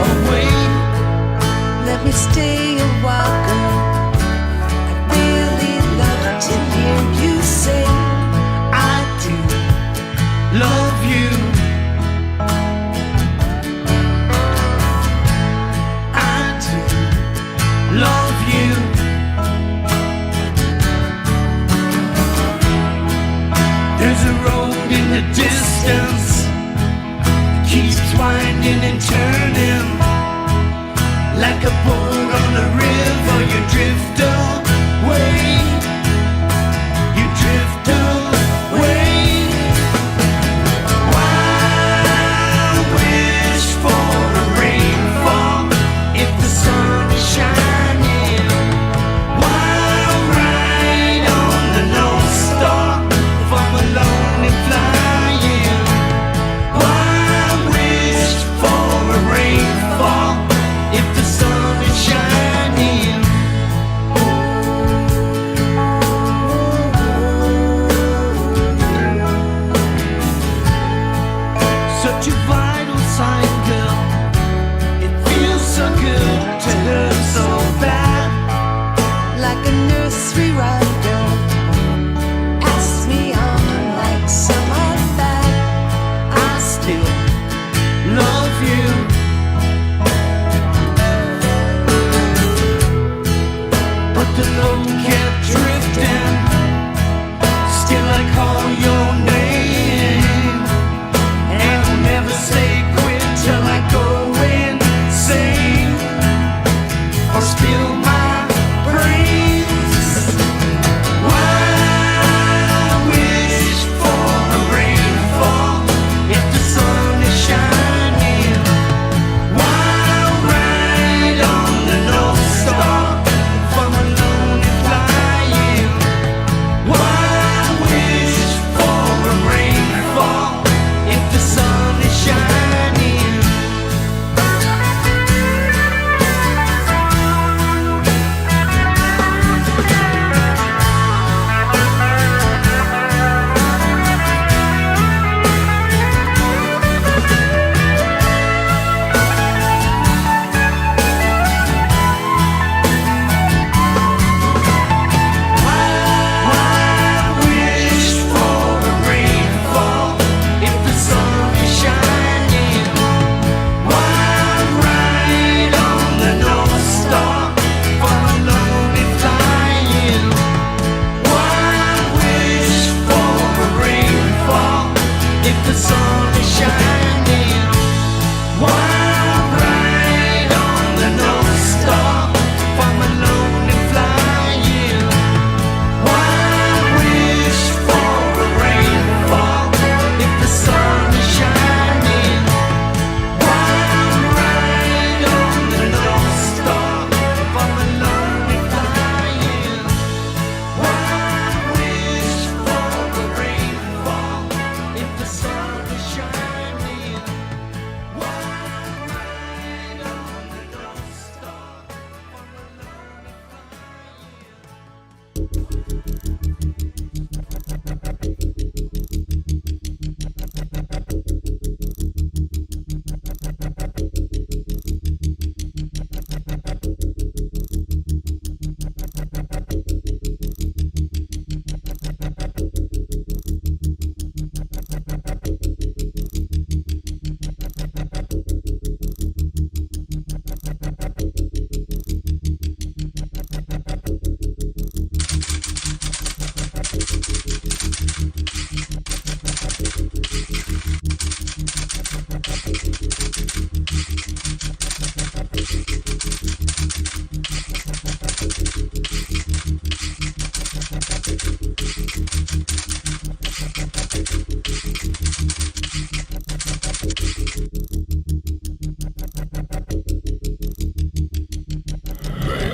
away. Let me stay a while, girl. I'd really love to hear you say I do love you. I do love you. There's a road in the distance, keeps winding and turning, like a boat on a river. You drift away, you drift away. Why wish for a rainfall if the sun is shining? Why ride on the North Star if I'm alone and flying? Why wish for a rainfall if the sun is shining? Such a vital sign, girl. It feels so good to hurt so bad. Like a nursery rhyme, girl. Pass me on like summer fat. I still love you. But the load kept drifting. Still I call your name, and I'll never say quit till I go insane or spill my brains. Why wish for a rainfall if the sun is shining? Why ride on the North Star if I'm alone and flying? Why wish for a rainfall if the sun is shining? Why wish for a rainfall if the sun is shining? Why ride on the North Star if I'm alone and flying? Why wish for a rainfall if the sun is shining? Why ride on the North Star if I'm alone and flying? Why wish for a rainfall if the sun is shining? Why ride on the North Star if I'm alone and flying? Why wish for a rainfall if the sun is shining? Why ride on the North Star if I'm alone and flying?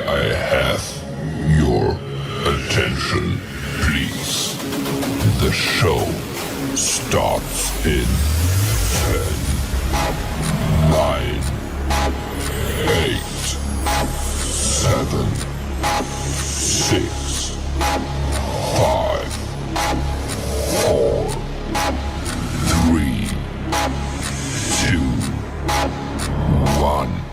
I have your attention, please. The show starts in 10, 9, 8, 7, 6, 5, 4, 3, 2, 1.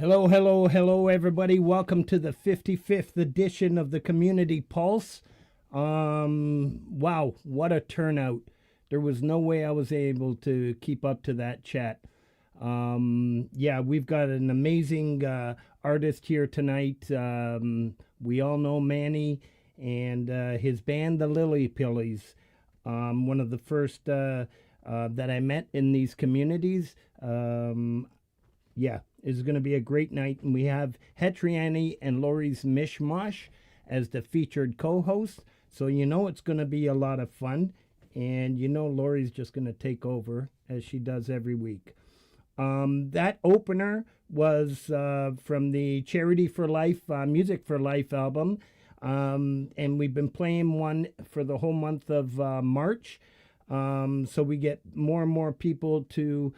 Hello, hello, hello, everybody. Welcome to the 55th edition of the Community Pulse. Wow, what a turnout. There was no way I was able to keep up to that chat. Yeah, we've got an amazing artist here tonight. We all know Manny and his band, the Lily Pillies. One of the first that I met in these communities. Yeah, it's going to be a great night. And we have Hetriani and Lori's Mishmash as the featured co-hosts. So you know it's going to be a lot of fun. And you know Lori's just going to take over as she does every week. That opener was from the Charity for Life, Music for Life album. And we've been playing one for the whole month of March. So we get more and more people to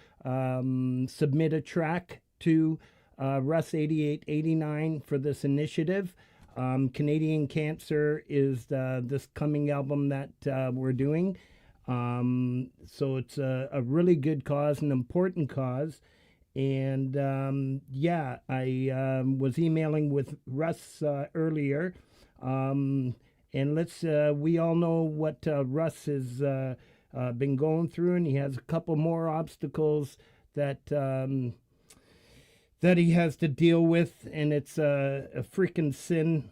submit a track to Russ 8889 for this initiative. Canadian Cancer is this coming album that we're doing. So it's a really good cause, an important cause. And yeah, I was emailing with Russ earlier. And we all know what Russ has been going through, and he has a couple more obstacles that that he has to deal with, and it's a freaking sin.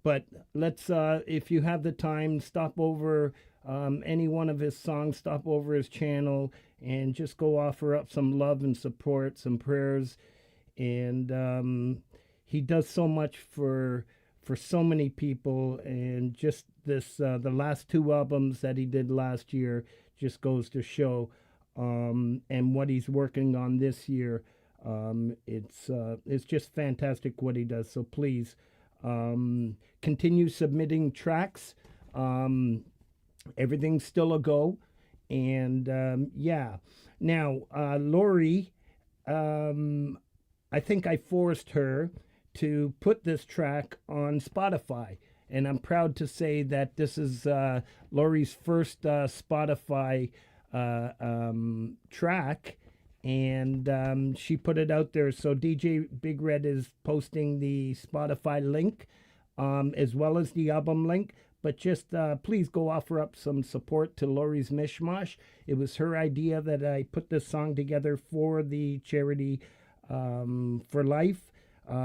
But let's, if you have the time, stop over any one of his songs, stop over his channel, and just go offer up some love and support, some prayers. And he does so much for so many people, and just this the last two albums that he did last year just goes to show. And what he's working on this year, it's just fantastic what he does. So please continue submitting tracks. Everything's still a go. And yeah, now Lori, I think I forced her to put this track on Spotify. And I'm proud to say that this is Lori's first Spotify track. And she put it out there. So DJ Big Red is posting the Spotify link as well as the album link. But just please go offer up some support to Lori's Mishmash. It was her idea that I put this song together for the Charity for Life.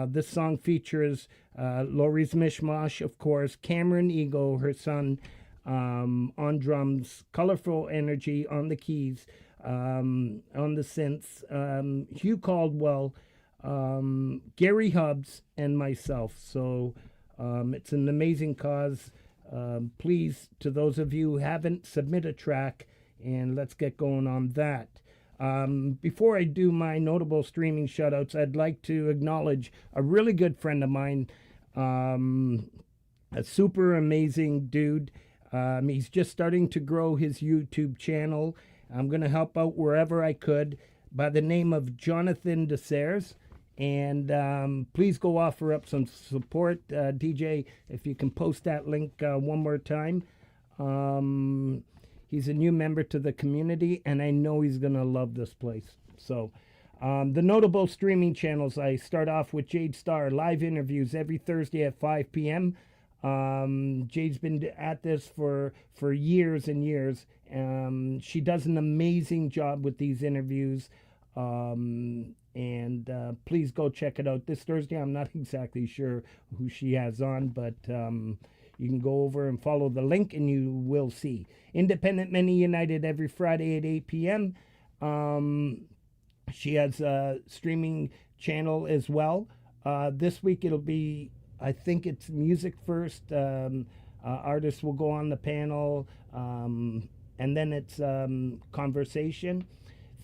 This song features Lori's Mishmash, of course, Cameron Ego, her son, on drums, Colorful Energy on the keys, on the synths, Hugh Caldwell, Gary Hubbs, and myself. So it's an amazing cause. Please, to those of you who haven't, submit a track, and let's get going on that. Before I do my notable streaming shoutouts, I'd like to acknowledge a really good friend of mine, a super amazing dude. He's just starting to grow his YouTube channel. I'm going to help out wherever I could, by the name of Jonathan DeSares. And please go offer up some support. DJ, if you can post that link one more time. He's a new member to the community, and I know he's going to love this place. So the notable streaming channels, I start off with Jade Starr, live interviews every Thursday at 5 p.m. Jade's been at this for years and years. She does an amazing job with these interviews. And please go check it out. This Thursday, I'm not exactly sure who she has on, but you can go over and follow the link and you will see. Independent Many United every Friday at 8 p.m. She has a streaming channel as well. This week it'll be, I think it's music first. Artists will go on the panel, and then it's conversation.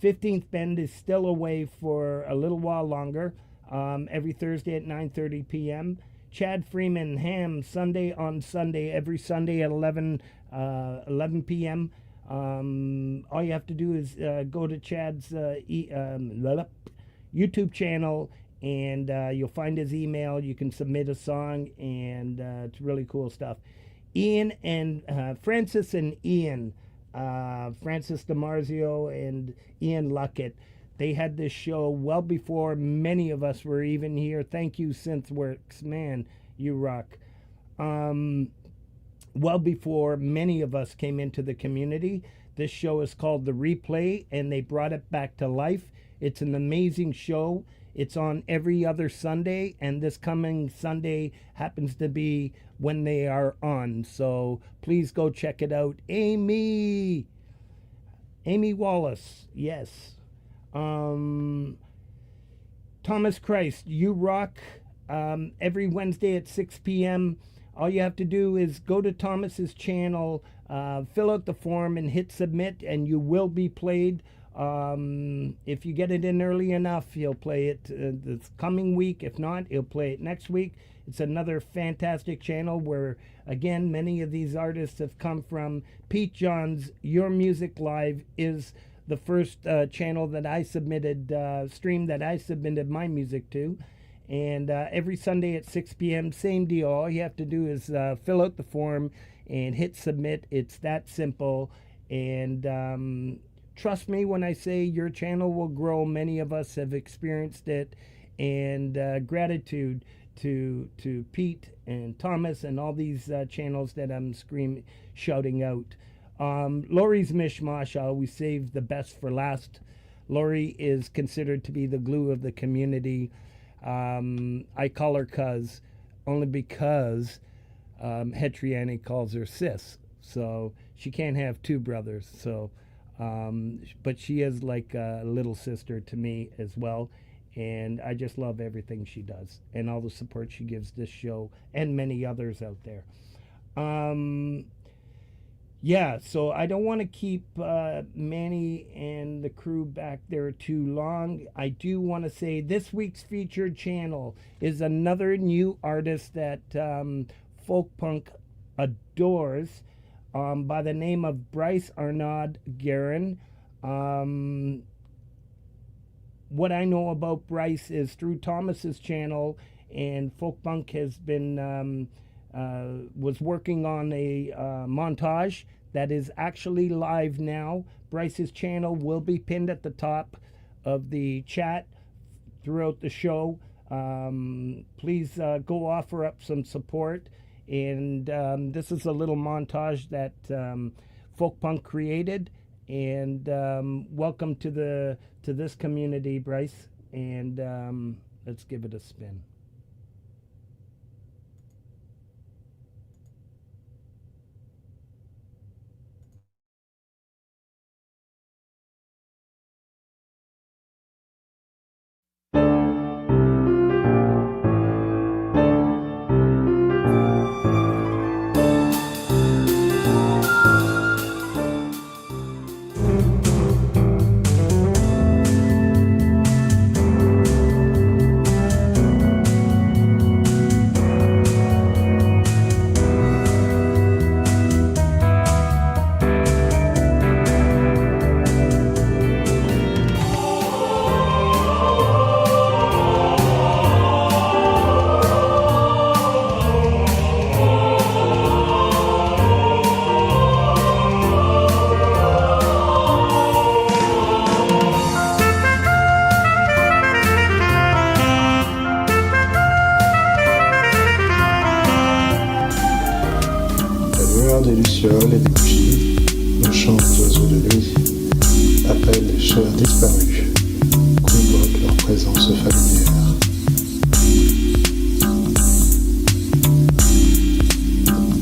15th Bend is still away for a little while longer, every Thursday at 9:30 p.m. Chad Freeman Ham Sunday on Sunday, every Sunday at 11 p.m. All you have to do is go to Chad's YouTube channel, and you'll find his email. You can submit a song, and it's really cool stuff. Ian and Francis and Ian, Francis DiMarzio and Ian Luckett. They had this show well before many of us were even here. Thank you, Synthworks. Man, you rock. Well before many of us came into the community. This show is called The Replay, and they brought it back to life. It's an amazing show. It's on every other Sunday, and this coming Sunday happens to be when they are on. So please go check it out. Amy Wallace, yes. Thomas Christ, you rock. Every Wednesday at 6 p.m. All you have to do is go to Thomas's channel, fill out the form, and hit submit, and you will be played. If you get it in early enough, he'll play it this coming week. If not, he'll play it next week. It's another fantastic channel where, again, many of these artists have come from. Pete John's Your Music Live is the first channel that I submitted, stream that I submitted my music to. And every Sunday at 6 p.m., same deal. All you have to do is fill out the form and hit submit. It's that simple. And trust me when I say your channel will grow. Many of us have experienced it. And gratitude to Pete and Thomas and all these channels that I'm shouting out. Lori's Mishmash, I always save the best for last. Lori is considered to be the glue of the community. I call her cuz only because Hetriani calls her sis, so she can't have two brothers. So but she is like a little sister to me as well, and I just love everything she does and all the support she gives this show and many others out there. Yeah, so I don't want to keep Manny and the crew back there too long. I do want to say this week's featured channel is another new artist that folk punk adores, by the name of Bryce ArnaudGuerin. What I know about Bryce is through Thomas's channel, and folk punk has been was working on a montage that is actually live now. Bryce's channel will be pinned at the top of the chat throughout the show. Please go offer up some support. And this is a little montage that folk punk created. And welcome to this community, Bryce. And let's give it a spin. Des lucioles et des bougies, nos chants d'oiseaux de nuit appellent chers disparus, convoquent leur présence familière.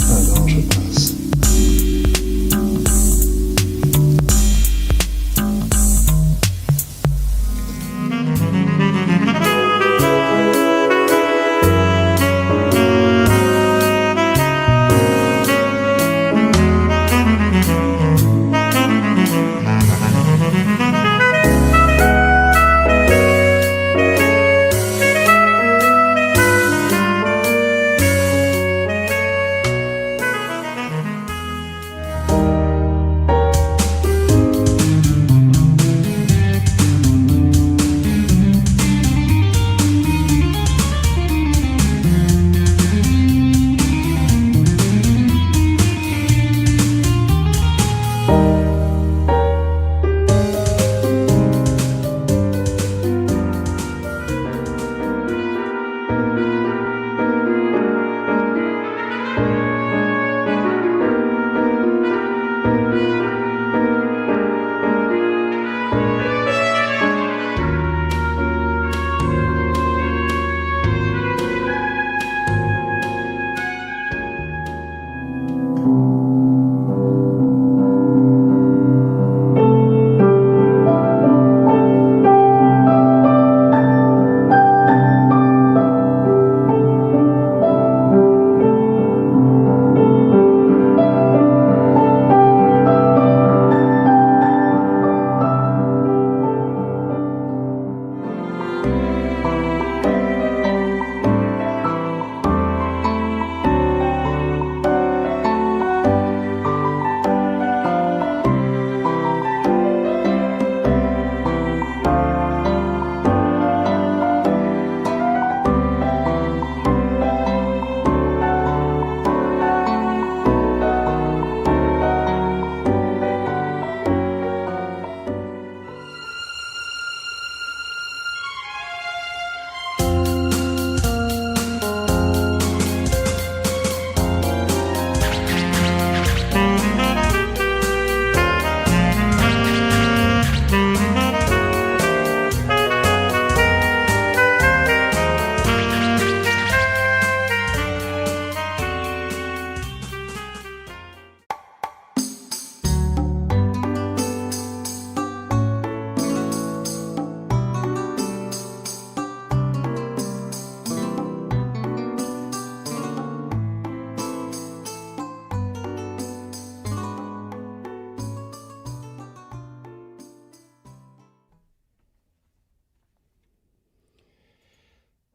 Un ange passe.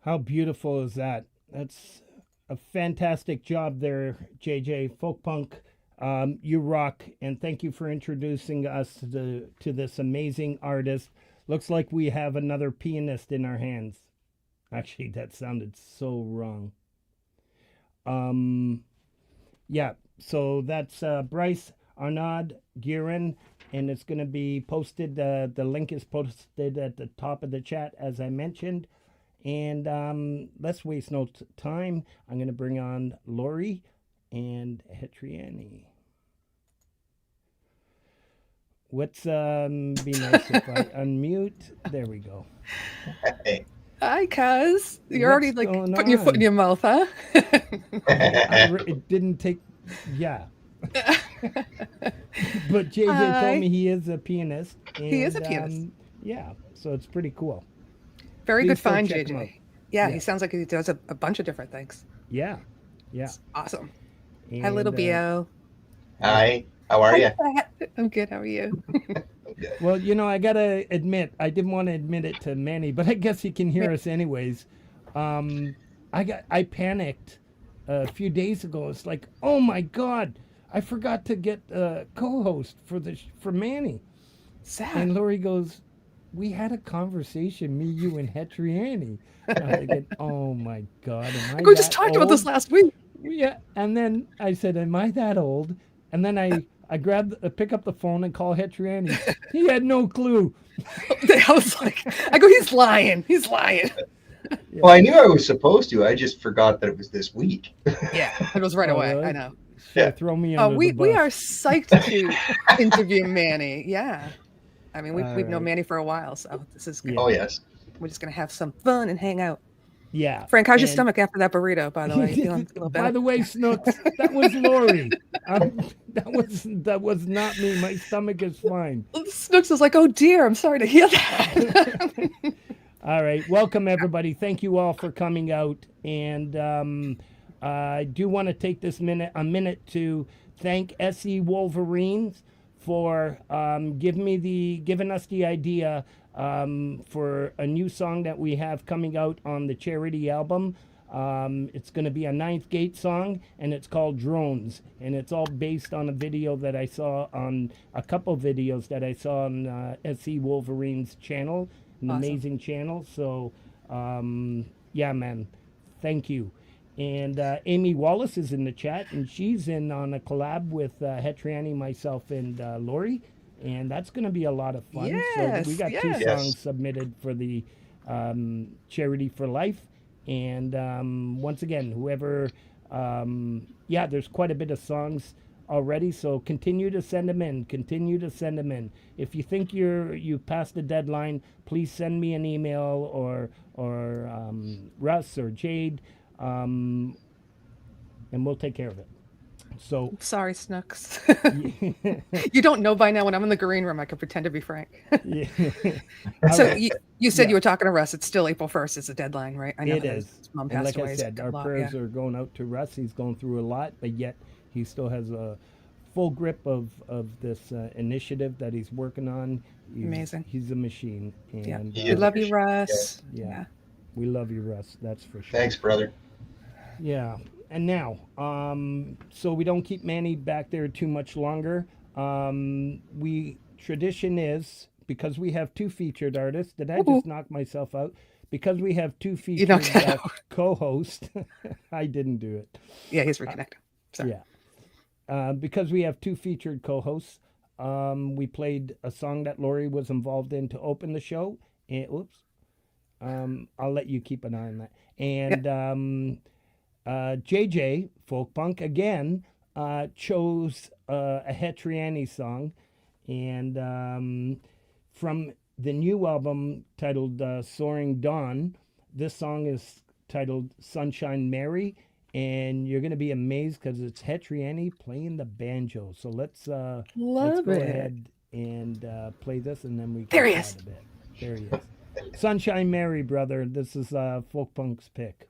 How beautiful is that? That's a fantastic job there, JJ. Folk Punk, you rock, and thank you for introducing us to this amazing artist. Looks like we have another pianist in our hands. Actually, that sounded so wrong. Yeah, so that's Bryce ArnaudGuerin, and it's going to be posted. The link is posted at the top of the chat, as I mentioned. And let's waste no time. I'm going to bring on Lori and Hetriani. What's be nice if I unmute? There we go. Hey. Hi, cuz. You're already like going putting your foot in your mouth, huh? It didn't take, yeah. But JJ Hi. told me he is a pianist. He is a and, pianist. Yeah, so it's pretty cool. Very Please good go find, check him out. JJ. Yeah, Yeah. he sounds like he does a bunch of different things. Yeah, yeah. Awesome. Hi, And, little Bo. Hi, how are you? I'm good. How are you? Well, you know, I gotta admit, I didn't want to admit it to Manny, but I guess he can hear us anyways. I panicked a few days ago. It's like, oh my God, I forgot to get a co-host for Manny. Sad. And Lori goes, we had a conversation, me, you, and Hetriani. And I get, oh my God, am I Like, we just that talked about this old? last week. Yeah, and then I said, am I that old? And then I pick up the phone and call Hetriani. He had no clue. I was like, I go, he's lying. He's lying. Well, I knew I was supposed to. I just forgot that it was this week. Yeah, it was right Oh, away. really? I know. Yeah, throw me under We the bus. are psyched to interview Manny. Yeah. I mean, we've All known right. Manny for a while, so this is good. Yeah. Oh, yes. We're just going to have some fun and hang out. Yeah. Frank, how's your and- stomach after that burrito, by the way? Feeling a little better? By the way, Snooks, that was Lori. That was not me. My stomach is fine. Snooks was like, oh dear, I'm sorry to hear that. All right. Welcome, everybody. Thank you all for coming out. And I do want to take a minute to thank SE Wolverines for giving us the idea for a new song that we have coming out on the charity album. It's going to be a Ninth Gate song, and it's called Drones. And it's all based on a video that I saw on a couple videos that I saw on SE Wolverine's channel, an Awesome. amazing channel. So, yeah, man, thank you. And Amy Wallace is in the chat, and she's in on a collab with Hetriani, myself, and Lori. And that's going to be a lot of fun. Yes, so we got two yes. Yes. songs submitted for the Charity for Life. And once again, whoever, there's quite a bit of songs already. So continue to send them in. Continue to send them in. If you think you passed the deadline, please send me an email or Russ or Jade. And we'll take care of it. So Sorry, Snooks. You don't know by now when I'm in the green room, I can pretend to be Frank. yeah. So All right. you said Yeah. you were talking to Russ. It's still April 1st is the deadline, right? I know It that is. his mom And passed like away. I so said, a our lot, prayers yeah. are going out to Russ. He's going through a lot, but yet he still has a full grip of this initiative that he's working on. Amazing. He's a machine. Yeah. And He We is. love you, Russ. yeah, we love you, Russ. That's for sure. Thanks, brother. Yeah. And now, so we don't keep Manny back there too much longer. Tradition is, because we have two featured artists, did I just knock myself out? Because we have two featured knocked it out. co-hosts, I didn't do it. Yeah, he's reconnecting. Sorry. Yeah. Because we have two featured co-hosts, we played a song that Lori was involved in to open the show. And I'll let you keep an eye on that. And JJ Folk Punk again chose a Hetriani song, and from the new album titled Soaring Dawn, this song is titled Sunshine Mary, and you're going to be amazed because it's Hetriani playing the banjo. So let's go Love it. ahead and play this, and then we There he can is. chat a bit. There he is. Sunshine Mary, brother. This is Folk Punk's pick.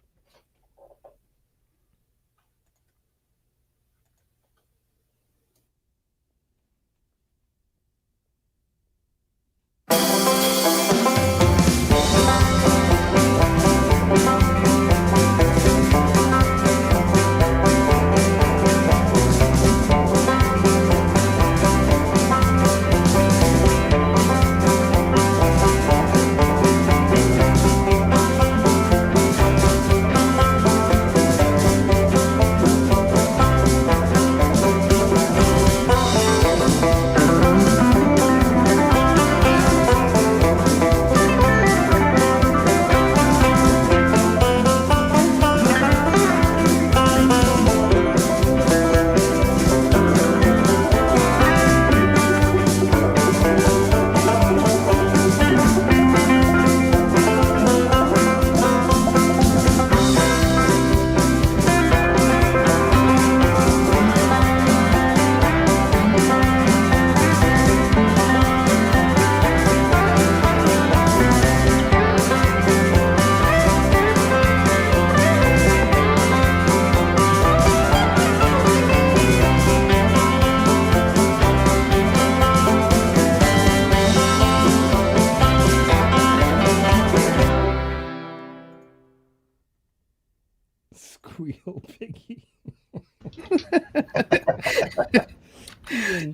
Squeal Piggy.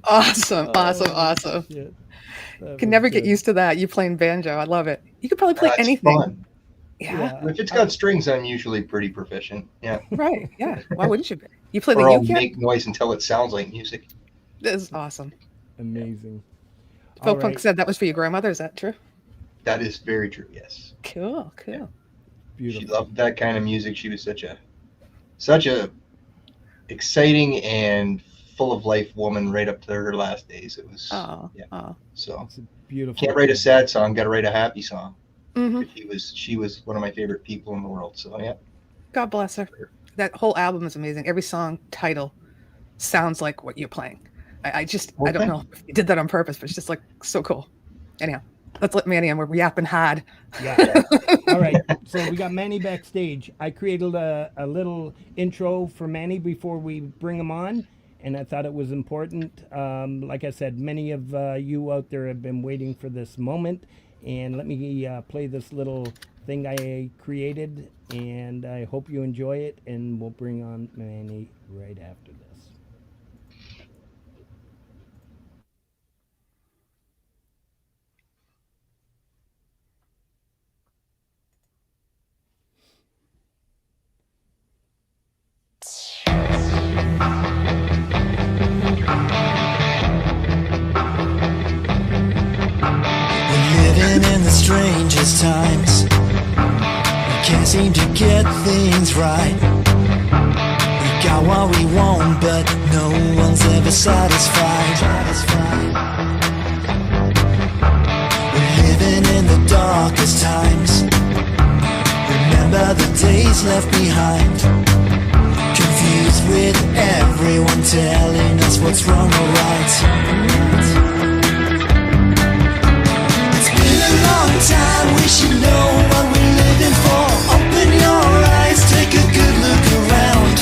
Awesome, awesome. Shit. That Can was never get good. used to that. You playing banjo. I love it. You could probably play That's anything. fun. Yeah. If it's got strings, I'm usually pretty proficient. Yeah. Right. Yeah. Why wouldn't you be? You play the Or I'll ukulele? make noise until it sounds like music. This is awesome. Amazing. Phil All Punk right. said that was for your grandmother. Is that true? That is very true. Yes. Cool. She Beautiful. loved that kind of music. She was such a exciting and full of life woman right up to her last days. It was Oh. yeah. Oh. So It's a beautiful. can't write a sad song. Got to write a happy song. hmm She was one of my favorite people in the world. So yeah. God bless her. That whole album is amazing. Every song title sounds like what you're playing. I don't Okay. know if you did that on purpose, but it's just like so cool. Anyhow, let's let Manny in. We're yapping hard. Yeah. All right. So we got Manny backstage. I created a little intro for Manny before we bring him on, and I thought it was important. Like I said, many of you out there have been waiting for this moment, and let me play this little thing I created, and I hope you enjoy it, and we'll bring on Manny right after this. We're living in the strangest times. We can't seem to get things right. We got what we want, but no one's ever satisfied. We're living in the darkest times. Remember the days left behind. Confused with everyone telling us what's wrong or right. It's been a long time, we should know what we're living for. Open your eyes, take a good look around.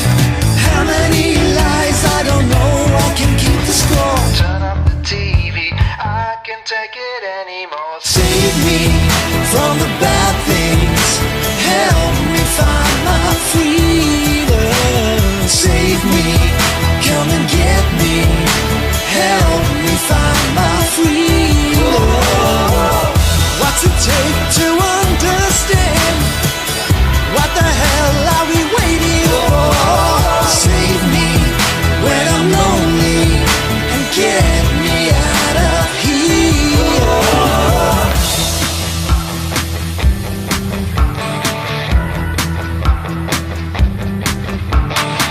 How many lies, I don't know, I can keep the score. Turn up the TV, I can take it anymore. Save me from the bad things, help me find my freedom. Save me, come and get me, help me find my freedom. What's it take to understand? What the hell are we waiting for? Save me when I'm lonely and get me out of here.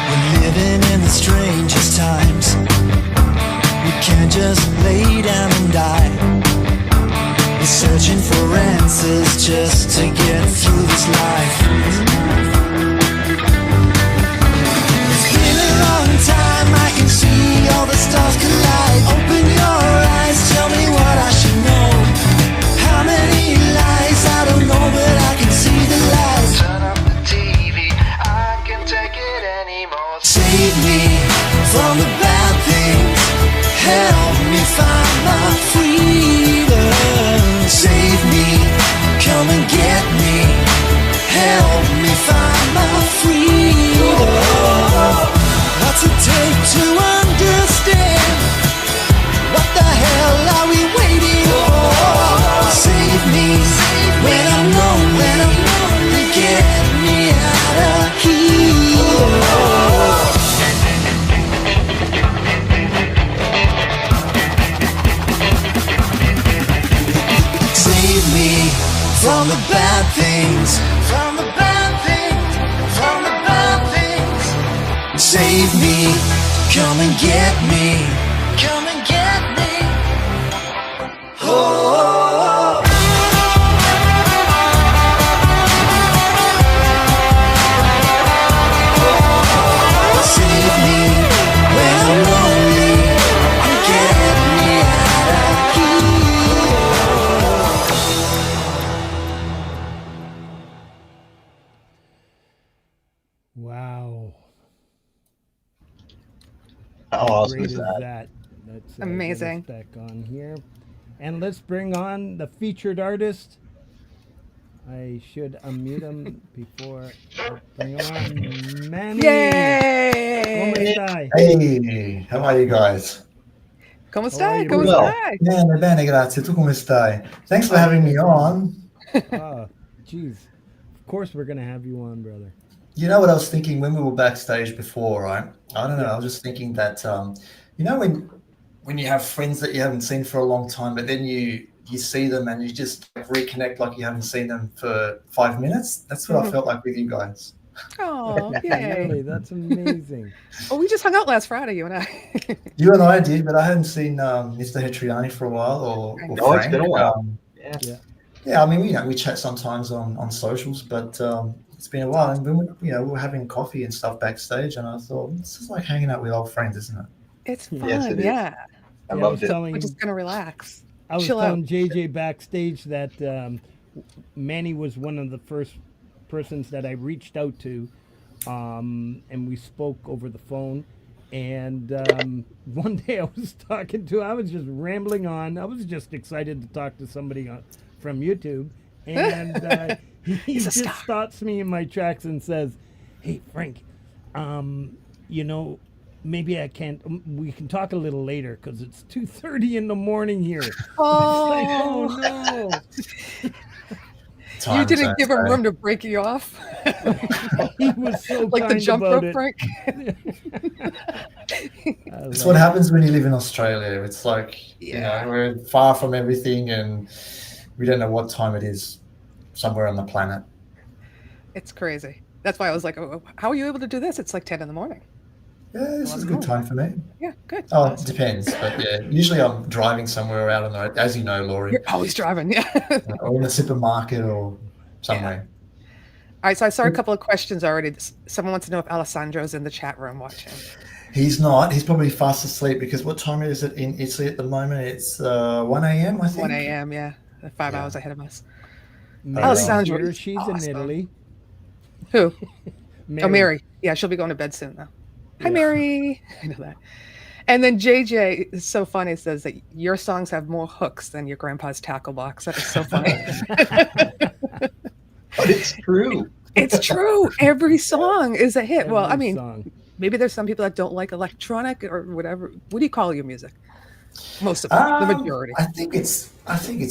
We're living in the strangest times. We can't just lay down and die. We're searching for answers just to get through this life. It's been a long time, I can see all the stars collide. Open your eyes, tell me what I should know. How many lies, I don't know, but I can see the light. Turn up the TV, I can take it anymore. Save me from the bad things, help me find my freedom. Save me, come and get me, help me find my freedom. What's it take to understand? What the hell are we waiting for? Save me when I'm lonely, get me out of here. Save me from the bad things, from the bad things, from the bad things. Save me, come and get me, come and get me. Oh. Save me when I'm lonely and get me out of here. Wow. How awesome Great is is that? that? Let's get us Amazing. back on here. And let's bring on the featured artist, I should unmute him before I bring on Manny. Yay! ¿Cómo está? Hey, how are you guys? Come How are stai? you, Come brother? stai? Bene, bene, grazie. Tu come stai? Thanks for having me on. Oh, geez. Of course we're going to have you on, brother. You know what I was thinking when we were backstage before, right? I don't know. Yeah. I was just thinking that, you know, when you have friends that you haven't seen for a long time, but then you see them and you just reconnect like you haven't seen them for 5 minutes. That's what I felt like with you guys. Oh, yay. Really, that's amazing. Oh, we just hung out last Friday, you and I. You and I did, but I hadn't seen Mr. Hetriani for a while or No, it's Frank. been a while. Yeah, I mean, we chat sometimes on socials, but it's been a while. And we were having coffee and stuff backstage, and I thought, this is like hanging out with old friends, isn't it? It's fun, Yes, it is. yeah. I Yeah, loved it. We're just gonna relax. I was Chill telling out. JJ backstage that Manny was one of the first persons that I reached out to, and we spoke over the phone. And one day I was I was just rambling on. I was just excited to talk to somebody from YouTube. And he He's a just star. stops me in my tracks and says, "Hey, Frank, you know, maybe I can't. We can talk a little later because it's 2:30 in the morning here." Oh, Like, oh no! you didn't give him room to break you off? He was so Like the kind jump about rope, it. Frank? It's what happens when you live in Australia. It's like, Yeah. we're far from everything and we don't know what time it is somewhere on the planet. It's crazy. That's why I was like, oh, how are you able to do this? It's like 10 in the morning. Yeah, this is a good time for me. Yeah, good. Oh, it Awesome. depends. But yeah, usually I'm driving somewhere out on the road, as you know, Laurie, You're always driving, yeah. or in a supermarket or somewhere. All right, so I saw a couple of questions already. Someone wants to know if Alessandro's in the chat room watching. He's not. He's probably fast asleep because what time is it in Italy at the moment? It's 1 a.m., I think. 1 a.m., yeah. 5 Yeah. hours ahead of us. Mary's Alessandro here. is She's awesome. in Italy. Who? Oh, Mary. Yeah, she'll be going to bed soon, though. Hi, Yeah. Mary. I know that. And then JJ is so funny, says that your songs have more hooks than your grandpa's tackle box. That is so funny. But it's true. It's true. Every song is a hit. Well, I Every mean, song. maybe there's some people that don't like electronic or whatever. What do you call your music? Most of it, the majority. I think it's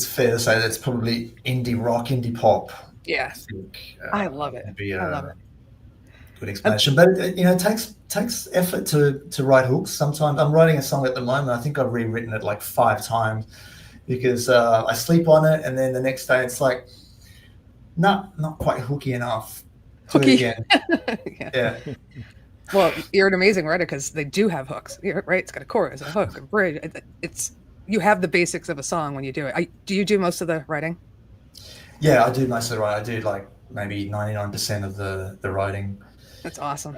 fair to say that's probably indie rock, indie pop. Yeah, I think. I love it. would be I love it. Good explanation, but it takes effort to write hooks. Sometimes I'm writing a song at the moment. I think I've rewritten it like 5 times because I sleep on it, and then the next day it's like not quite hooky enough. Do it Hooky. again. Yeah. Yeah. Well, you're an amazing writer because they do have hooks, right? It's got a chorus, a hook, a bridge. You have the basics of a song when you do it. Do you do most of the writing? Yeah, I do most of the writing. I do like maybe 99% of the writing. That's awesome.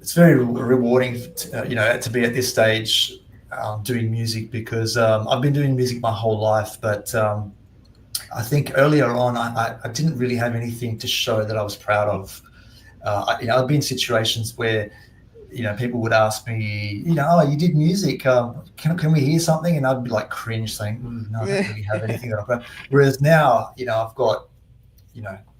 It's very rewarding, to be at this stage doing music because I've been doing music my whole life, but I think earlier on I didn't really have anything to show that I was proud of. I've been in situations where people would ask me, oh, you did music, can we hear something? And I'd be like cringe saying, no, I don't really have anything that I'm proud of. Whereas now, I've got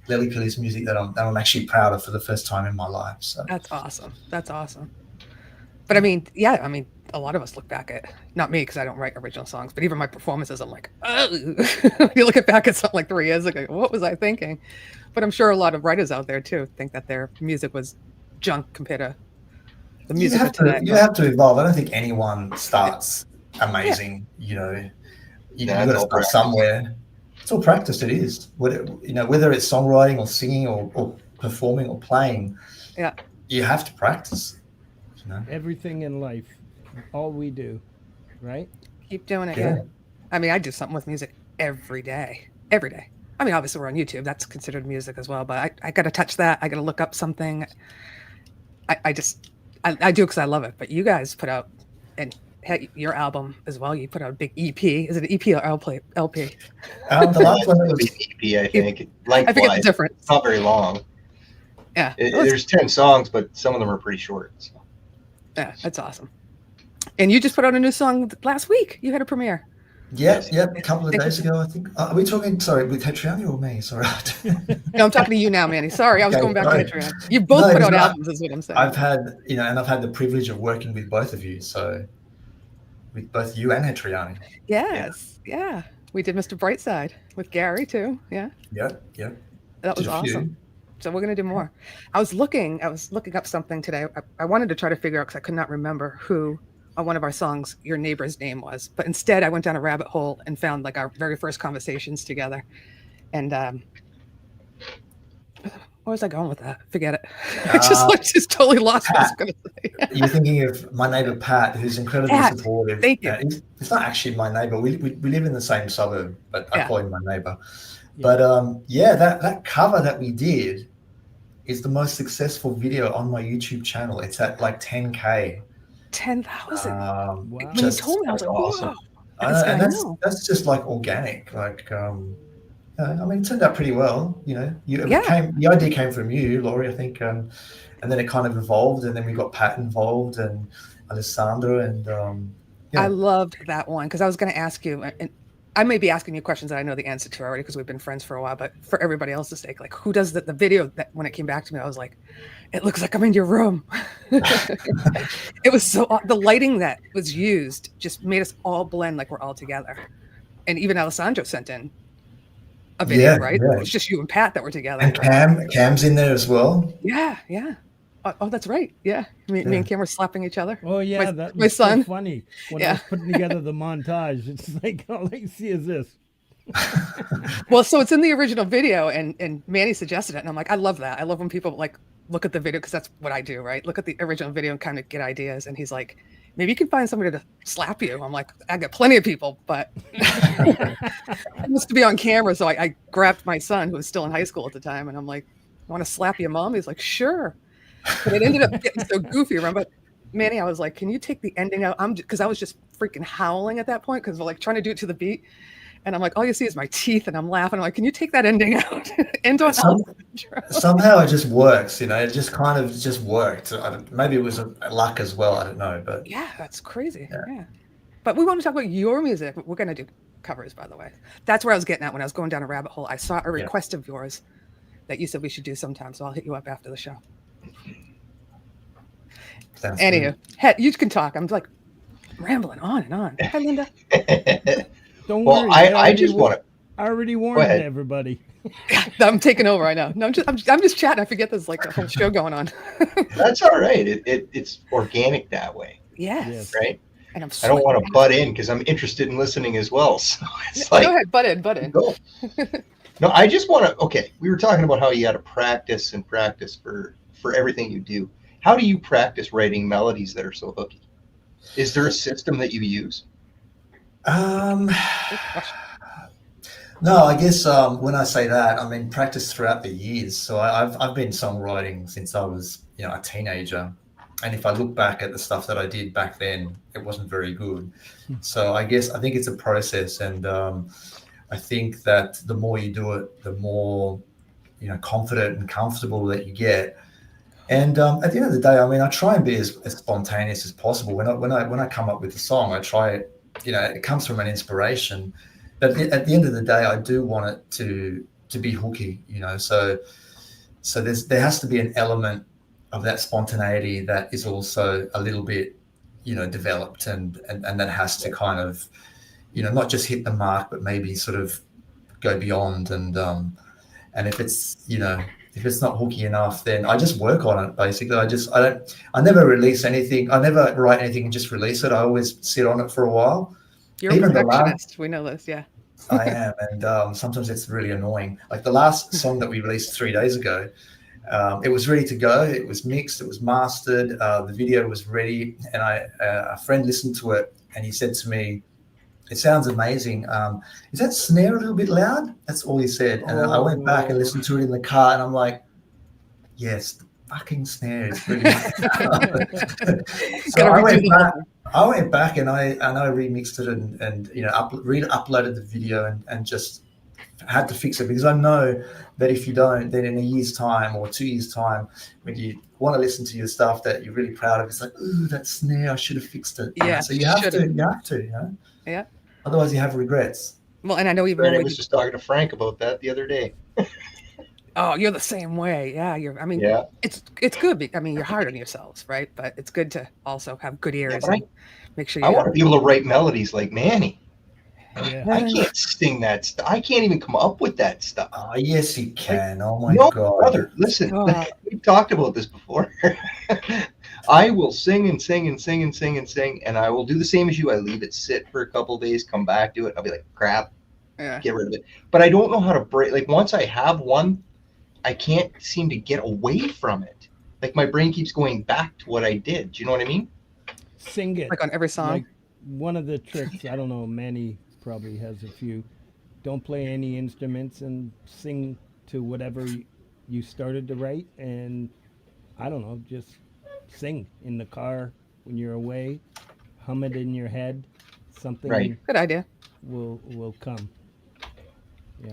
Lily Pilly's music that I'm actually proud of for the first time in my life. So That's awesome. That's awesome. But I mean, a lot of us look back at, not me because I don't write original songs, but even my performances, I'm like, oh. You look back at something like 3 years ago, what was I thinking? But I'm sure a lot of writers out there too think that their music was junk compared to the music of today. You have to evolve. I don't think anyone starts amazing. Yeah, You've got to start somewhere. It's all practice. It is. Whether it's songwriting or singing or performing or playing. Yeah. You have to practice. Everything in life, all we do, right? Keep doing it. Yeah. Yeah. I mean, I do something with music every day. Every day. I mean, obviously we're on YouTube. That's considered music as well. But I got to touch that. I got to look up something. I do it because I love it. But you guys put out, and your album as well. You put out a big EP. Is it an EP or LP? The last one was EP, I think. I forget the difference. It's not very long. Yeah. There's 10 songs, but some of them are pretty short. So. Yeah, that's awesome. And you just put out a new song last week. You had a premiere. Yeah, a couple of days ago, I think. Are we talking, sorry, with Hetriani or me? Sorry. No, I'm talking to you now, Manny. Sorry, I was Okay, going back sorry. to Patreon. You both No, put it's out not. albums, is what I'm saying. I've had, and I've had the privilege of working with both of you. So with both you and Hetriani. Yes, yeah. We did Mr. Brightside with Gary too. Yeah. Yep. That was Did a few. awesome. So we're gonna do more. I was looking up something today. I wanted to try to figure out, because I could not remember who on one of our songs your neighbor's name was, but instead I went down a rabbit hole and found like our very first conversations together. And where was I going with that? Forget it. I just totally lost what I was going to say. You're thinking of my neighbor Pat, who's incredibly Pat, supportive. thank you. It's not actually my neighbor. We live in the same suburb, but I call him my neighbor. Yeah. But that cover that we did is the most successful video on my YouTube channel. It's at like 10K. 10,000. Wow. When you told me, I was like, awesome. whoa. And that's just like organic. Like, I mean, it turned out pretty well. The idea came from you, Laurie, I think, and then it kind of evolved, and then we got Pat involved and Alessandro, and I loved that one, because I was going to ask you, and I may be asking you questions that I know the answer to already because we've been friends for a while, but for everybody else's sake, like, who does the video? That when it came back to me, I was like, it looks like I'm in your room. It was the lighting that was used just made us all blend like we're all together. And even Alessandro sent in a video, right? Yeah. It was just you and Pat that were together. And Cam's in there as well. Yeah. Oh, that's right. Yeah. Me and Cam were slapping each other. Oh yeah, my was son. So funny. When I was putting together the montage, it's like, all I see is this. Well, so it's in the original video, and Manny suggested it, and I'm like, I love that. I love when people like look at the video, because that's what I do, right? Look at the original video and kind of get ideas. And he's like, maybe you can find somebody to slap you. I'm like, I got plenty of people, but it wants to be on camera. So I grabbed my son, who was still in high school at the time, and I'm like, I want to slap you, Mom? He's like, sure. But it ended up getting so goofy, remember? But Manny, I was like, can you take the ending out? Because I was just freaking howling at that point, because we're like trying to do it to the beat. And I'm like, all you see is my teeth, and I'm laughing. I'm like, can you take that ending out? End on somehow it just works, it just kind of just worked. Maybe it was a luck as well. I don't know, but yeah, that's crazy. Yeah. But we want to talk about your music. We're going to do covers, by the way. That's where I was getting at when I was going down a rabbit hole. I saw a request of yours that you said we should do sometime, so I'll hit you up after the show. Anywho, you can talk. I'm like rambling on and on. Hi, Linda. Don't Well, worry. I just want to. I already warned everybody. I'm taking over. I know. No, I'm just chatting. I forget there's like a whole show going on. That's all right. It's organic that way. Yes. Right. And I don't want to butt in because I'm interested in listening as well. So it's like, go ahead, butt in. Go. No, I just want to. Okay, we were talking about how you got to practice for everything you do. How do you practice writing melodies that are so hooky? Is there a system that you use? No, I guess when I say that, I mean practice throughout the years. So I've been songwriting since I was a teenager, and if I look back at the stuff that I did back then, it wasn't very good. So I think it's a process, and I think that the more you do it, the more confident and comfortable that you get. And at the end of the day, I mean, I try and be as spontaneous as possible. When I come up with a song, I try it. It comes from an inspiration. But at the end of the day, I do want it to be hooky, So there has to be an element of that spontaneity that is also a little bit, developed, and that has to kind of, not just hit the mark, but maybe sort of go beyond. And if it's, if it's not hooky enough, then I just work on it. Basically, I never release anything. I never write anything and just release it. I always sit on it for a while. You're a perfectionist. We know this, yeah. I am, and sometimes it's really annoying. Like the last song that we released 3 days ago, it was ready to go. It was mixed. It was mastered. The video was ready, and a friend listened to it, and he said to me, "It sounds amazing. Is that snare a little bit loud?" That's all he said. And I went back and listened to it in the car, and I'm like, "Yes, the fucking snare is really." So I went back and I remixed it and uploaded the video and just had to fix it, because I know that if you don't, then in a year's time or 2 years' time, when you want to listen to your stuff that you're really proud of, it's like, ooh, that snare, I should have fixed it. Yeah. So you have to. Yeah. Otherwise, you have regrets. Well, and I know even Right, I when was just talking to Frank about that the other day. oh, you're the same way. Yeah, I mean, Yeah. it's good. I mean, you're hard on yourselves, right? But it's good to also have good Yeah, ears but and make sure I you. want to be able to write melodies like Manny. Yeah. I can't sing that stuff. I can't even come up with that stuff. Oh, yes, you Like, can. Oh my no, God. brother, listen, Oh. we've talked about this before. I will sing and sing and sing and sing and sing, and I will do the same as you. I leave it sit for a couple of days, come back to it. I'll be like, crap, Yeah. get rid of it. But I don't know how to break. Like, once I have one, I can't seem to get away from it. Like, my brain keeps going back to what I did. Do you know what I mean? Sing it. Like on every song. Like one of the tricks, I don't know, Manny probably has a few. Don't play any instruments and sing to whatever you started to write. And I don't know, just sing in the car when you're away, hum it in your head. Something Right. Good idea. will come.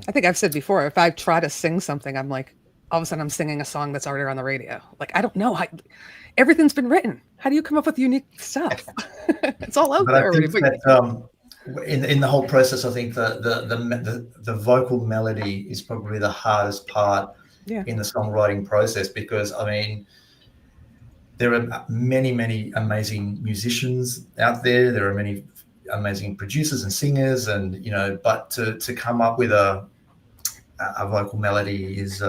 I think I've said before, if I try to sing something, I'm like, all of a sudden I'm singing a song that's already on the radio. Like, I don't know how everything's been written. How do you come up with unique stuff? It's all out But there I already. think that in the whole process, I think the vocal melody is probably the hardest part Yeah. in the songwriting process, because I mean, there are many amazing musicians out there. There are many amazing producers and singers, and but to come up with a vocal melody is.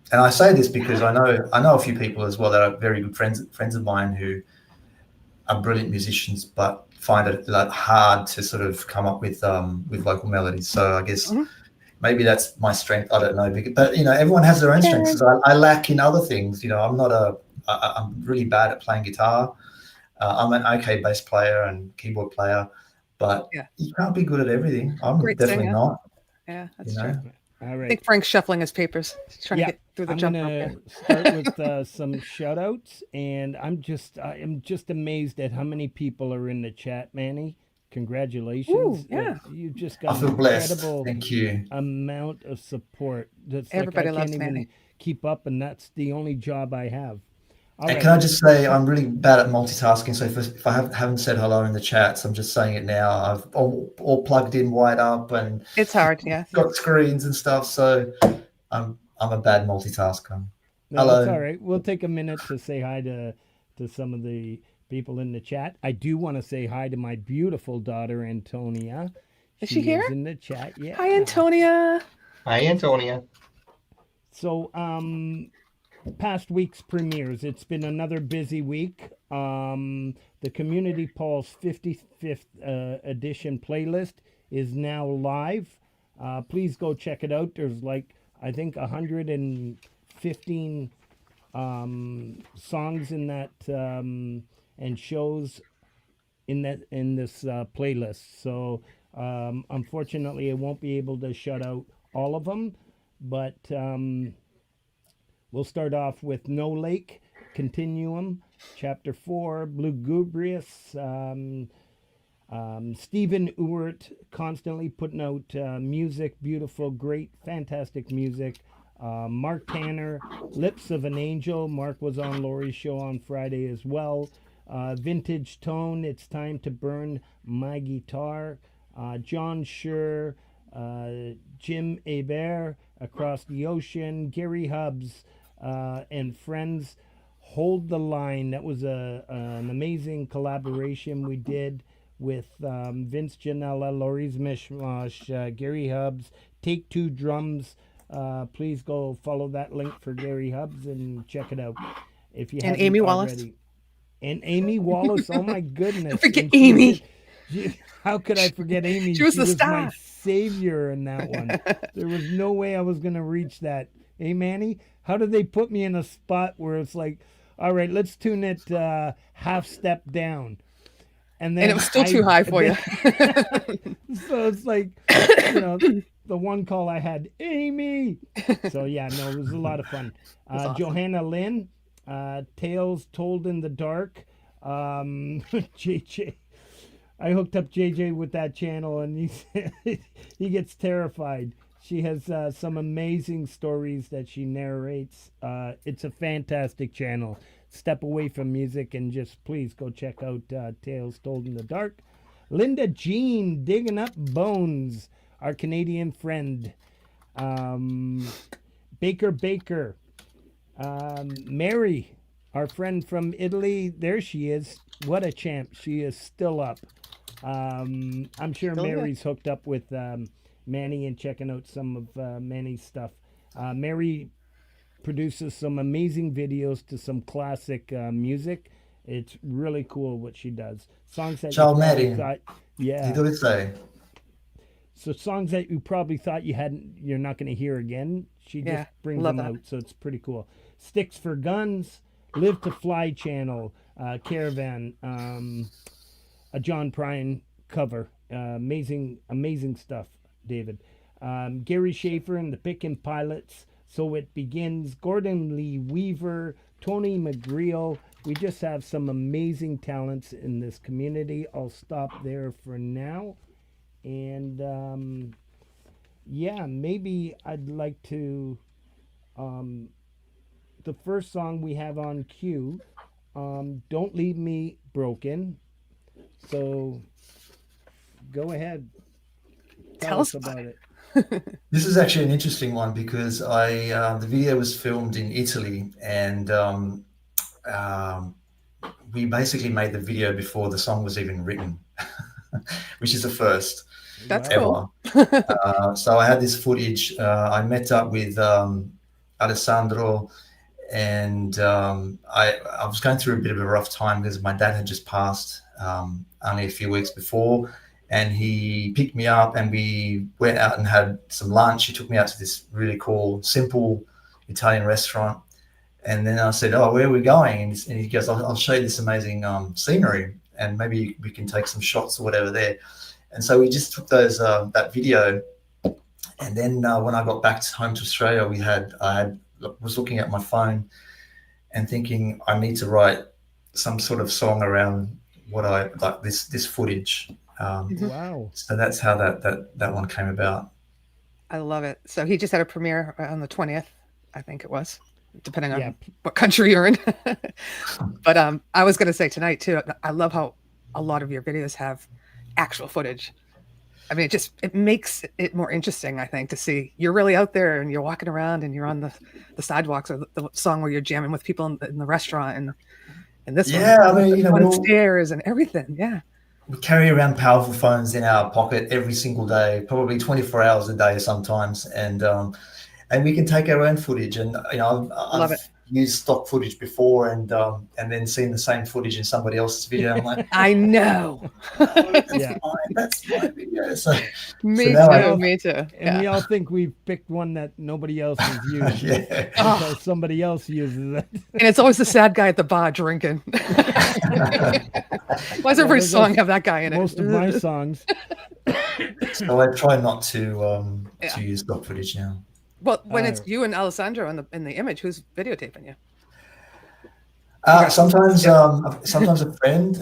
And I say this because I know a few people as well that are very good friends of mine who are brilliant musicians, but find it like hard to sort of come up with vocal melodies. So I guess maybe that's my strength. I don't know, but everyone has their own strengths. I lack in other things. I'm really bad at playing guitar. I'm an okay bass player and keyboard player, but you can't be good at everything. I'm Great definitely singer. not. Yeah, that's You true. know? All I right. think Frank's shuffling his papers. He's trying to get through the I'm jump rope gonna here. start with some shout outs, and I am just amazed at how many people are in the chat, Manny. Congratulations. Ooh, yeah. You've just I got feel an blessed. incredible Thank you. amount of support. That's Everybody like I loves can't even Manny. keep up, and that's the only job I have. All And right. can I just say, I'm really bad at multitasking. So if I haven't said hello in the chats, I'm just saying it now. I've all plugged in, wired up, and It's hard, yeah. got screens and stuff. So I'm a bad multitasker. No, Hello. that's all right. We'll take a minute to say hi to some of the people in the chat. I do want to say hi to my beautiful daughter Antonia. Is she here? Is in the chat. Yeah. Hi, Antonia. Hi, Antonia. So, past week's premieres. It's been another busy week. The Community Pulse 55th edition playlist is now live. Please go check it out. There's like, I think 115 songs in that and shows in this playlist. So unfortunately, I won't be able to shout out all of them, but we'll start off with No Lake Continuum, Chapter 4, Lugubrious. Stephen Ewart constantly putting out music, beautiful, great, fantastic music. Mark Tanner, Lips of an Angel. Mark was on Laurie's show on Friday as well. Vintage Tone, It's Time to Burn My Guitar. John Schur, Jim Hebert, Across the Ocean. Gary Hubbs and Friends, Hold the Line. That was an amazing collaboration we did with Vince Janella, Laurie's Mishmash, Gary Hubbs, Take Two Drums. Please go follow that link for Gary Hubbs and check it out if you And haven't Amy Wallace. already. And Amy Wallace, oh my goodness. Don't forget And she Amy. how could I forget Amy? She was the my star. savior in that one. There was no way I was going to reach that. Hey, Manny, how did they put me in a spot where it's like, all right, let's tune it half step down. And then And it was still too high for you. So it's like, the one call I had, Amy. So yeah, no, it was a lot of fun. Awesome. Johanna Lynn, Tales Told in the Dark. JJ, I hooked up JJ with that channel, and he gets terrified. She has some amazing stories that she narrates. It's a fantastic channel. Step away from music and just please go check out Tales Told in the Dark. Linda Jean digging up bones, our Canadian friend. Baker. Mary, our friend from Italy. There she is. What a champ. She is still up. I'm sure Still here. Mary's hooked up with Manny and checking out some of Manny's stuff. Mary produces some amazing videos to some classic music. It's really cool what she does. Songs that Ciao, you probably Mary. thought, yeah. Ti dove sei? So songs that you probably thought you're not going to hear again. She Yeah, just brings love them that. out, so it's pretty cool. Sticks for Guns, Live to Fly channel, Caravan, a John Prine cover, amazing stuff, David. Gary Schaefer and the Pickin' Pilots, So It Begins, Gordon Lee Weaver, Tony McGreal. We just have some amazing talents in this community. I'll stop there for now. And yeah, maybe I'd like to, the first song we have on cue, Don't Leave Me Broken. So go ahead. Tell us about it. This is actually an interesting one because the video was filmed in Italy, and we basically made the video before the song was even written, which is the first. That's ever. cool. So I had this footage. I met up with Alessandro, and I was going through a bit of a rough time because my dad had just passed only a few weeks before, and he picked me up and we went out and had some lunch. He took me out to this really cool, simple Italian restaurant. And then I said, "Oh, where are we going?" And he goes, "I'll show you this amazing scenery, and maybe we can take some shots or whatever there." And so we just took that video, and then when I got back home to Australia, I was looking at my phone and thinking I need to write some sort of song around what I like this footage. Wow! So that's how that one came about. I love it. So he just had a premiere on the 20th, I think it was, depending on Yeah. what country you're in. But I was going to say tonight too, I love how a lot of your videos have actual footage. I mean, it makes it more interesting, I think, to see you're really out there and you're walking around and you're on the sidewalks, or the song where you're jamming with people in the restaurant, and this Yeah, one, I mean, on stairs and everything. Yeah. We carry around powerful phones in our pocket every single day, probably 24 hours a day sometimes, and we can take our own footage. And Love I've it. used stock footage before, and then seen the same footage in somebody else's video. I'm like, I know. Yeah. that's my video. So Me now too. Me too. And Yeah. we all think we've picked one that nobody else has used yeah. because somebody else uses it. And it's always the sad guy at the bar drinking. Why does every there's song have that guy in it? Most of my songs. So I try not to use stock footage now. Well, when it's you and Alessandro in the image, who's videotaping you? Sometimes a friend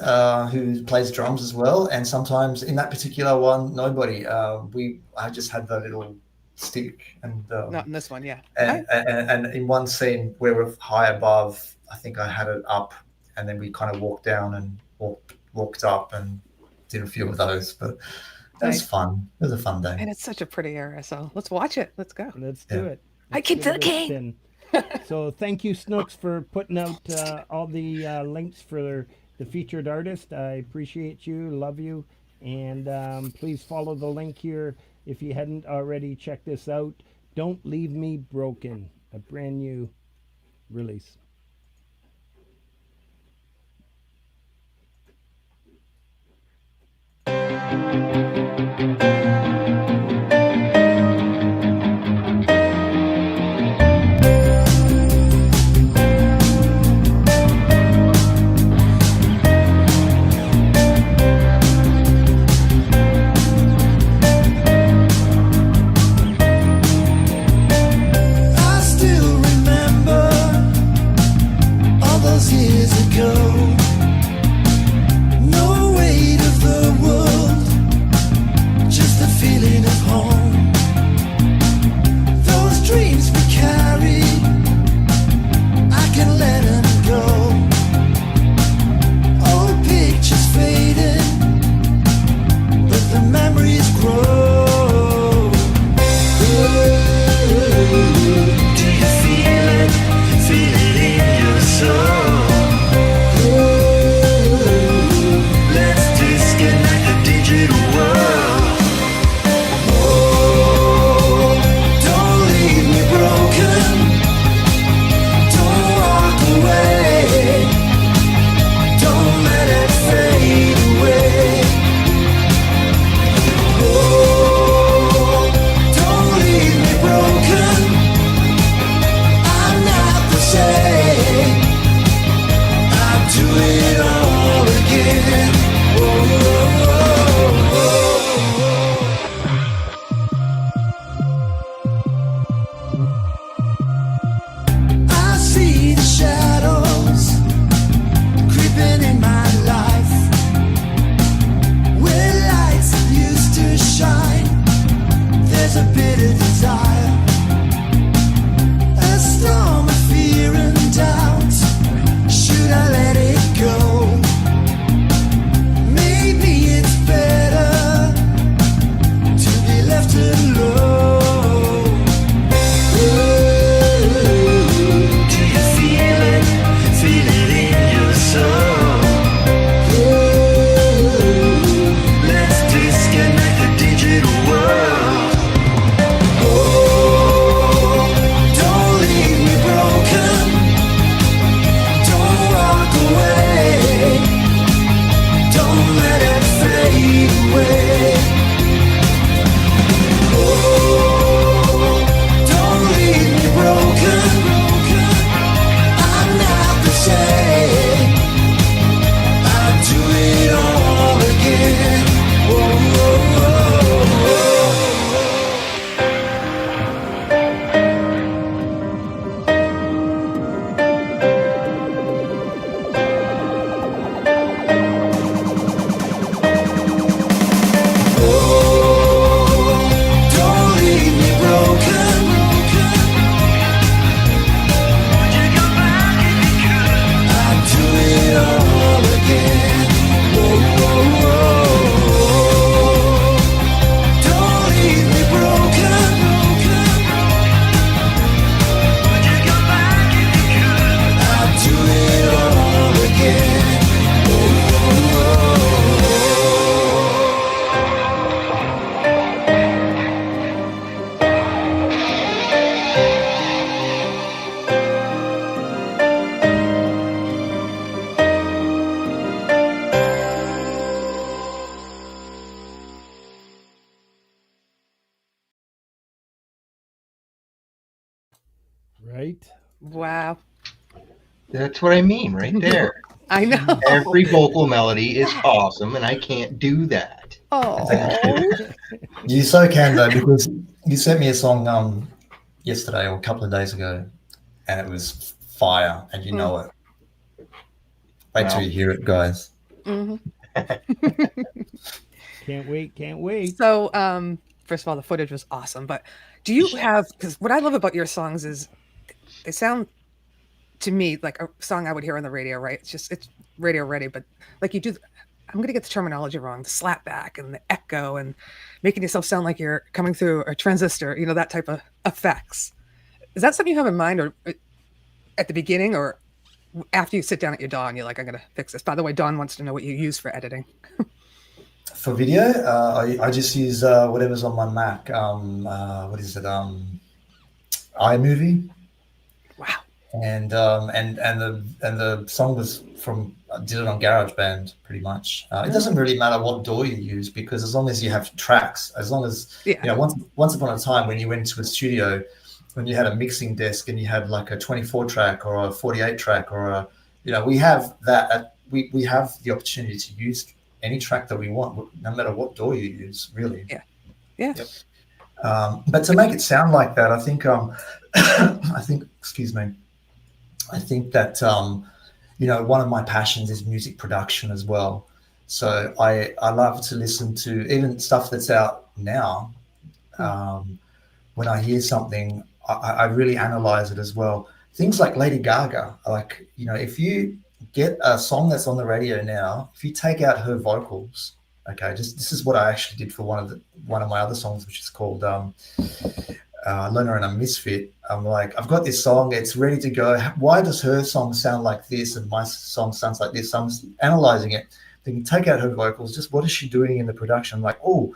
who plays drums as well, and sometimes in that particular one, nobody. I just had the little stick, and Not in this one, yeah. and in one scene where we're high above, I think I had it up, and then we kind of walked down and walked up and did a few of those. But that was Nice. fun. It was a fun day. And it's such a pretty area, so let's watch it. Let's go. Let's do Yeah. it. I keep give it a looking. spin. So thank you, Snooks, for putting out all the links for the featured artist. I appreciate you, love you, and please follow the link here if you hadn't already checked this out. Don't Leave Me Broken, a brand new release. I still remember all those years ago. No weight of the world, just a feeling Right? Wow. That's what I mean right there. I know. Every vocal melody is awesome, and I can't do that. Oh. You so can though, because you sent me a song yesterday or a couple of days ago, and it was fire, and you know it. Wait till you hear it, guys. Mhm. Can't wait. So, first of all, the footage was awesome. But do you have? Because what I love about your songs is they sound to me like a song I would hear on the radio. Right? It's radio ready, but like you do. I'm going to get the terminology wrong. The slap back and the echo and making yourself sound like you're coming through a transistor. You know, that type of effects. Is that something you have in mind, or at the beginning, or after you sit down at your DAW and you're like, I'm going to fix this? By the way, Don wants to know what you use for editing. For video, I just use whatever's on my Mac. What is it? iMovie. Wow. And the song was I did it on GarageBand pretty much. It doesn't really matter what DAW you use, because as long as you have tracks, as long as you know, once upon a time when you went to a studio, when you had a mixing desk and you had like a 24 track or a 48 track or a, you know, we have that. We have the opportunity to use any track that we want, no matter what DAW you use, really. Yeah. Yep. But to make it sound like that, I think excuse me, I think that you know, one of my passions is music production as well. So I love to listen to even stuff that's out now. When I hear something, I really analyze it as well. Things like Lady Gaga, like, you know, if you get a song that's on the radio now, if you take out her vocals, okay, this is what I actually did for one of my other songs, which is called Loner and a Misfit. I'm like, I've got this song, it's ready to go. Why does her song sound like this and my song sounds like this? So I'm analyzing it. Then you take out her vocals, just what is she doing in the production? Like, oh,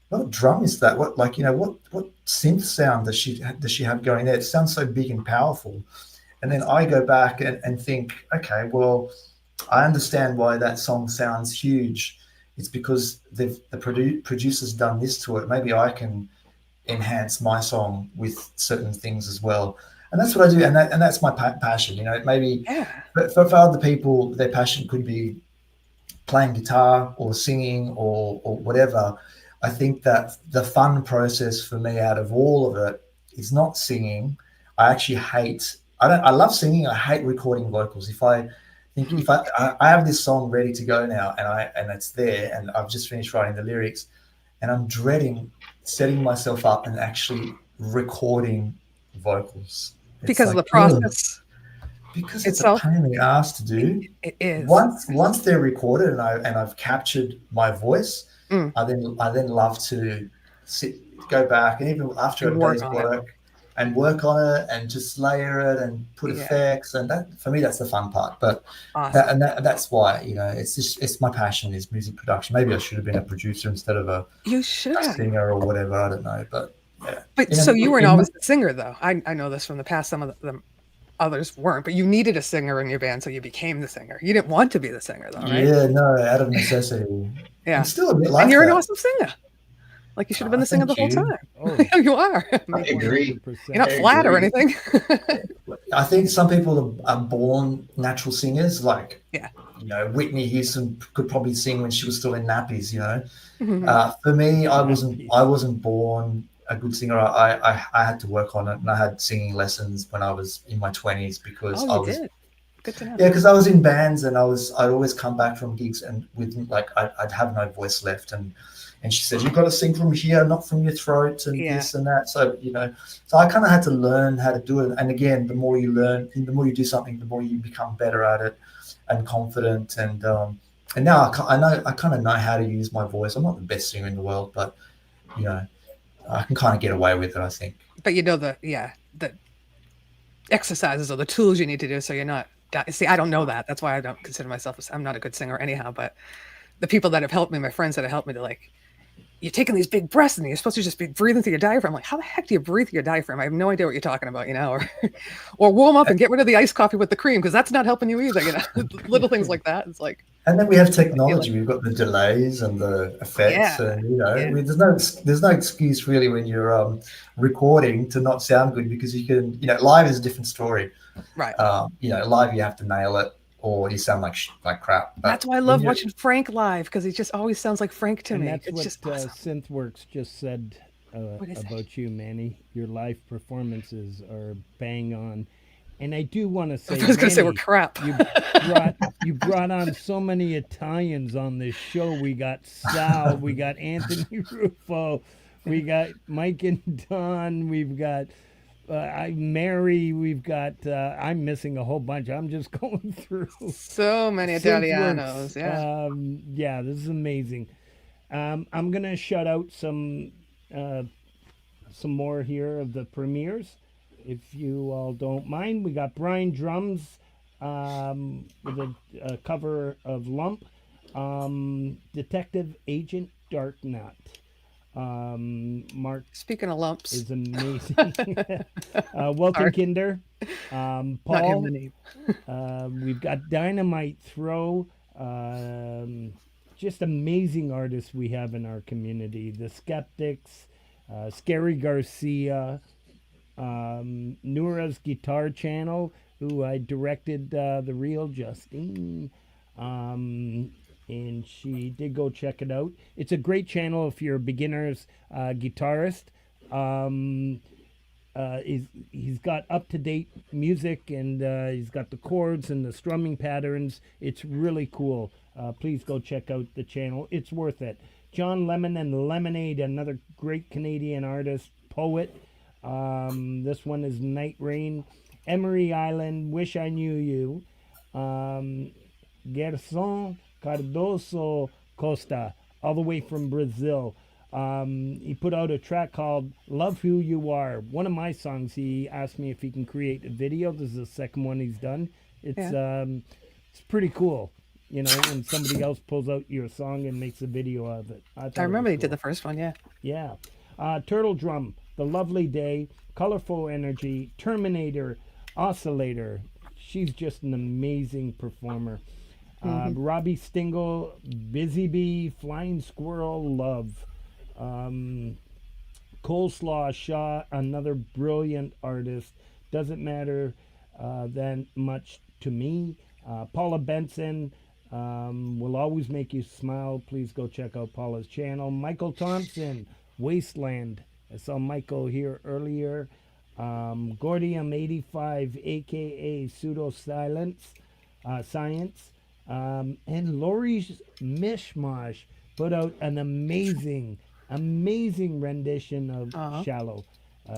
what drum is that? What, like, you know, what synth sound does she have going there? It sounds so big and powerful. And then I go back and think, okay, well, I understand why that song sounds huge. It's because the producer's done this to it. Maybe I can enhance my song with certain things as well. And that's what I do. And that's my passion. You know, maybe for other people, their passion could be playing guitar or singing or whatever. I think that the fun process for me out of all of it is not singing. I actually I love singing. I hate recording vocals. If I have this song ready to go now and it's there and I've just finished writing the lyrics and I'm dreading setting myself up and actually recording vocals. Because of the process. Because it's a pain in the ass to do. It is. Once they're recorded and I've captured my voice, I then love to go back and even after a day's work and work on it and just layer it and put effects, and that for me that's the fun part. But awesome. that's why, you know, it's my passion is music production. Maybe I should have been a producer instead of a singer or whatever. I don't know, but yeah. But so you weren't always a singer though. I know this from the past. Some of them others weren't, but you needed a singer in your band, so you became the singer. You didn't want to be the singer though, right? Yeah, no, out of necessity. Yeah, I'm still a bit like and you're that. an awesome singer. Like you should have been the singer the whole time. Oh, you are. I agree. You're not flat or anything. I think some people are born natural singers. Like, yeah, you know, Whitney Houston could probably sing when she was still in nappies. You know, for me, I wasn't born a good singer. I had to work on it, and I had singing lessons when I was in my 20s because I was. Did. Good to know. Yeah, because I was in bands and I'd always come back from gigs and with like I'd have no voice left and she said, you've got to sing from here, not from your throat and this and that. So, you know, so I kind of had to learn how to do it. And again, the more you learn, the more you do something, the more you become better at it and confident. And now I kind of know how to use my voice. I'm not the best singer in the world, but, you know, I can kind of get away with it, I think. But you know the exercises or the tools you need to do so you're not. See, I don't know that. That's why I don't consider myself. I'm not a good singer anyhow. But the people that have helped me, my friends that have helped me, they're like, you're taking these big breaths and you're supposed to just be breathing through your diaphragm. I'm like, how the heck do you breathe through your diaphragm? I have no idea what you're talking about, you know, or warm up and get rid of the iced coffee with the cream because that's not helping you either, you know, little things like that. It's like. And then we have technology. We've got the delays and the effects, Yeah, and yeah. there's no excuse really when you're recording to not sound good, because you can, live is a different story. Right. Live you have to nail it, or you sound like crap. But That's why I when love you're- watching Frank live, because he just always sounds like Frank to And me. that's It's what just awesome. Synthworks just said What is it? about you, Manny. Your live performances are bang on. And I do want to say, I was going to say we're Manny, crap. you brought on so many Italians on this show. We got Sal, we got Anthony Ruffo, we got Mike and Don, we've got Mary, we've got I'm missing a whole bunch. I'm just going through So many Italianos. Yeah. Yeah, this is amazing. I'm gonna shout out some more here of the premieres, if you all don't mind. We got Brian Drums with a cover of Lump, Detective Agent Darknut. Mark Speaking of lumps, is amazing. Welton Sorry. Kinder, not him, Paul. the name. We've got Dynamite Throw. Just amazing artists we have in our community. The Skeptics, Scary Garcia, Noura's Guitar Channel, who I directed The Real Justine. And she did go check it out. It's a great channel if you're a beginner's guitarist. He's got up-to-date music, and he's got the chords and the strumming patterns. It's really cool. Please go check out the channel. It's worth it. John Lemon and Lemonade, another great Canadian artist, poet. This one is Night Rain. Emery Island, Wish I Knew You. Gerson Cardoso Costa, all the way from Brazil. He put out a track called Love Who You Are. One of my songs, he asked me if he can create a video. This is the second one he's done. It's pretty cool, when somebody else pulls out your song and makes a video of it. I remember he did the first one, yeah. Yeah. Turtle Drum, The Lovely Day, Colorful Energy, Terminator, Oscillator. She's just an amazing performer. Robbie Stingle, Busy Bee, Flying Squirrel, Love. Coleslaw Shaw, another brilliant artist. Doesn't matter that much to me. Paula Benson, will always make you smile. Please go check out Paula's channel. Michael Thompson, Wasteland. I saw Michael here earlier. Gordium 85, aka Pseudo Science. And Lori's Mishmash put out an amazing rendition of Shallow.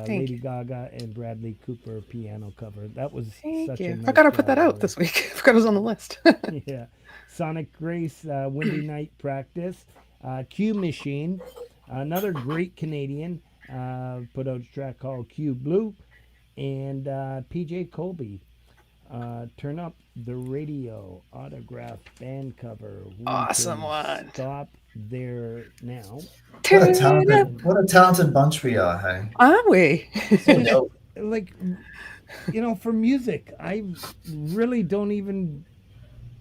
Lady Gaga and Bradley Cooper piano cover. That was Thank such you. a nice I gotta put that job, out Lori. this week. I forgot it was on the list. Yeah. Sonic Grace, Windy Night Practice. Q Machine, another great Canadian, put out a track called Q Blue. And PJ Colby, Turn Up the Radio, autograph band cover. We Awesome can one. Stop there now. What a talented bunch we are, hey? Are we? Like, for music, I really don't even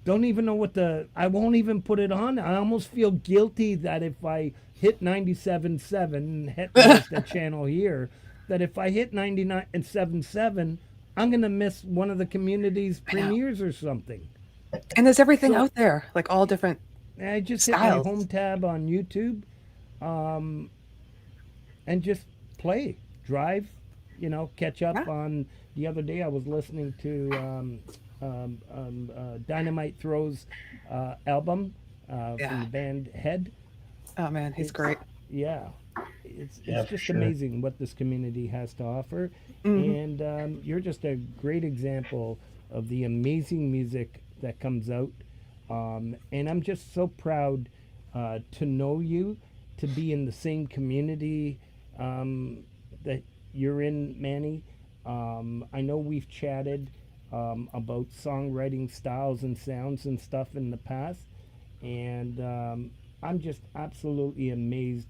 know I won't even put it on. I almost feel guilty that if I hit 97.7 and hit the channel here, that if I hit 99.77, I'm gonna miss one of the community's premieres or something. And there's everything out there, like all different. I just styles. hit my home tab on YouTube, and just play, drive, catch up on. The other day I was listening to Dynamite Throw's album from the band Head. Oh man, he's great. Yeah. It's Yeah, just sure. amazing what this community has to offer. And you're just a great example of the amazing music that comes out. And I'm just so proud to know you, to be in the same community that you're in, Manny. I know we've chatted about songwriting styles and sounds and stuff in the past. And I'm just absolutely amazed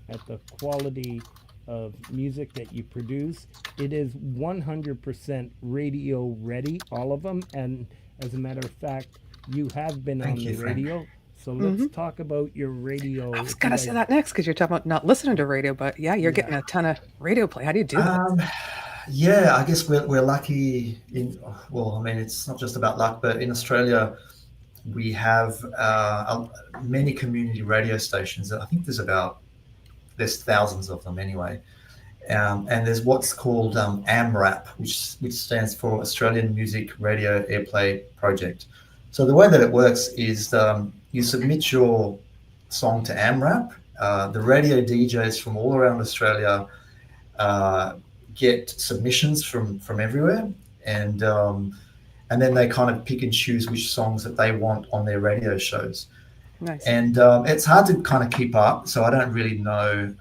at the quality of music that you produce. It is 100% radio ready, all of them. And as a matter of fact, you have been Thank on you, the Frank. radio. So let's talk about your radio. I was gonna say that next because you're talking about not listening to radio, but yeah, you're getting a ton of radio play. How do you do that? Yeah, I guess we're lucky in, well, I mean, it's not just about luck, but in Australia, we have many community radio stations. I think there's thousands of them anyway. And there's what's called AMRAP, which stands for Australian Music Radio Airplay Project. So the way that it works is you submit your song to AMRAP. The radio DJs from all around Australia get submissions from everywhere, and then they kind of pick and choose which songs that they want on their radio shows. Nice. And it's hard to kind of keep up, so I don't really know,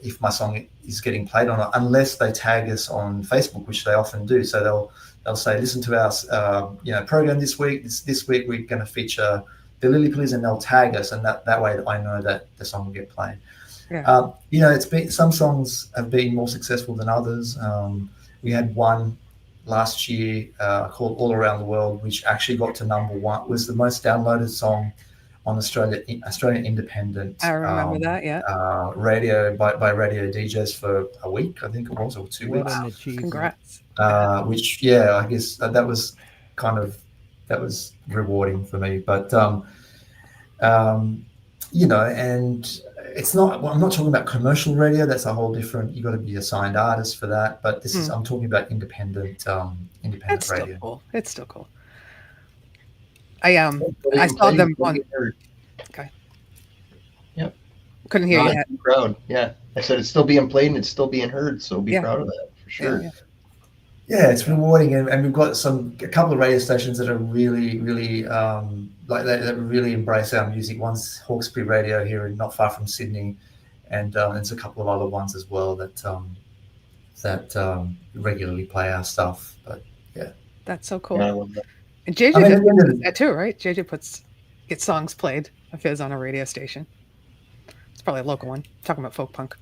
if my song is getting played or not, unless they tag us on Facebook, which they often do. So they'll say, listen to our program this week. This week we're going to feature the Lily Please, and they'll tag us, and that way I know that the song will get played. Yeah. It's been, some songs have been more successful than others. We had one last year called All Around the World, which actually got to #1. Was the most downloaded song on Australian independent. I remember that. Yeah. Radio by radio DJs for a week, I think it was, or 2 What weeks. an achievement. Congrats. Which, yeah, I guess that was rewarding for me. But and it's not. Well, I'm not talking about commercial radio. That's a whole different. You got to be a signed artist for that. But this is. I'm talking about independent It's radio. still cool. It's still cool. I saw them on. Okay. Yep. Couldn't hear you. I'm proud. Yeah, I said it's still being played and it's still being heard. So be proud of that for sure. Yeah, it's rewarding, and we've got a couple of radio stations that are really, really that really embrace our music. One's Hawkesbury Radio here, not far from Sydney, and there's a couple of other ones as well that regularly play our stuff. But yeah, that's so cool. Yeah, I love that. And JJ does that too, right? JJ gets songs played of his on a radio station. It's probably a local one. Talking about folk punk.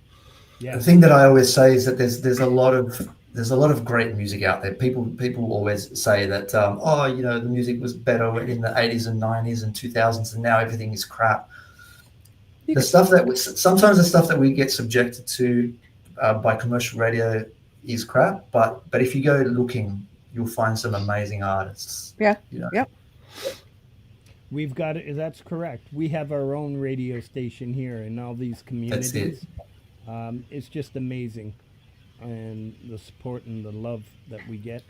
Yeah. The thing that I always say is that there's a lot of great music out there. People always say that the music was better in the 80s and 90s and 2000s, and now everything is crap. Sometimes the stuff that we get subjected to by commercial radio is crap, but if you go looking, you'll find some amazing artists. Yeah. Yep. We've got it. That's correct. We have our own radio station here in all these communities. That's it. It's just amazing, and the support and the love that we get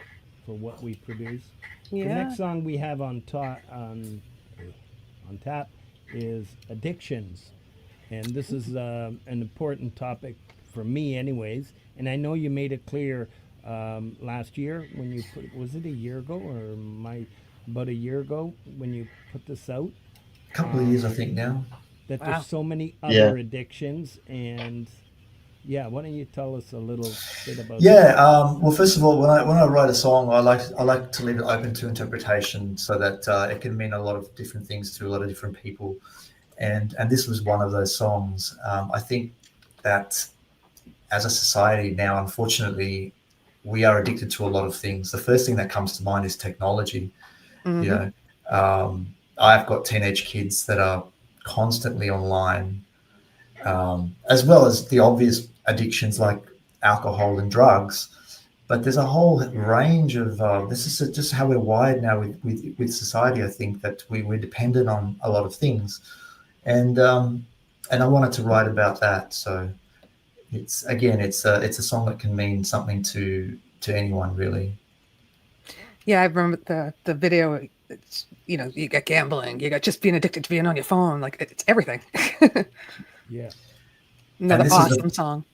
for what we produce. Yeah. The next song we have on tap is Addictions, and this is an important topic for me, anyways. And I know you made it clear last year when you was it a year ago or about a year ago when you put this out? A couple of years, I think now. That Wow. there's so many other addictions, and why don't you tell us a little bit about that? Well, first of all, when I write a song, I like to leave it open to interpretation so that it can mean a lot of different things to a lot of different people, and this was one of those songs. I think that as a society now, unfortunately, we are addicted to a lot of things. The first thing that comes to mind is technology. Mm-hmm. I've got teenage kids that are constantly online, as well as the obvious addictions like alcohol and drugs. But there's a whole range of this is just how we're wired now with society. I think that we're dependent on a lot of things, and I wanted to write about that. So it's a song that can mean something to anyone, really. Yeah, I remember the video. It's, you got gambling, you got just being addicted to being on your phone. Like it's everything. Yeah. Another awesome song.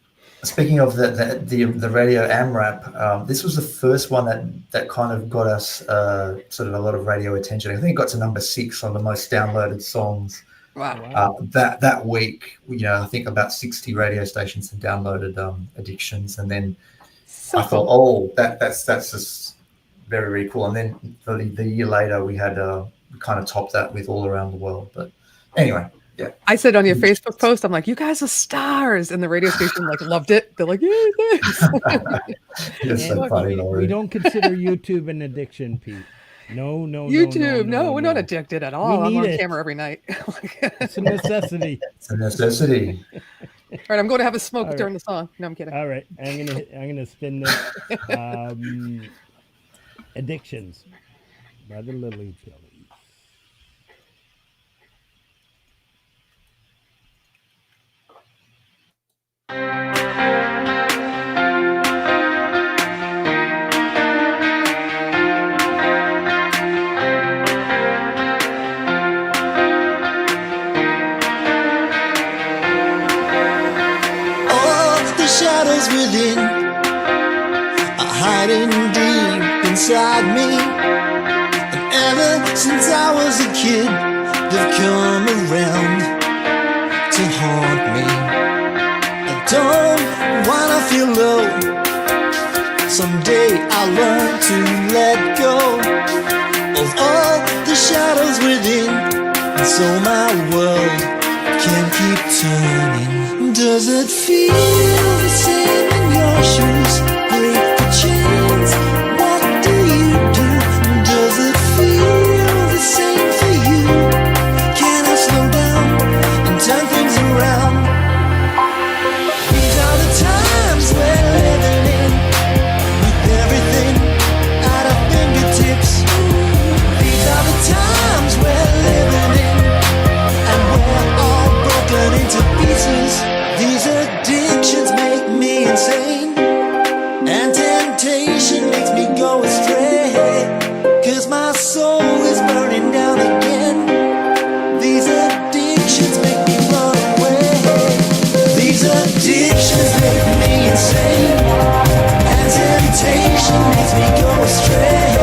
Speaking of the radio AMRAP, this was the first one that kind of got us sort of a lot of radio attention. I think it got to #6 on the most downloaded songs. Wow. That week, I think about 60 radio stations had downloaded Addictions, and then I thought, that's just very, very cool. And then the year later, we had kind of topped that with All Around the World. But anyway, yeah. I said on your Facebook post, I'm like, you guys are stars, and the radio station loved it. They're like, yeah, thanks. You're so funny, Laurie. We don't consider YouTube an addiction, Pete. No, YouTube. No, we're not addicted at all. I'm need on it. camera every night. It's a necessity. It's a necessity. All right, I'm going to have a smoke All during the song. No, I'm kidding. All right, I'm gonna spin this. Addictions by the Lily Pillies. All the shadows within are hiding deep inside me. And ever since I was a kid, they've come around to haunt me. I don't wanna feel low. Someday I'll learn to let go of all the shadows within, and so my world can keep turning. Does it feel the same in your shoes? Break the chains, what do you do? Does it feel the same for you? Can I slow down and turn things around? These are the times we're living in, with everything at our fingertips. These are the times we're living in, and we're all broken into pieces. These addictions make me insane, and temptation makes me go astray, 'cause my soul is burning down again. These addictions make me run away. These addictions make me insane, and temptation makes me go astray,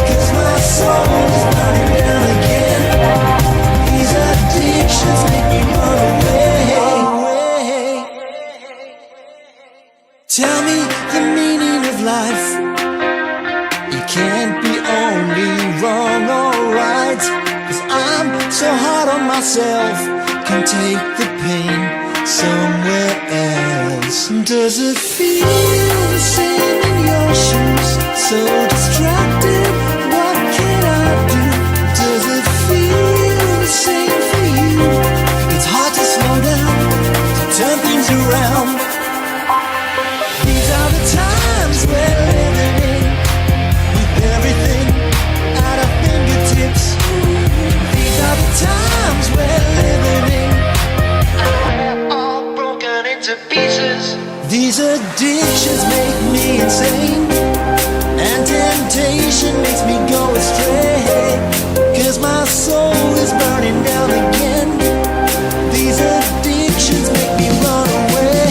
'cause my soul is burning down again. These addictions make me run away. Tell me the meaning of life. It can't be only wrong or right, 'cause I'm so hard on myself. Can take the pain somewhere else. Does it feel the same in your shoes? So distracted, what can I do? Does it feel the same for you? It's hard to slow down, to turn things around. These are the times we're living in, with everything at our fingertips. These are the times we're living in, and we're all broken into pieces. These addictions make me insane, and temptation makes me go astray, 'cause my soul is burning down again. These addictions make me run away.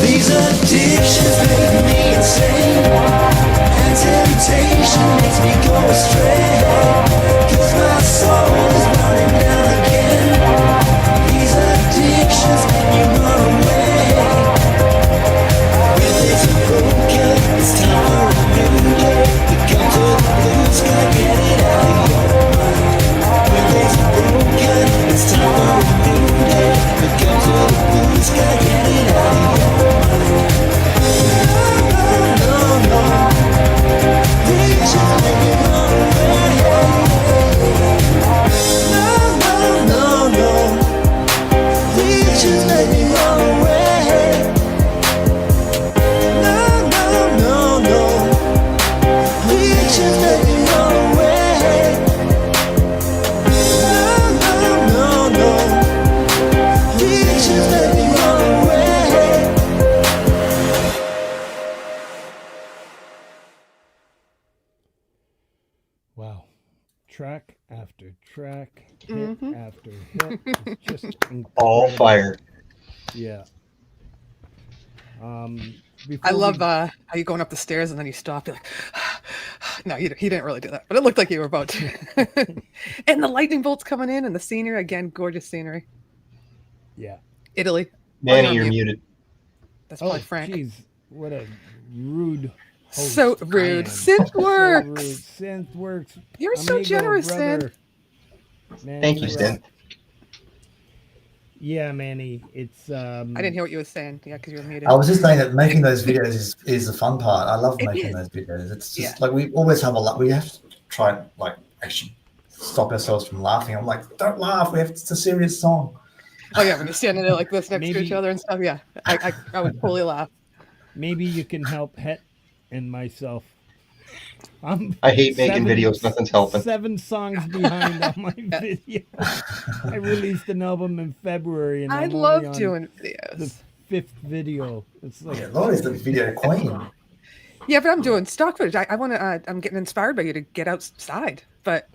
These addictions make me insane, and temptation makes me go astray, 'cause my soul is burning down again. These addictions make me run away. When things are broken, it's time for a new day. We come to the blue sky, get it out of your mind. When things are broken, it's time for a new day. We come to the blue sky, get it out of your mind. No, no, no. These just make me run away. No, no, no, no. These just make me run away. No, no, no, no. These just make me run away. No, no, no, no. These just make me run away. Wow. Track after track, hit after hit. It's just incredible. All fire. Yeah. I before love we- how you going up the stairs and then you stop. You're like, no, he didn't really do that, but it looked like you were about to. And the lightning bolts coming in and the scenery again, gorgeous scenery. Yeah. Italy. Manny, on you're mute. muted. That's probably Frank. Jeez, what a rude host So I rude. am. Synth So works. rude. Synth works. You're so Amigo, generous, brother. Synth. Man, Thank you, rock. Stan. Yeah, Manny. It's I didn't hear what you were saying. Yeah, because you were muted. I was just saying that making those videos is the fun part. I love It making is. those videos. It's just Yeah. like we always have a lot. We have try and like actually stop ourselves from laughing. I'm like, don't laugh. It's a serious song. Oh yeah, when you're standing there like this next to each Maybe- other and stuff. Yeah, I would totally laugh. Maybe you can help Het and myself. I hate making videos. Nothing's helping. 7 songs behind on my video. I released an album in February, and I I'm love only on doing the videos. 5th video. It's like Yeah, Laurie's the video queen. Yeah, but I'm doing stock footage. I want to. I'm getting inspired by you to get outside, but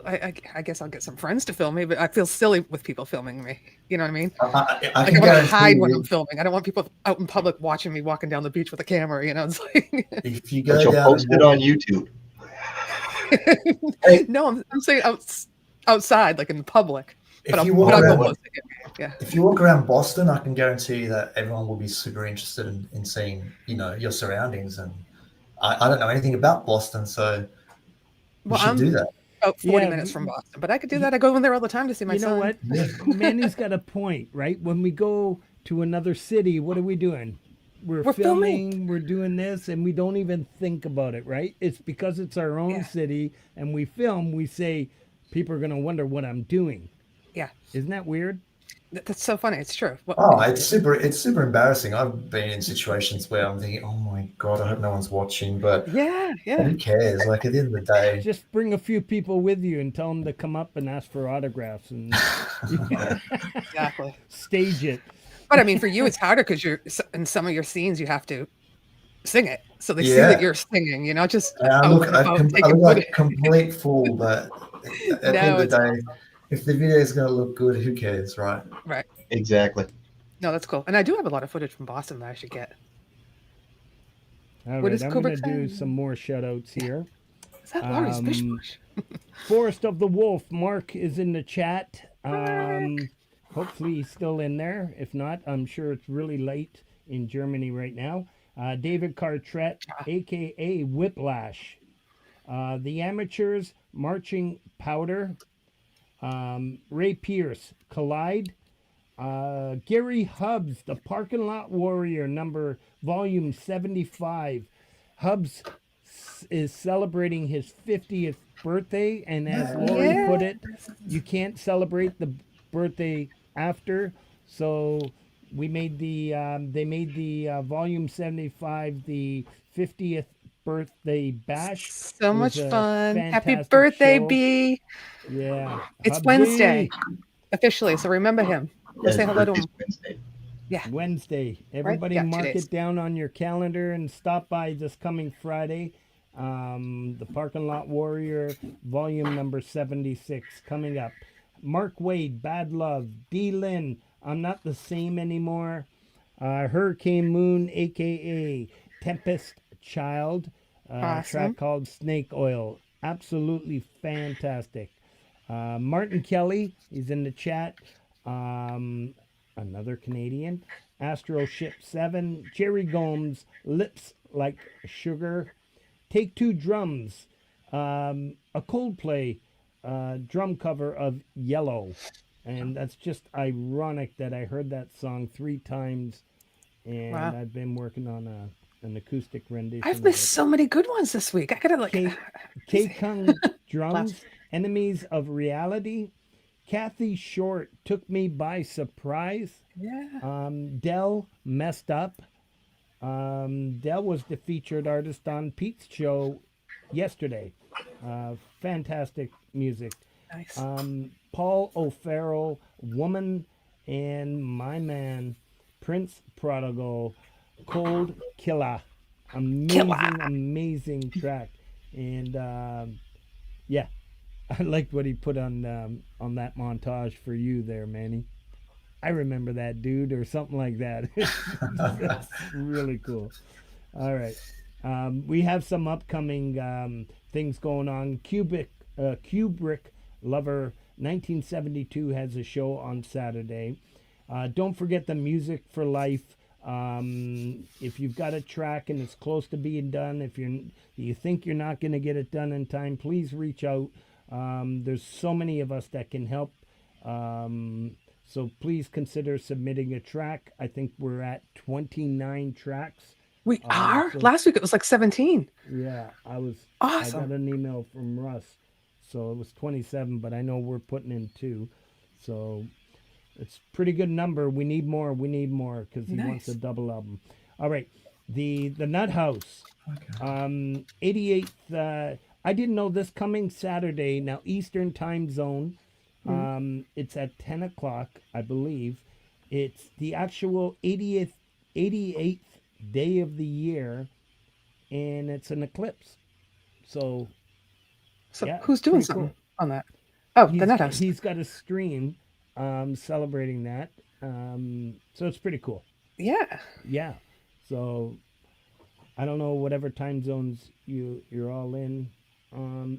I guess I'll get some friends to film me. But I feel silly with people filming me. You know what I mean? I Like I can want to guarantee hide when you, I'm filming. I don't want people out in public watching me walking down the beach with a camera. You know, it's like if you But go you'll down post and it walk, on YouTube. no, I'm saying outside, like in the public. if But you I'll, walk but I'll go around, post it. Yeah. if you walk around Boston, I can guarantee that everyone will be super interested in seeing, your surroundings. And I don't know anything about Boston, so we Well, should do that. About 40 Yeah, minutes from Boston, but I could do that. I go in there all the time to see my you know son. what? Yeah. Manny's got a point, right? When we go to another city, what are we doing? We're filming. filming, we're doing this, and we don't even think about it, right? It's because it's our own Yeah. city, and we film, we say, people are going to wonder what I'm doing. Yeah, Isn't that weird? that's so funny. It's true. Well, Oh, it's super embarrassing. I've been in situations where I'm thinking, oh my God, I hope no one's watching, but yeah. who cares? Like at the end of the day, Just bring a few people with you and tell them to come up and ask for autographs and Exactly. stage it. But I mean, for you, it's harder because you're in some of your scenes. You have to sing it, so they see Yeah. that you're singing. You know, just I out look, and I, about com- I taking look like footage. a complete fool, but at the No, end of it's the day, if the video is going to look good, who cares, right? Right. Exactly. No, that's cool. And I do have a lot of footage from Boston that I should get. All What right, is I'm going to Kubrick do saying? some more shout outs here. Is that Laurie's fish Um, bush? Forest of the Wolf, Mark is in the chat. Hopefully he's still in there. If not, I'm sure it's really late in Germany right now. David Cartret, aka Whiplash. The Amateurs, Marching Powder. Ray Pierce, Collide. Gary Hubbs, the Parking Lot Warrior, volume 75. Hubbs is celebrating his 50th birthday, and as Lori put it, you can't celebrate the birthday after. So we made they made the volume 75 the 50th birthday bash. So It was much a fun. Happy fantastic birthday, show. B. Yeah, It's Hubsy. Wednesday, officially. So remember him. Go say hello to him. Wednesday. Wednesday. Everybody Yeah, 2 mark days. it down on your calendar and stop by this coming Friday. The Parking Lot Warrior, volume number 76, coming up. Mark Wade, Bad Love. D. Lynn, I'm Not the Same Anymore. Hurricane Moon, a.k.a. Tempest Child. Awesome. Track called Snake Oil. Absolutely fantastic. Martin Kelly, he's in the chat. Another Canadian. Astro Ship 7. Jerry Gomes, Lips Like Sugar. Take Two Drums. A Coldplay drum cover of Yellow. And that's just ironic that I heard that song 3 times. And Wow. I've been working on an acoustic rendition. I've of missed it. so many good ones this week. I gotta K-Kung Drums, Enemies of Reality. Kathy Short, Took Me by Surprise. Yeah. Dell, Messed Up. Dell was the featured artist on Pete's show yesterday. Fantastic music. Nice. Paul O'Farrell, Woman, and my man, Prince Prodigal, Cold Killer. Amazing track. And yeah, I liked what he put on that montage for you there, Manny. I remember that dude or something like that. That's really cool. All right. We have some upcoming things going on. Kubrick Lover 1972 has a show on Saturday. Don't forget the Music for Life. If you've got a track and it's close to being done, if you think you're not going to get it done in time, please reach out. There's so many of us that can help. So please consider submitting a track. I think we're at 29 tracks We are? So, Last week it was like 17. yeah, I Awesome. got an email from Russ, so it was 27, but I know we're putting in 2. So it's pretty good number. We need more. We need more because he wants a Nice. double album. All right. The Nut House. Okay. 88th. I didn't know this coming Saturday. Now Eastern Time Zone. It's at 10 o'clock, I believe. It's the actual 88th day of the year, and it's an eclipse. So So yeah, who's it's doing pretty something cool. on that? Oh, the Nut House. He's got a stream celebrating that. So it's pretty cool. Yeah. Yeah. So I don't know whatever time zones you're all in.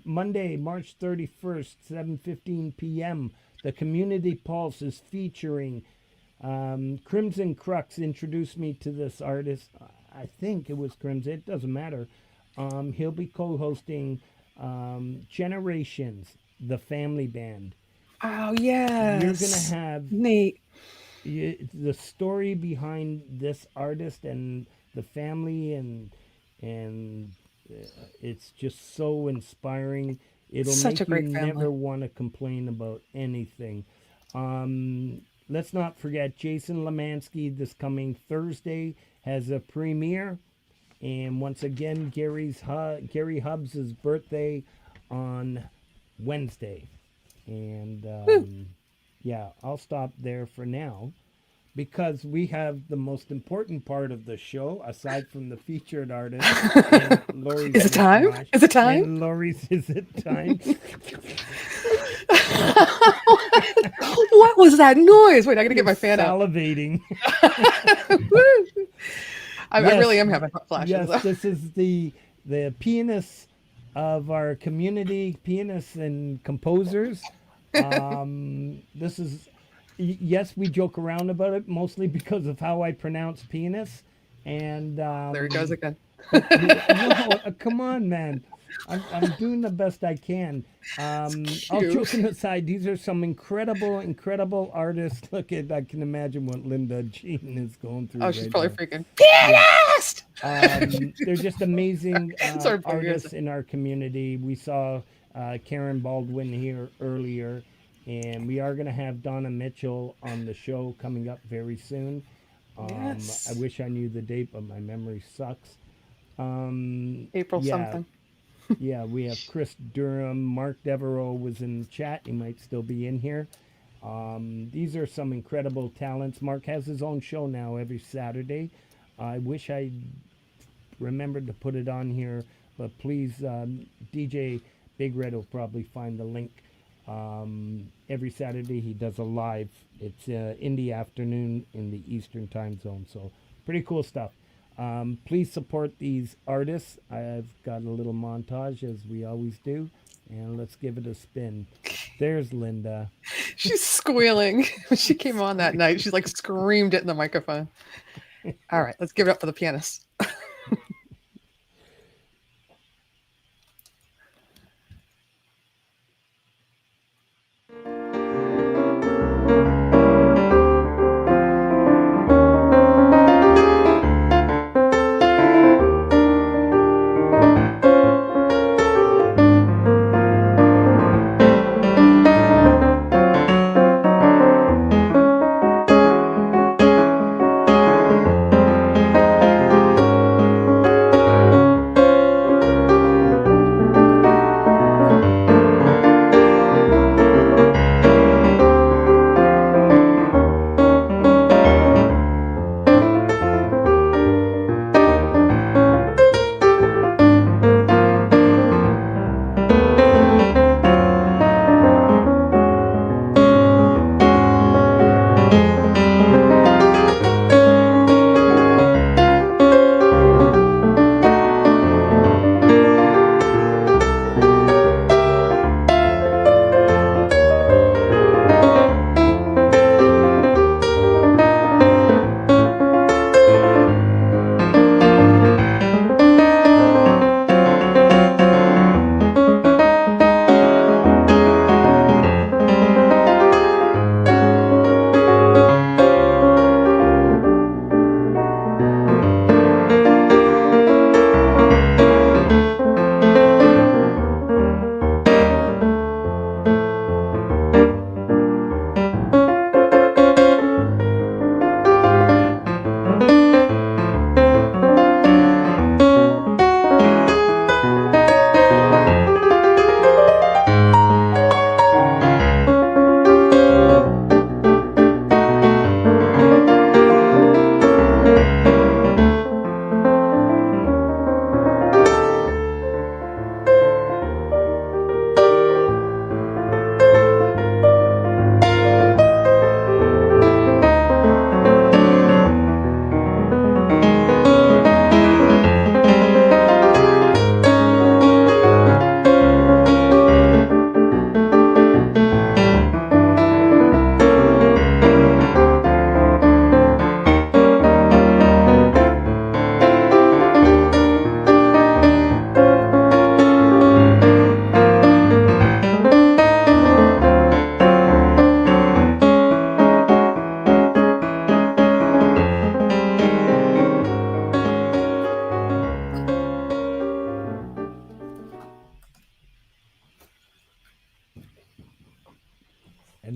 Monday, March 31st, 7:15 p.m. The Community Pulse is featuring Crimson Crux. Introduced me to this artist. I think it was Crimson. It doesn't matter. He'll be co-hosting Generations, the family band. Oh, You're yes. gonna have Neat. the story behind this artist and the family, and it's just so inspiring. It'll Such a make you great family. never want to complain about anything. Let's not forget Jason Lemansky this coming Thursday has a premiere, and once again Gary Hubbs' birthday on Wednesday. And yeah, I'll stop there for now because we have the most important part of the show aside from the featured artist. And Lori's Is it time? Smash. Is it time? And Lori's Is It Time? What was that noise? Wait, I gotta get my fan out. Salivating. I Yes. really am having hot flashes. Yes, this is the pianists of our community, pianists and composers. This is, yes, we joke around about it mostly because of how I pronounce pianist. And There he goes again. no, come on, man. I'm doing the best I can. All cute. joking aside, these are some incredible artists. Look at, I can imagine what Linda Jean is going through. Oh, she's right probably now. freaking pianist. They're just amazing Sorry, artists in our community. We saw Karen Baldwin here earlier, and we are going to have Donna Mitchell on the show coming up very soon. Yes. I wish I knew the date, but my memory sucks. April yeah. something. Yeah, we have Chris Durham. Mark Devereaux was in the chat. He might still be in here. These are some incredible talents. Mark has his own show now every Saturday. I wish I remembered to put it on here, but please, DJ Big Red will probably find the link. Every Saturday he does a live. It's Indy afternoon in the Eastern Time Zone, so pretty cool stuff. Please support these artists. I've got a little montage as we always do, and let's give it a spin. There's Linda. She's squealing when she came on that night. She's like screamed it in the microphone. All right, let's give it up for the pianist.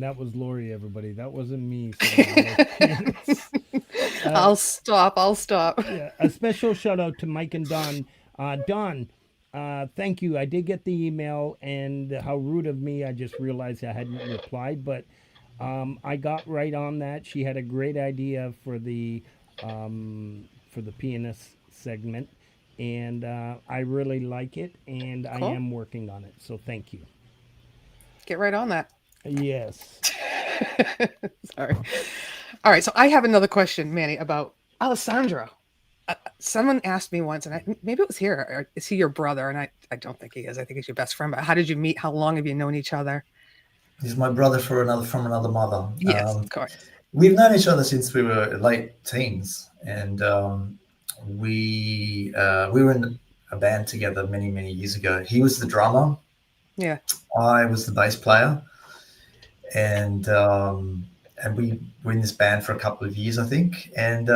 that was Lori, everybody. That wasn't me. So I'll stop. yeah, a special shout out to Mike and Don. Don, thank you. I did get the email, and how rude of me. I just realized I hadn't replied, but I got right on that. She had a great idea for the pianist segment, and I really like it, and I Cool. am working on it. So thank you. Get right on that. Yes. Sorry. All right. So I have another question, Manny, about Alessandro. Someone asked me once, and maybe it was here. Or is he your brother? And I don't think he is. I think he's your best friend. But how did you meet? How long have you known each other? He's my brother from another mother. Yes, of course. We've known each other since we were late teens, and we were in a band together many years ago. He was the drummer. Yeah. I was the bass player, and we were in this band for a couple of years, I think, and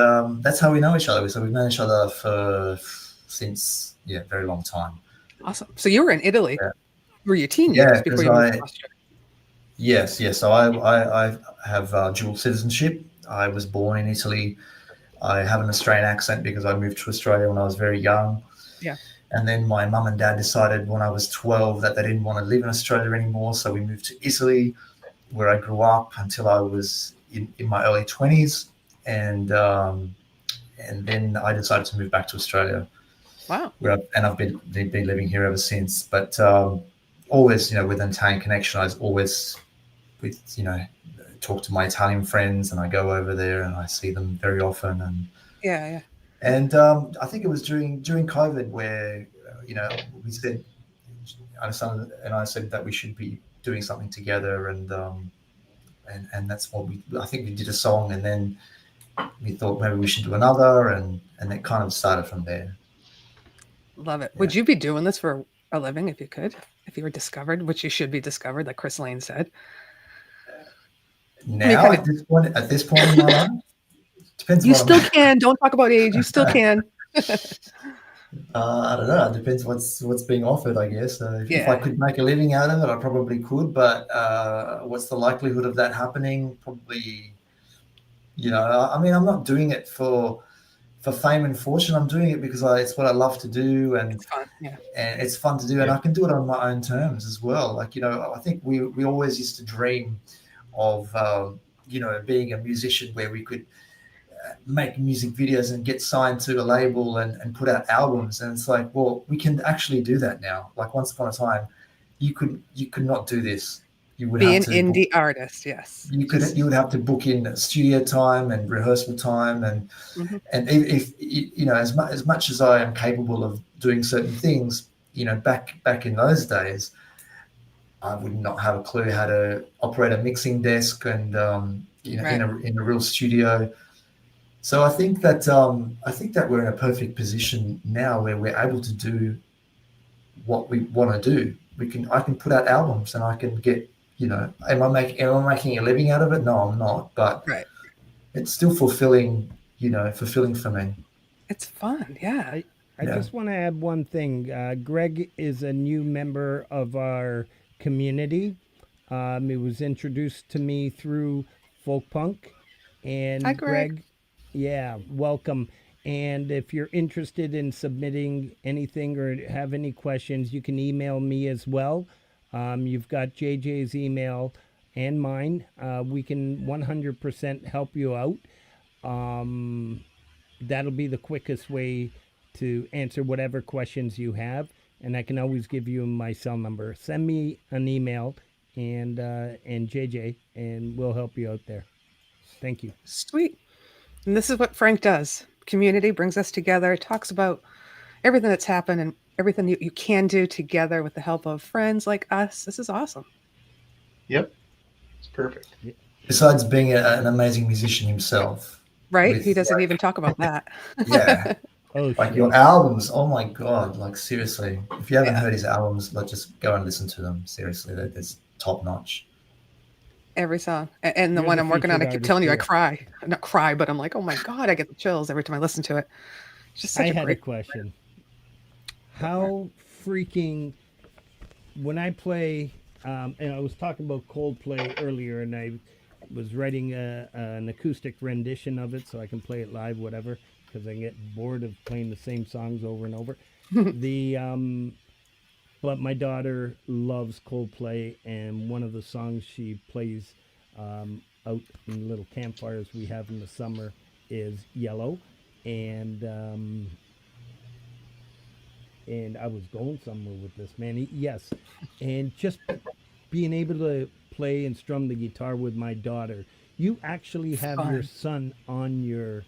that's how we know each other. So we've known each other since a very long time. Awesome. So you were in Italy. Yeah. Were you teen years before you moved to Australia? Yes. So I have dual citizenship. I was born in Italy. I have an Australian accent because I moved to Australia when I was very young. Yeah. And then my mum and dad decided when I was 12 that they didn't want to live in Australia anymore. So we moved to Italy, where I grew up until I was in my early 20s. And then I decided to move back to Australia. Wow. And I've been living here ever since. But always, with an Italian connection, I was always talk to my Italian friends, and I go over there and I see them very often. And yeah. And I think it was during COVID where, we said, Alessandro and I said that we should be doing something together, and that's what I think we did a song, and then we thought maybe we should do another, and it kind of started from there. Love it. Yeah. Would you be doing this for a living if you could? If you were discovered, which you should be discovered, like Chris Lane said. Now, at this point in my life, depends. You still can. Don't talk about age. You still can. I don't know. It depends what's being offered, I guess. If I could make a living out of it, I probably could. But what's the likelihood of that happening? Probably, I'm not doing it for fame and fortune. I'm doing it because it's what I love to do, and it's fun. Yeah. And it's fun to do, and I can do it on my own terms as well. I think we always used to dream of being a musician where we could make music videos and get signed to a label and put out albums, and it's like, well, we can actually do that now. Like once upon a time, you could not do this. You would be have an indie artist. Yes, you would have to book in studio time and rehearsal time, and and if as much as I am capable of doing certain things, back in those days, I would not have a clue how to operate a mixing desk and in a real studio. So I think that we're in a perfect position now where we're able to do what we want to do. I can put out albums, and I can get, am I making a living out of it? No, I'm not, but it's still fulfilling for me. It's fun. Yeah. I just want to add one thing. Greg is a new member of our community. It was introduced to me through folk punk, and hi, Greg. Yeah, welcome. And if you're interested in submitting anything or have any questions, you can email me as well. You've got JJ's email and mine. We can 100% help you out. That'll be the quickest way to answer whatever questions you have. And I can always give you my cell number. Send me an email and JJ, and we'll help you out there. Thank you. Sweet. And this is what Frank does. Community brings us together, talks about everything that's happened and everything you can do together with the help of friends like us. This is awesome. Yep. It's perfect. Besides being an amazing musician himself. Right? He doesn't even talk about that. Yeah. Your albums, oh my God, like seriously. If you haven't heard his albums, just go and listen to them. Seriously, it's top notch. Every song. And the one I'm working on, I keep telling you, I cry. Not cry, but I'm like, oh my God, I get the chills every time I listen to it. It's just such I had a question. How freaking, when I play and I was talking about Coldplay earlier, and I was writing an acoustic rendition of it so I can play it live, whatever, because I get bored of playing the same songs over and over. But my daughter loves Coldplay, and one of the songs she plays out in the little campfires we have in the summer is Yellow, and I was going somewhere with this, man. Yes, and just being able to play and strum the guitar with my daughter. You actually have your Fun. son on your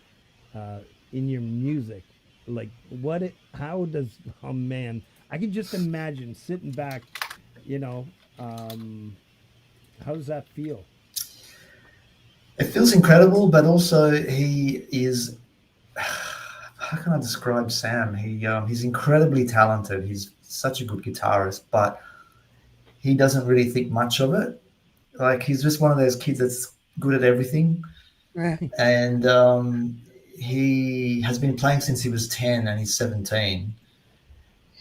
in your music. Like what? How does? Oh man, I can just imagine sitting back. You know, how does that feel? It feels incredible, but also he is. How can I describe Sam? He's incredibly talented. He's such a good guitarist, but he doesn't really think much of it. Like he's just one of those kids that's good at everything, Yeah. and he has been playing since he was 10, and he's 17.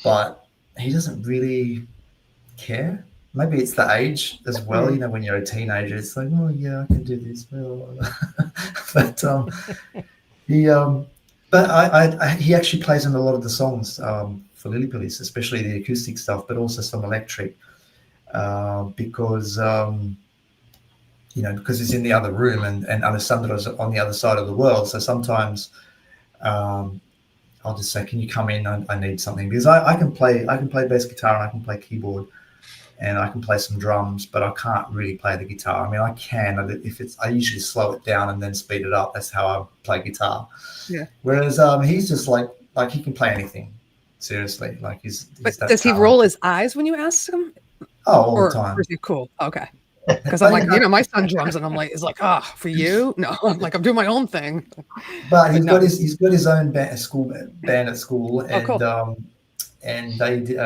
But he doesn't really care. Maybe it's the age as well. You know, when you're a teenager, it's like, oh yeah, I can do this. But he, but he actually plays in a lot of the songs for Lily Pillies, especially the acoustic stuff, but also some electric, because because he's in the other room and Alessandro's on the other side of the world. So sometimes I'll just say, can you come in? I need something, because I can play bass guitar and I can play keyboard and I can play some drums, but I can't really play the guitar. I mean, I can I usually slow it down and then speed it up. That's how I play guitar. Yeah. Whereas he's just like he can play anything. Seriously, like he's But that does he talented. roll his eyes when you ask him? Oh, all Or the time. is he cool? Okay. Because I'm like, my son drums, and I'm like, it's like, for you? No, I'm like, I'm doing my own thing. But he's no. got his own band at school, and cool. And they did,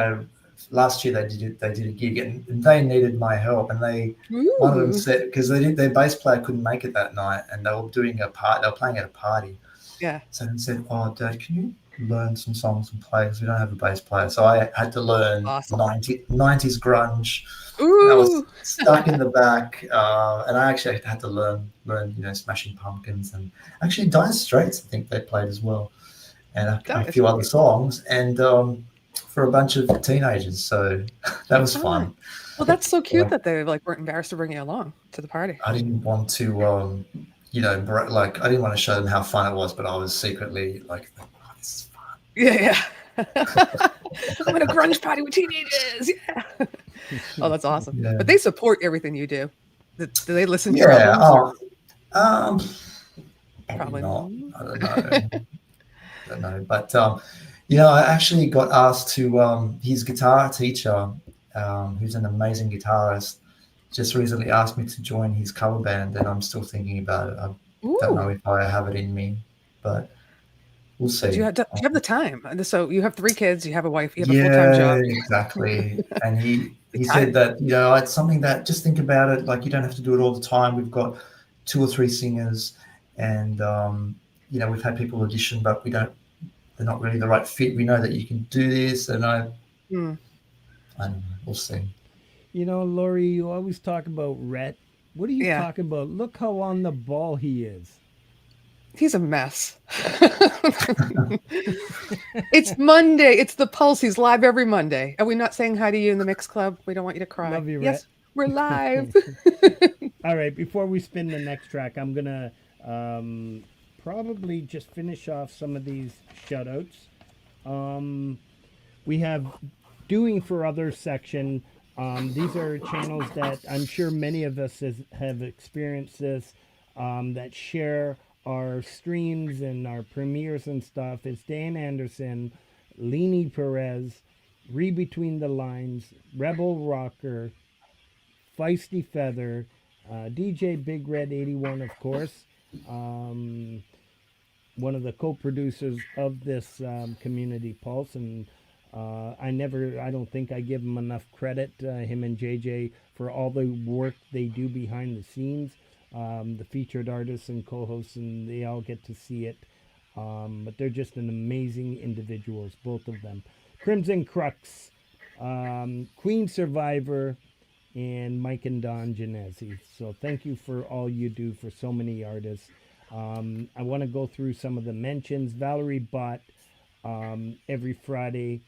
last year they did a gig, and they needed my help, and one of them Ooh. said, because their bass player couldn't make it that night, and they were doing they were playing at a party. Yeah. So they said, "Oh, Dad, can you learn some songs and play? Because we don't have a bass player." So I had to learn Awesome. 90s grunge. Ooh. And I was stuck in the back, and I actually had to learn, Smashing Pumpkins, and actually Dire Straits, I think they played as well, and a few other songs, and for a bunch of teenagers. So that was fun. Well, that's so cute that they weren't embarrassed to bring you along to the party. I didn't want to, I didn't want to show them how fun it was, but I was secretly like, oh, this is fun. Yeah. I'm at a grunge party with teenagers. Yeah. Oh, that's awesome. Yeah. But they support everything you do. Do they listen to your albums? Probably not. I don't know. But I actually got asked to his guitar teacher, who's an amazing guitarist, just recently asked me to join his cover band, and I'm still thinking about it. I don't know if I have it in me, but we'll see. Do you have the time? So you have 3 kids, you have a wife, you have a full-time job. Exactly. And he said that, it's something that, just think about it, like you don't have to do it all the time. We've got 2 or 3 singers, and we've had people audition, but they're not really the right fit. We know that you can do this, and I don't know, we'll see. Laurie, you always talk about Rhett. What are you talking about? Look how on the ball he is. He's a mess. It's Monday. It's the Pulse. He's live every Monday. Are we not saying hi to you in the Mix Club? We don't want you to cry. Love you, Rhett. Yes, we're live. All right, before we spin the next track, I'm going to probably just finish off some of these shoutouts. We have Doing for Others section. These are channels that I'm sure many of us have experienced this, that share our streams and our premieres and stuff. It's Dan Anderson, Leni Perez, Read Between the Lines, Rebel Rocker, Feisty Feather, DJ Big Red 81, of course, one of the co-producers of this Community Pulse, and I don't think I give him enough credit, him and JJ, for all the work they do behind the scenes. The featured artists and co-hosts, and they all get to see it. But they're just an amazing individuals, both of them. Crimson Crux, Queen Survivor, and Mike and Don Genesi. So thank you for all you do for so many artists. I want to go through some of the mentions. Valerie Bott, every Friday.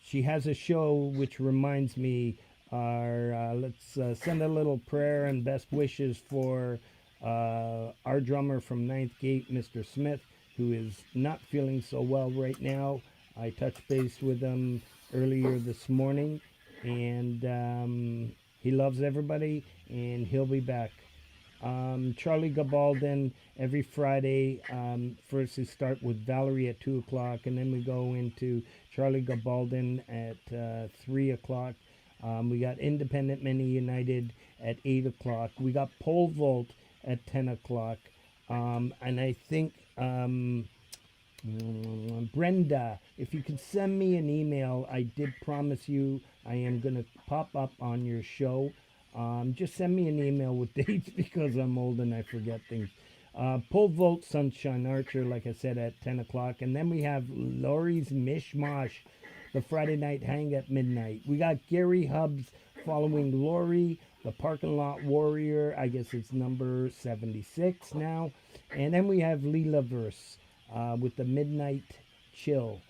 She has a show which reminds me, let's send a little prayer and best wishes for our drummer from Ninth Gate, Mr. Smith, who is not feeling so well right now. I touched base with him earlier this morning, and he loves everybody, and he'll be back. Charlie Gabaldon every Friday. First we start with Valerie at 2 o'clock, and then we go into Charlie Gabaldon at 3 o'clock. We got Independent Many United at 8 o'clock. We got Pole Vault at 10 o'clock. And I think Brenda, if you could send me an email, I did promise you I am going to pop up on your show. Just send me an email with dates because I'm old and I forget things. Pole Vault Sunshine Archer, like I said, at 10 o'clock. And then we have Laurie's Mishmash, the Friday night hang at midnight. We got Gary Hubbs following Laurie, the Parking Lot Warrior. I guess it's number 76 now. And then we have Leela Verse with the Midnight Chill.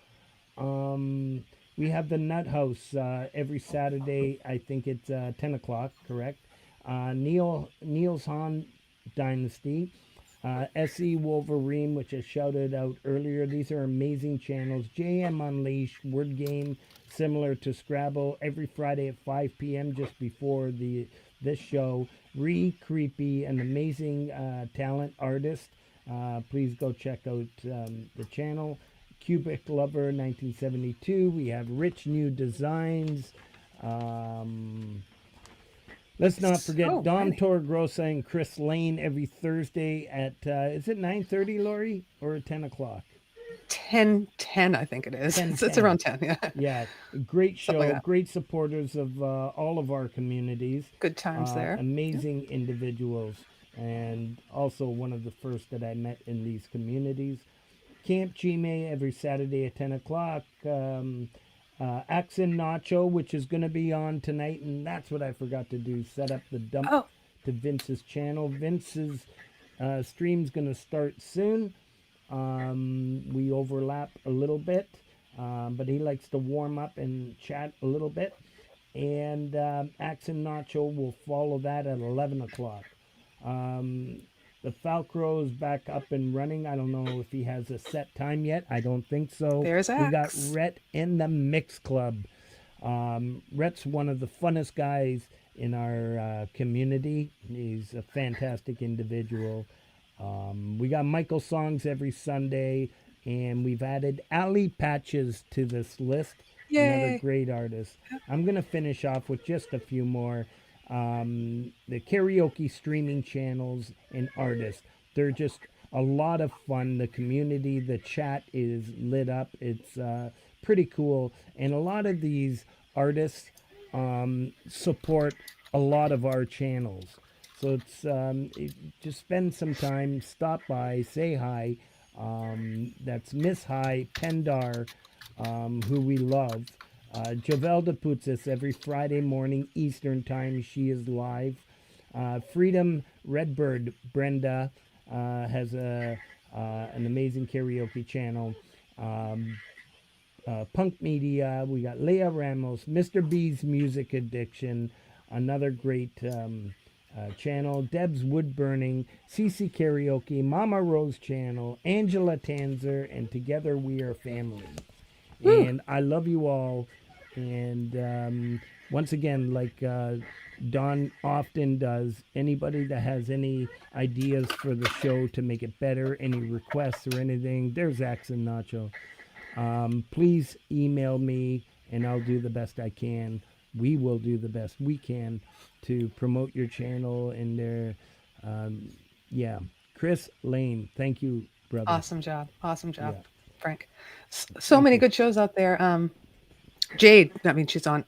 We have the Nut House every Saturday. I think it's 10 o'clock, correct? Niels Hahn Dynasty. SE Wolverine, which I shouted out earlier. These are amazing channels. JM Unleashed, word game similar to Scrabble, every Friday at 5 p.m. just before this show. Creepy, an amazing talent artist. Please go check out the channel. Cubic Lover 1972. We have Rich New Designs. Let's not forget Dom Torgrosa and Chris Lane every Thursday at, is it 9:30, Lori, or 10 o'clock? 10:10, I think it is. 10, It's around 10, yeah. Yeah, great show, like great supporters of all of our communities. Good times there. Amazing individuals, and also one of the first that I met in these communities. Camp Chime every Saturday at 10 o'clock. Axon Nacho, which is going to be on tonight, and that's what I forgot to do, set up the dump to Vince's channel. Vince's stream's going to start soon. We overlap a little bit, but he likes to warm up and chat a little bit. And Axon Nacho will follow that at 11 o'clock. The Falcro is back up and running. I don't know if he has a set time yet. I don't think so. There's Axe. We got Rhett in the Mix Club. Rhett's one of the funnest guys in our community. He's a fantastic individual. We got Michael Songs every Sunday, and we've added Ali Patches to this list. Yay. Another great artist. I'm going to finish off with just a few more. The karaoke streaming channels and artists. They're just a lot of fun. The community, the chat is lit up. It's pretty cool. And a lot of these artists support a lot of our channels. So it's just spend some time, stop by, say hi. That's Miss Hi Pendar, who we love. Jovelda puts us every Friday morning Eastern time. She is live. Freedom Redbird Brenda has an amazing karaoke channel. Punk Media. We got Leah Ramos, Mr. B's Music Addiction, another great channel. Deb's Wood Burning, CC Karaoke, Mama Rose Channel, Angela Tanzer, and together we are family. Woo. And I love you all. And once again, like Don often does, anybody that has any ideas for the show to make it better, any requests or anything, there's Axe and Nacho. Please email me and I'll do the best I can. We will do the best we can to promote your channel and their, Chris Lane, thank you, brother. Awesome job. Yeah. Frank. So Thank many you. good shows out there. Jade, I mean, she's on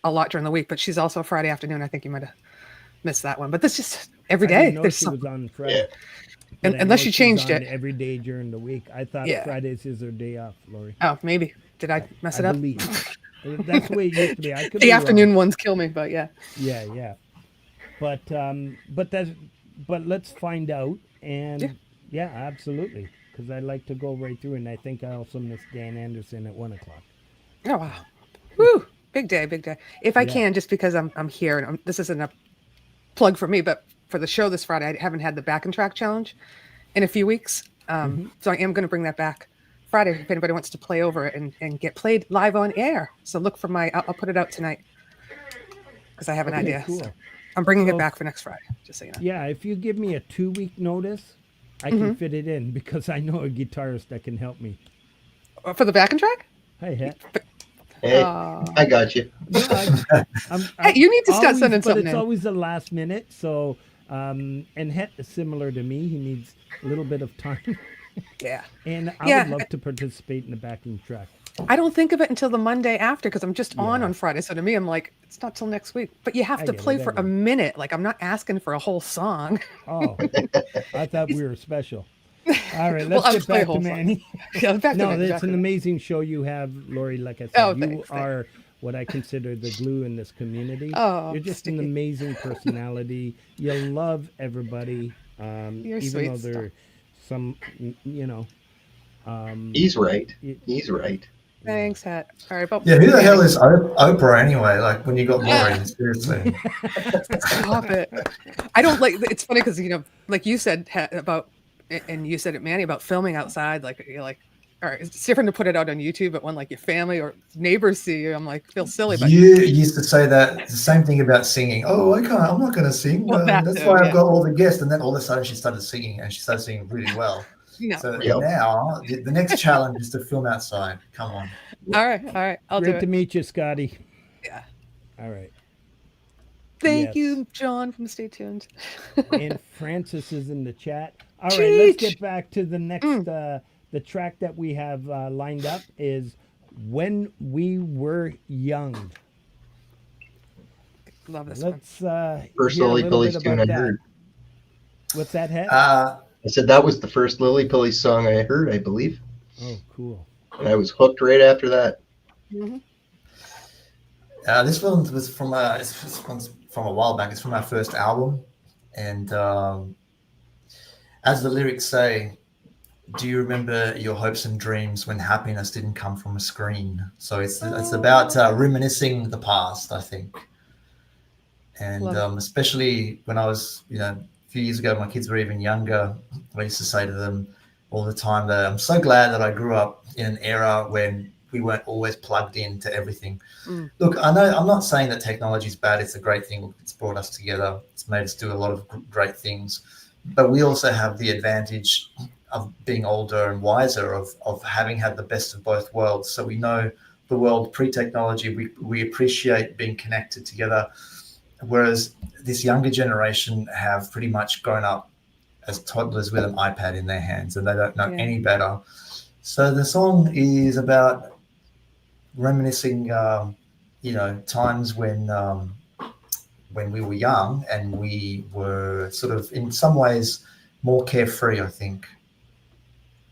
a lot during the week, but she's also Friday afternoon. I think you might have missed that one, but this just every I day. didn't know There's she some, was on Friday. and, But I unless know she she's changed on it. every day during the week. I thought Yeah. Fridays is her day off, Lori. Oh, maybe. Did I mess it I up? believe. That's the way it used to be. I could The be afternoon wrong. ones kill me, but yeah. Yeah. But let's find out. And yeah, absolutely. Because I like to go right through, and I think I also miss Dan Anderson at 1:00. Oh wow. Woo! Big day. If I Yeah. can, just because I'm here, and this isn't a plug for me, but for the show this Friday, I haven't had the back and track challenge in a few weeks. So I am going to bring that back Friday if anybody wants to play over it and get played live on air. So look for I'll put it out tonight because I have an idea. Cool. So I'm bringing So- it back for next Friday, just so you know. Yeah, if you give me a 2-week notice, I can fit it in because I know a guitarist that can help me. For the back and track? Hey, Het. Hey, I got you. No, Hey, you need to start always- sending but something it's in. always the last minute. So, and Het is similar to me. He needs a little bit of time. Yeah. And I Yeah. would love to participate in the backing track. I don't think of it until the Monday after because I'm just on Yeah. Friday. So to me, I'm like, it's not till next week. But you have I to get it, play I for get a it. minute. Like I'm not asking for a whole song. Oh, I thought we were special. All right, Well, let's I'll get play a back whole to song. Manny. Yeah, back to No, Manny, it's back an to Manny. amazing show you have, Lori. Like I said, Oh, you thanks. are what I consider the glue in this community. Oh, You're just an Steve. amazing personality. You love everybody, You're even sweet though there some, He's right. He's right. Thanks, Hat. All right, but Yeah, who the hell is Oprah anyway? Like when you got Lauren, seriously. stop it. I don't like. It's funny because like you said Hat, about, and you said it, Manny, about filming outside. Like you're like, all right, it's different to put it out on YouTube, but when like your family or neighbors see you, I'm like, feel silly. But You used to say that the same thing about singing. Oh, I'm not going to sing. Well, that That's too, why yeah. I've got all the guests. And then all of a sudden she started singing, and she started singing really well. So Yep. now the next challenge is to film outside. Come on. all right, I'll do Great to it. meet you, Scotty. Yeah. All right. Thank Yes. you, John from Stay Tuned. And Francis is in the chat. All right, let's Cheech. get back to the next. The track that we have lined up is "When We Were Young." Love this one. Let's First hear a Lily little Pilly's bit tune about I that. heard. What's that, Het? I said that was the first Lily Pilly song I heard, I believe. Oh, cool. And I was hooked right after that. This one was from this one's from a while back. It's from our first album, and as the lyrics say, do you remember your hopes and dreams when happiness didn't come from a screen? So it's about reminiscing the past, I think, and Love it. especially when I was a few years ago, my kids were even younger. I used to say to them all the time that I'm so glad that I grew up in an era when we weren't always plugged into everything. Look, I know I'm not saying that technology is bad. It's a great thing. It's brought us together. It's made us do a lot of great things. But we also have the advantage of being older and wiser, of having had the best of both worlds. So we know the world pre-technology. We appreciate being connected together, whereas this younger generation have pretty much grown up as toddlers with an iPad in their hands, and they don't know any better. So the song is about reminiscing, times when we were young and we were sort of, in some ways, more carefree, I think.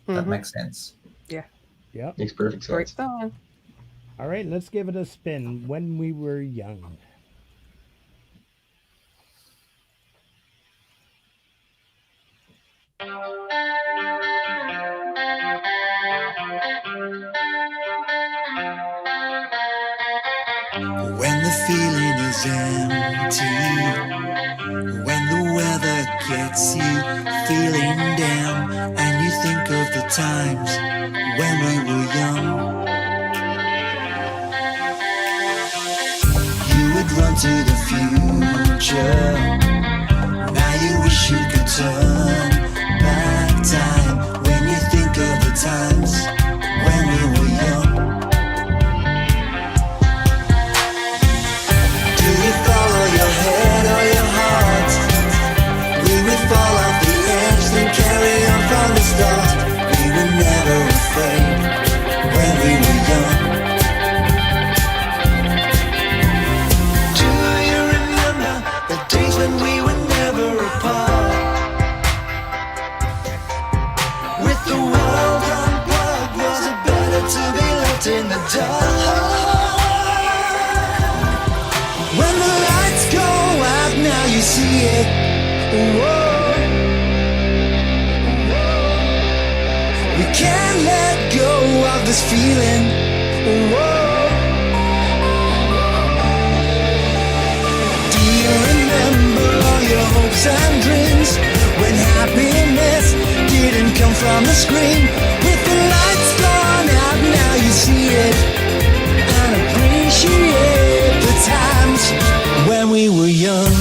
That makes sense. Yep. Makes perfect Great sense. song. All right, let's give it a spin. When We Were Young. When the feeling is empty, when the weather gets you feeling down, and you think of the times when we were young. You would run to the future, now you wish you could turn back time. When you think of the times when we were young. Do you follow your head or your heart? We would fall off the edge, then carry on from the start. We were never afraid when we were young. Do you remember the days when we were never apart? With the world unplugged, was it better to be left in the dark? see it. Whoa. We can't let go of this feeling. Whoa. Do you remember all your hopes and dreams when happiness didn't come from the screen? With the lights gone out, now you see it and appreciate the times when we were young.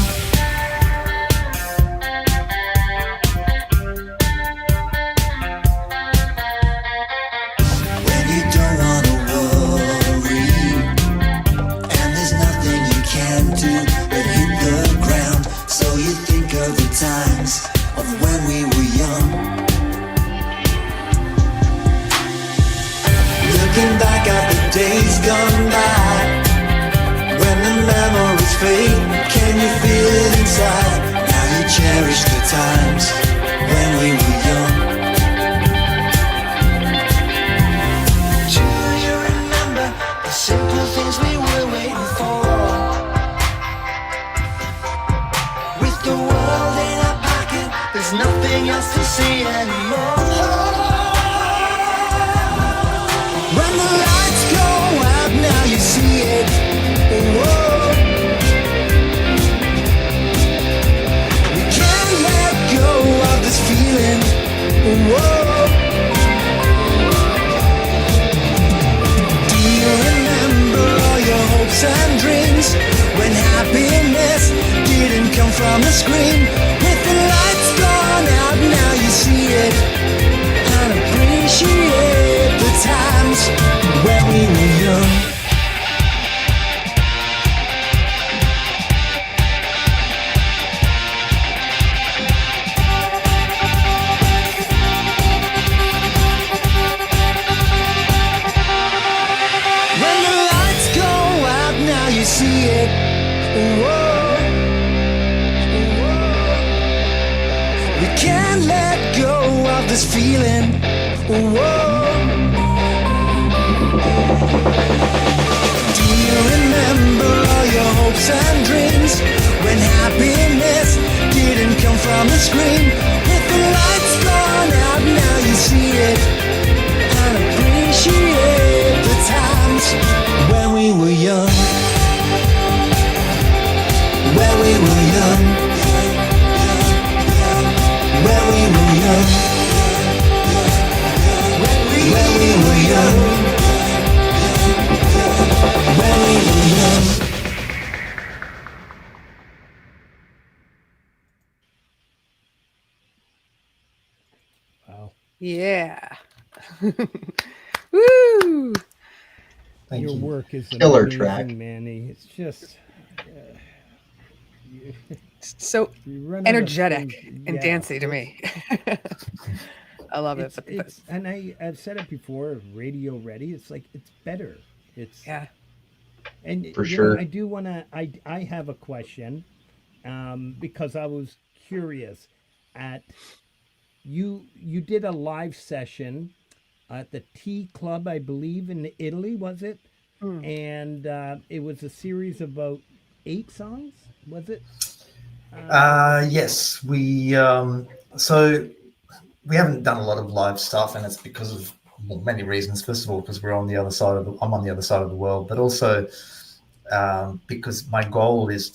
When you don't wanna worry and there's nothing you can do but hit the ground, so you think of the times of when we were young. Looking back at the days gone by, when the memories fade, can you feel it inside? Now you cherish the times when we were young. Do you remember the simple things we were waiting for? With the world in our pocket, there's nothing else to see anymore. When the lights go out, now you see it. Whoa. We can't let go of this feeling. Whoa. Do you remember all your hopes and dreams when happiness didn't come from the screen? With the lights gone out, now you see it and appreciate the times when we were young. When the lights go out, now you see it. Whoa. We can't let go of this feeling. Whoa. Do you remember all your hopes and dreams when happiness didn't come from the screen? With the lights gone out, now you see it and appreciate the times when we were young. When we were young. When we were young. When we were young. When we were young. Wow. Yeah. Woo! Thank Your you. work is Killer amazing, track. Manny. It's just So you run out of energetic things- and yeah, dancey to me. I love it. It's and I've said it before. Radio ready. It's like it's better. It's Yeah. And For you know, sure. I do want to. I have a question, because I was curious. At you did a live session at the Tea Club, I believe, in Italy, was it? And it was a series of about 8 songs. Was it? Yes, so we haven't done a lot of live stuff, and it's because of many reasons. First of all, because I'm on the other side of the world, but also because my goal is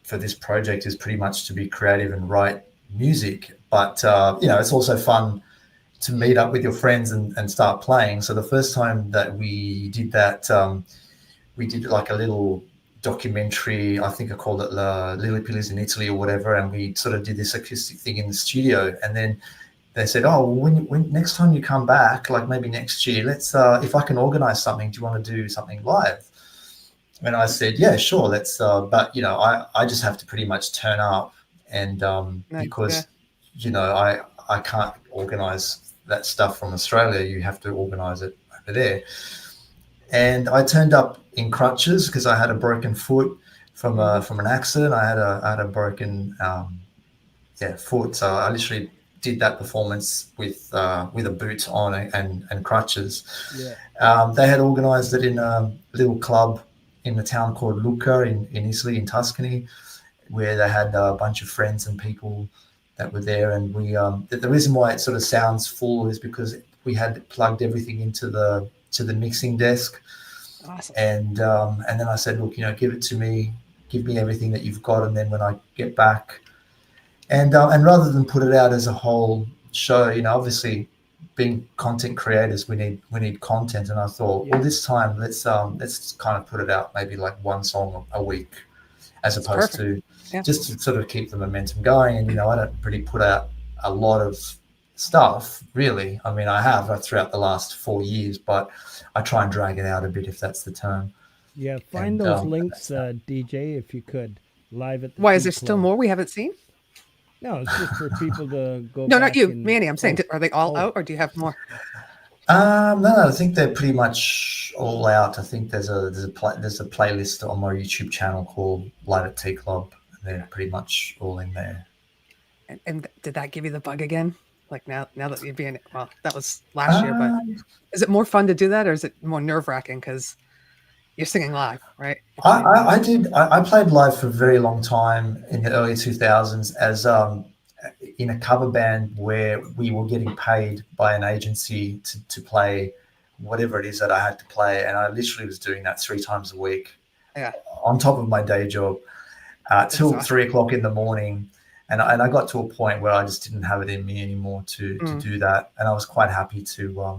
for this project is pretty much to be creative and write music. But it's also fun to meet up with your friends and start playing. So the first time that we did that, we did like a little documentary. I think I called it La Lillipillis in Italy or whatever, and we sort of did this acoustic thing in the studio. And then they said, "Oh, when next time you come back, like maybe next year, let's if I can organize something, do you want to do something live?" And I said, "Yeah, sure, let's." But I just have to pretty much turn up, and because I can't organize that stuff from Australia. You have to organize it over there. And I turned up in crutches because I had a broken foot from an accident. I had a broken foot, so I literally did that performance with a boot on and crutches. Yeah. They had organised it in a little club in a town called Lucca in Italy, in Tuscany. where they had a bunch of friends and people that were there, and we the reason why it sort of sounds full is because we had plugged everything into the mixing desk. Awesome. And then I said, look, give it to me, give me everything that you've got, and then when I get back, and rather than put it out as a whole show, obviously being content creators, we need content, and I thought, well, this time let's kind of put it out maybe like one song a week, as opposed to just to sort of keep the momentum going. And I don't really put out a lot of stuff, really. I mean, I have throughout the last 4 years, but I try and drag it out a bit, if that's the term. Yeah, find those links, DJ, if you could, live at the Why is there Tea still Club. more we haven't seen? No, it's just for people to go No, back not you, and- Manny. I'm saying, are they all out, or do you have more? No, I think they're pretty much all out. I think there's a playlist on my YouTube channel called Live at Tea Club, and they're pretty much all in there. And did that give you the bug again? Like now that you're being, well, that was last year, but is it more fun to do that, or is it more nerve wracking because you're singing live, right? I played live for a very long time in the early 2000s as in a cover band where we were getting paid by an agency to play whatever it is that I had to play, and I literally was doing that 3 times a week, on top of my day job, till awesome. 3 o'clock in the morning. And I got to a point where I just didn't have it in me anymore to do that, and I was quite happy to.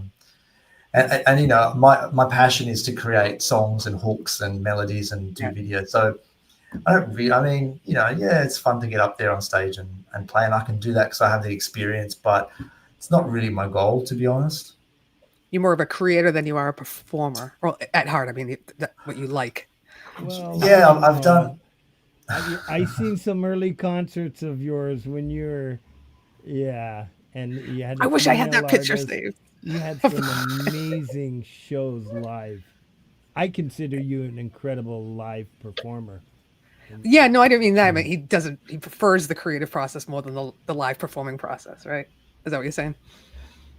And my passion is to create songs and hooks and melodies and do videos. So it's fun to get up there on stage and play, and I can do that because I have the experience. But it's not really my goal, to be honest. You're more of a creator than you are a performer. Well, at heart, I mean, what you like. Well, Yeah, I've done. I've seen some early concerts of yours when you're, and you had. I wish I had that female picture artist. saved. You had some amazing shows live. I consider you an incredible live performer. Yeah, no, I didn't mean that. I mean, he prefers the creative process more than the live performing process, right? Is that what you're saying?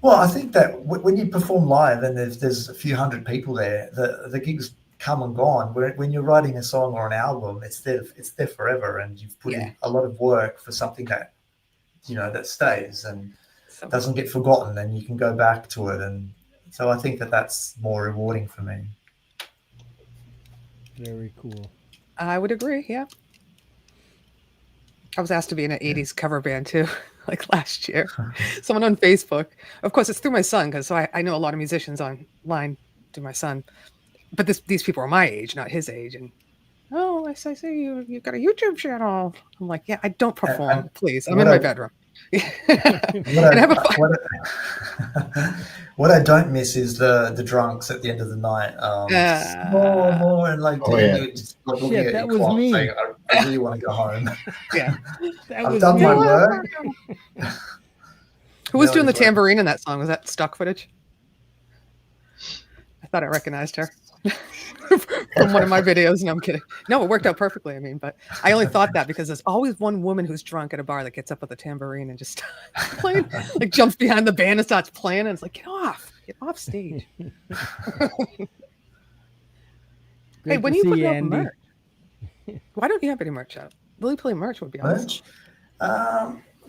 Well, I think that when you perform live and there's a few hundred people there, the gigs come and gone. When you're writing a song or an album, it's there forever, and you've put in a lot of work for something that that stays and doesn't get forgotten, and you can go back to it. And so I think that's more rewarding for me. Very cool. I would agree. Yeah. I was asked to be in an 80s cover band too, like last year. Someone on Facebook. Of course, it's through my son, because I know a lot of musicians online through my son. But these people are my age, not his age. And I say you've got a YouTube channel. I'm like, yeah, I don't perform. Please, I'm in my bedroom. What I don't miss is the drunks at the end of the night. More, and like just like looking at that your was clock, me. saying, I really want to go home. Yeah, I've done my work. Who was doing the tambourine in that song? Was that stock footage? I thought I recognized her from one of my videos. No, I'm kidding. No, it worked out perfectly. I mean, but I only thought that because there's always one woman who's drunk at a bar that gets up with a tambourine and just playing, like jumps behind the band and starts playing, and it's like, get off stage. Hey, when you put up merch, why don't you have any merch out? Really play merch would be awesome.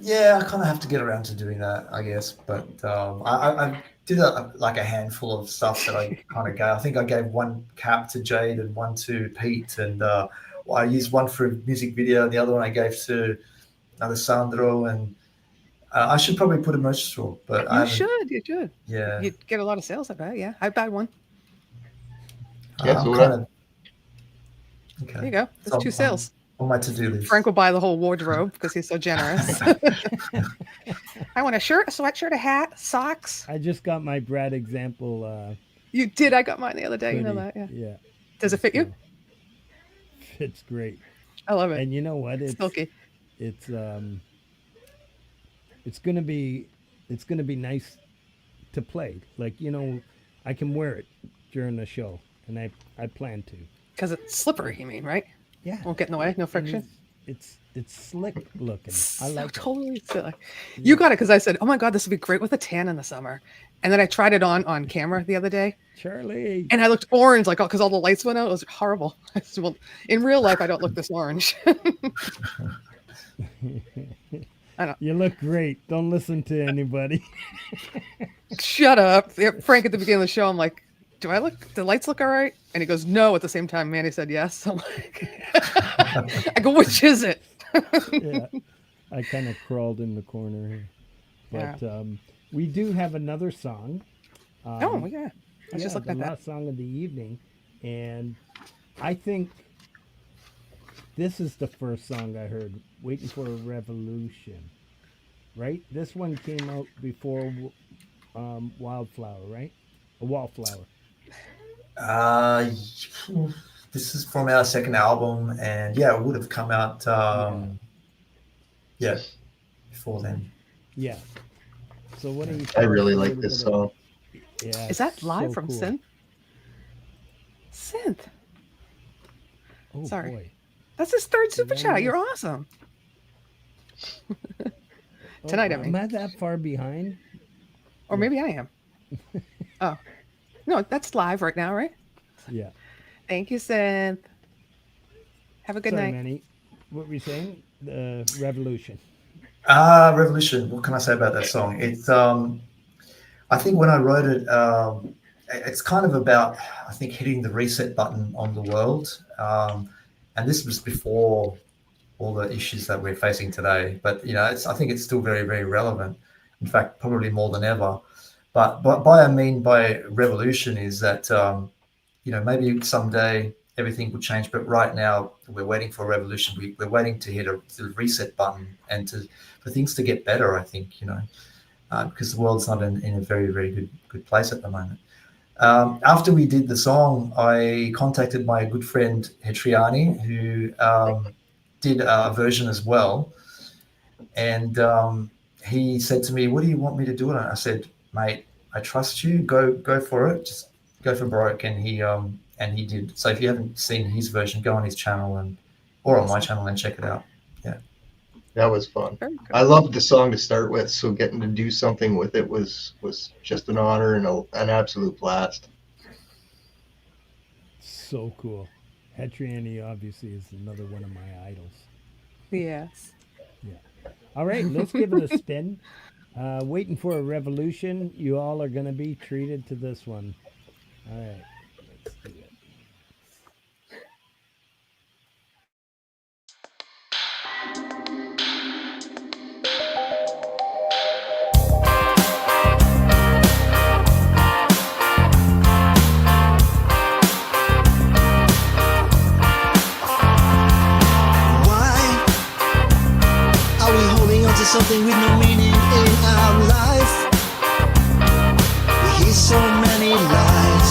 Yeah, I kind of have to get around to doing that, I guess. But I did a handful of stuff that I kind of gave. I think I gave one cap to Jade and one to Pete, and I used one for a music video, and the other one I gave to Alessandro. And I should probably put a merch store, but you should. Yeah, you'd get a lot of sales. I bet. Yeah, I buy one. Yeah, so okay. There you go. There's 2 sales. On my to-do list. Frank will buy the whole wardrobe because he's so generous. I want a shirt, a sweatshirt, a hat, socks. I just got my Brad example. You did. I got mine the other day. Hoodie. You know that, yeah. Yeah. Does it fit you? Fits great. I love it. And you know what? It's silky. It's gonna be nice to play. Like, I can wear it during the show, and I plan to. Because it's slippery, you mean, right? Yeah. Won't get in the way. No friction. It's slick looking. I like totally silly. You got it because I said, "Oh my god, this would be great with a tan in the summer," And then I tried it on camera the other day, Charlie. and I looked orange, like because all the lights went out. It was horrible. I said, well, in real life, I don't look this orange. I don't. You look great. Don't listen to anybody. Shut up. Yeah, Frank, at the beginning of the show, I'm like, do I look, the lights look all right? And he goes, no, at the same time. Manny said yes. I'm like, I go, which is it? Yeah. I kind of crawled in the corner here. But we do have another song. Oh, yeah. I was just looking at the that. last song of the evening. And I think this is the first song I heard, Waiting for a Revolution. Right? This one came out before Wildflower, right? A Wallflower. This is from our second album, and yeah, it would have come out before then. Yeah. So what do you I really like this song. Yeah. Is that live so from cool. Synth? Synth. Oh, Sorry. boy. That's his third super Yeah, chat. yeah. You're awesome. Tonight, I mean. Am I that far behind? Or maybe I am. Oh. No, that's live right now, right? Yeah. Thank you, Synth. Have a good Sorry, night. Manny. What were you saying? The Revolution. Revolution. What can I say about that song? It's I think when I wrote it, it's kind of about, I think, hitting the reset button on the world. And this was before all the issues that we're facing today. But, I think it's still very, very relevant. In fact, probably more than ever. But by revolution is that, maybe someday everything will change. But right now we're waiting for a revolution. We're waiting to hit the reset button and for things to get better, I think, because the world's not in a very, very good place at the moment. After we did the song, I contacted my good friend Hetriani, who did a version as well. And he said to me, what do you want me to do? And I said, mate, I trust you. Go for it. Just go for broke. And he did. So if you haven't seen his version, go on his channel or on my channel and check it out. Yeah. That was fun. Very good. I loved the song to start with, so getting to do something with it was just an honor and an absolute blast. So cool. Hetriani obviously is another one of my idols. Yes. Yeah. All right, let's give it a spin. Waiting for a Revolution. You all are going to be treated to this one. All right, let's do it. Something with no meaning in our life. We hear so many lies.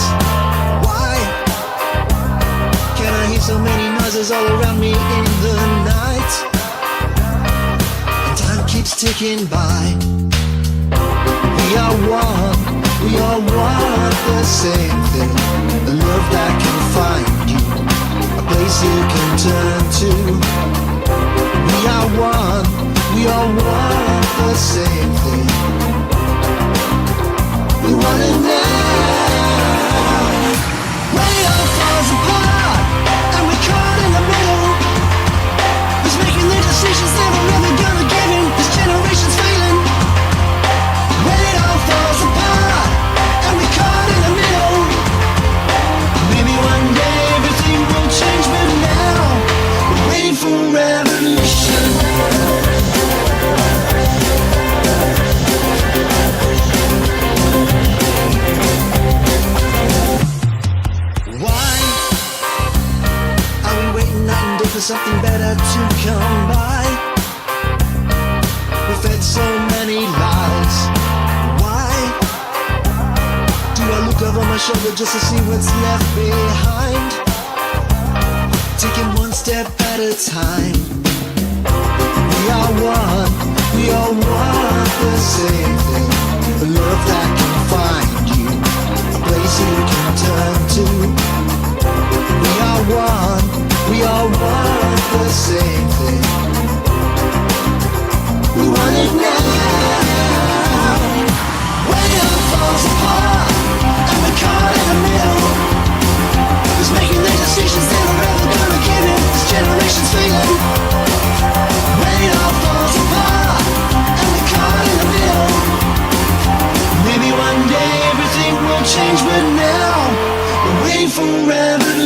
Why can I hear so many noises all around me in the night? And time keeps ticking by. We are one, we all want the same thing. A love that can find you, a place you can turn to. We are one. We all want the same thing. We want it now. When it all falls apart and we're caught in the middle, who's making the decisions never really gonna give in? This generation's failing. When it all falls apart and we're caught in the middle, maybe one day everything will change, but now we're waiting for revolution. For something better to come by. We've fed so many lies. Why do I look over my shoulder just to see what's left behind? Taking one step at a time. We are one, we all want the same thing. A love that can find you, a place you can turn to. We are one. We all want the same thing. We want it now. When it all falls falls apart, and we're caught in the middle. Who's making the decisions that are ever gonna give in? This generation's failing. When it all falls apart, and we're caught in the middle. Maybe one day everything will change, but now we're waiting for revolution.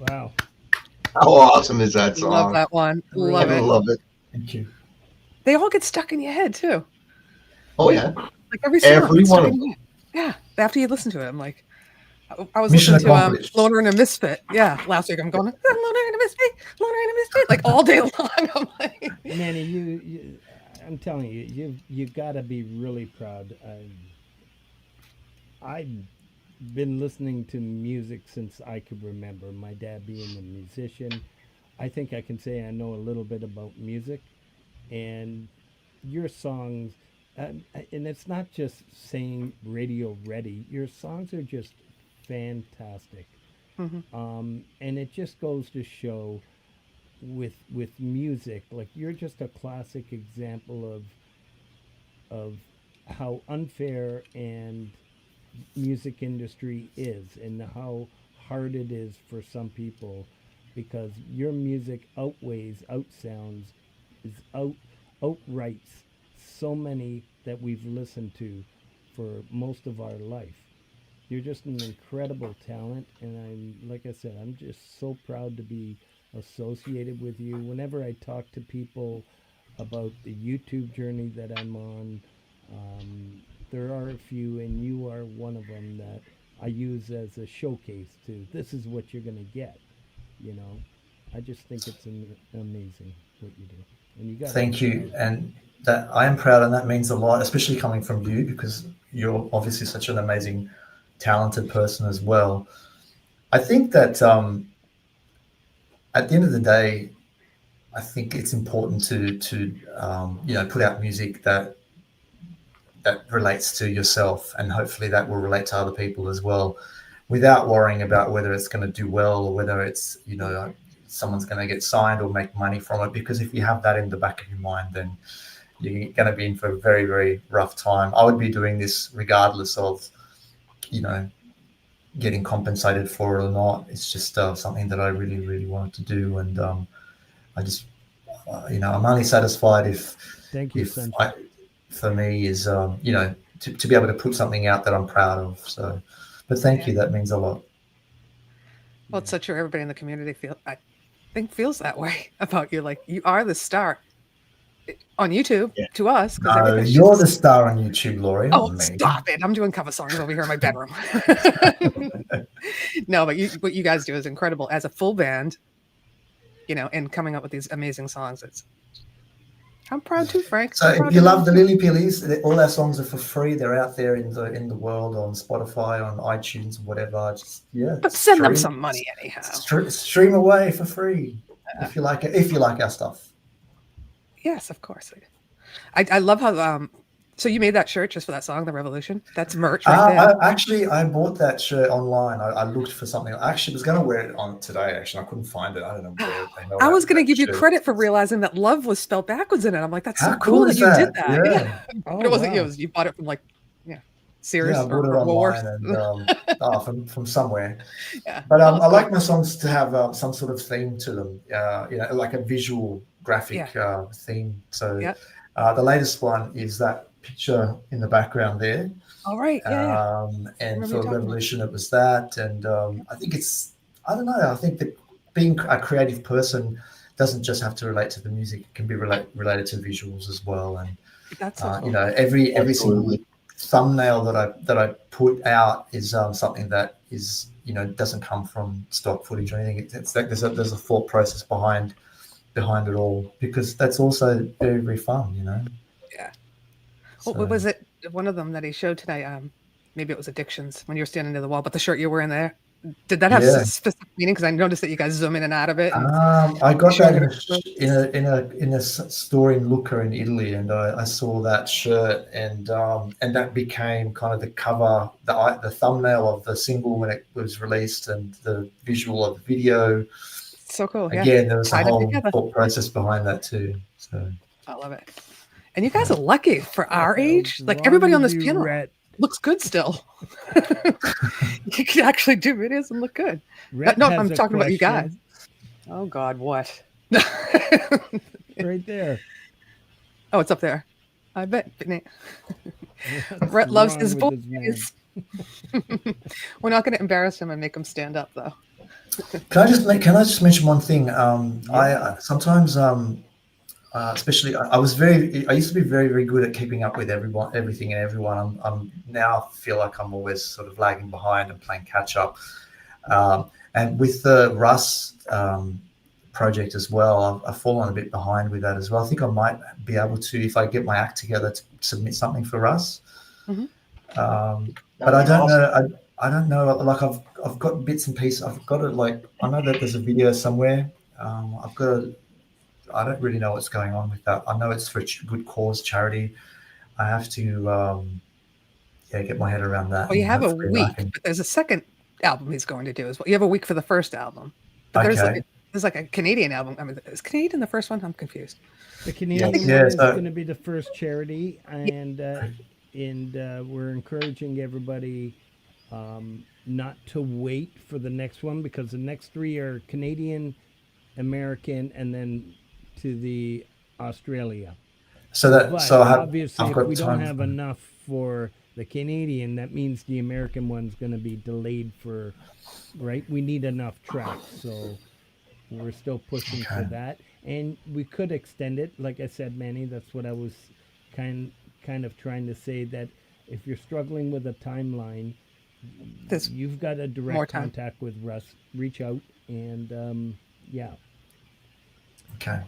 Wow. How awesome is that song? Love that one. Love I it. love it. Thank you. They all get stuck in your head too. Oh yeah. Like every song. Every gets one stuck of in them. your head. Yeah. After you listen to it, I'm like, I was Mission listening to accomplished. Loner and a Misfit. Yeah, last week I'm going, Loner and a Misfit, Loner and a Misfit, like all day long. I'm like, Manny, I'm telling you, you got to be really proud. I've been listening to music since I could remember. My dad being a musician, I think I can say I know a little bit about music, and your songs, and it's not just saying radio ready. Your songs are just fantastic, and it just goes to show with music, like you're just a classic example of how unfair and music industry is and how hard it is for some people, because your music outsounds is outrights so many that we've listened to for most of our life. You're just an incredible talent, and like I said, I'm just so proud to be associated with you. Whenever I talk to people about the YouTube journey that I'm on, there are a few, and you are one of them that I use as a showcase to. This is what you're going to get. You know, I just think it's amazing what you do, and you got. Thank you, and that I am proud, and that means a lot, especially coming from you, because you're obviously such an amazing, talented person as well. I think that at the end of the day, I think it's important to put out music that relates to yourself, and hopefully that will relate to other people as well, without worrying about whether it's going to do well or whether it's someone's going to get signed or make money from it. Because if you have that in the back of your mind, then you're going to be in for a very, very rough time. I would be doing this regardless of getting compensated for it or not. It's just something that I really, really wanted to do, and I just I'm only satisfied if Thank you, if son. for me is to be able to put something out that I'm proud of. So, but thank you, that means a lot. well, it's so true. Everybody in the community feels that way about you. Like, you are the star on YouTube to us. No, you're the star on YouTube, Laurie. Oh, not me. stop it. I'm doing cover songs over here in my bedroom. No, but what you guys do is incredible as a full band, and coming up with these amazing songs. I'm proud too, Frank. So if you love the Lily Pillies, all our songs are for free. They're out there in the world on Spotify, on iTunes, whatever. But send them some money anyhow. Stream away for free if you like it. If you like our stuff. Yes, of course. I love how so you made that shirt just for that song, The Revolution? That's merch right there. I bought that shirt online. I looked for something. I actually was going to wear it on today. Actually, I couldn't find it. I don't know where the hell I was going to that give you shirt credit for is. realizing that love was spelled backwards in it. I'm like, that's How so cool that is you did that. Yeah. But it wasn't wow. you. It was, you bought it from like, Sears Yeah, I bought it or online Woolworths. and from somewhere. Yeah. But Oh, that's I cool. like my songs to have some sort of theme to them. Like a visual graphic theme. So Yeah. the latest one is that picture in the background there. All right. Yeah. And remember for you talking Revolution, it was that. And I think I don't know. I think that being a creative person doesn't just have to relate to the music. It can be related to visuals as well. And That's so cool. every single Absolutely. thumbnail that I put out is something that is doesn't come from stock footage or anything. It's like there's a thought process behind it all, because that's also very, very fun. Yeah. So, What was it? One of them that he showed tonight. Maybe it was Addictions when you were standing near the wall, but the shirt you were wearing there, did that have Yeah. specific meaning? Because I noticed that you guys zoom in and out of it. And I got showing that in a store in Lucca in Italy, and I saw that shirt, and that became kind of the cover, the thumbnail of the single when it was released, and the visual of the video. so cool. Yeah. Again, there was a Tied it whole together. thought process behind that too. So I love it. And you guys are lucky for our age. Like Wrong everybody on with this you, panel Rhett. looks good still. You can actually do videos and look good. Rhett No, has I'm a talking about you guys. question. Oh God, what? Right there. Oh, it's up there. I bet. What's Rhett loves wrong his with this man? boys. We're not going to embarrass him and make him stand up, though. can I just mention one thing? I sometimes especially I used to be very, very good at keeping up with everything and everyone. I'm now feel like I'm always sort of lagging behind and playing catch up. And with the Russ project as well, I've fallen a bit behind with that as well. I think I might be able to, if I get my act together, to submit something for Russ. Mhm. But I don't know. I don't know. Like I've got bits and pieces. I've got it. Like I know that there's a video somewhere. I've got to. I don't really know what's going on with that. I know it's for a good cause, charity. I have to, get my head around that. Well, you and have a hopefully week, but there's a second album he's going to do as well. You have a week for the first album, but Okay. there's like a Canadian album. I mean, is Canadian the first one? I'm confused. The Canadian Yeah, one is so- going to be the first charity, and we're encouraging everybody not to wait for the next one, because the next three are Canadian, American, and then to the Australia. But obviously, I've if got we don't time have for- enough for the Canadian, that means the American one's going to be delayed for, right? We need enough tracks, so we're still pushing for Okay. that. And we could extend it, like I said, Manny. That's what I was kind of trying to say, that if you're struggling with a timeline, There's you've got a more direct time. contact with Russ. Reach out, and yeah. Okay.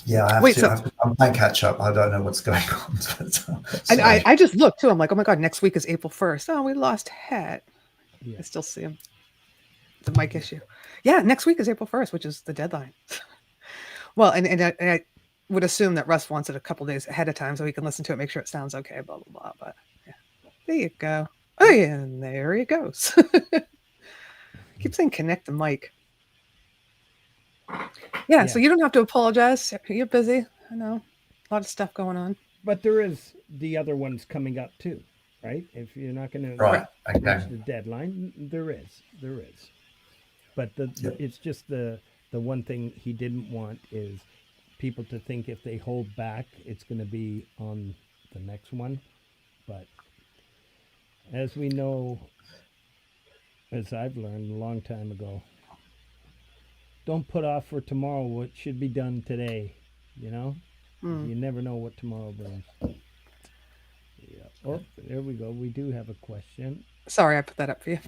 Yeah, I have Wait, to. I'm playing catch up. I don't know what's going on. And I just looked too. I'm like, oh my God, next week is April 1st. Oh, we lost Het. Yeah. I still see him. The mic issue. Yeah, next week is April 1st, which is the deadline. Well, and I would assume that Russ wants it a couple days ahead of time so he can listen to it, make sure it sounds okay, blah, blah, blah. But yeah, there you go. Oh, yeah, and there he goes. Keep saying connect the mic. Yeah, so you don't have to apologize. You're busy. I know. A lot of stuff going on. But there is the other ones coming up too, right? If you're not going to Right. reach Okay. the deadline, there is. But Yep. it's just the one thing he didn't want is people to think if they hold back, it's going to be on the next one. But as we know, as I've learned a long time ago, don't put off for tomorrow what should be done today. You know, you never know what tomorrow brings. Yeah. Oh, there we go. We do have a question. Sorry, I put that up for you.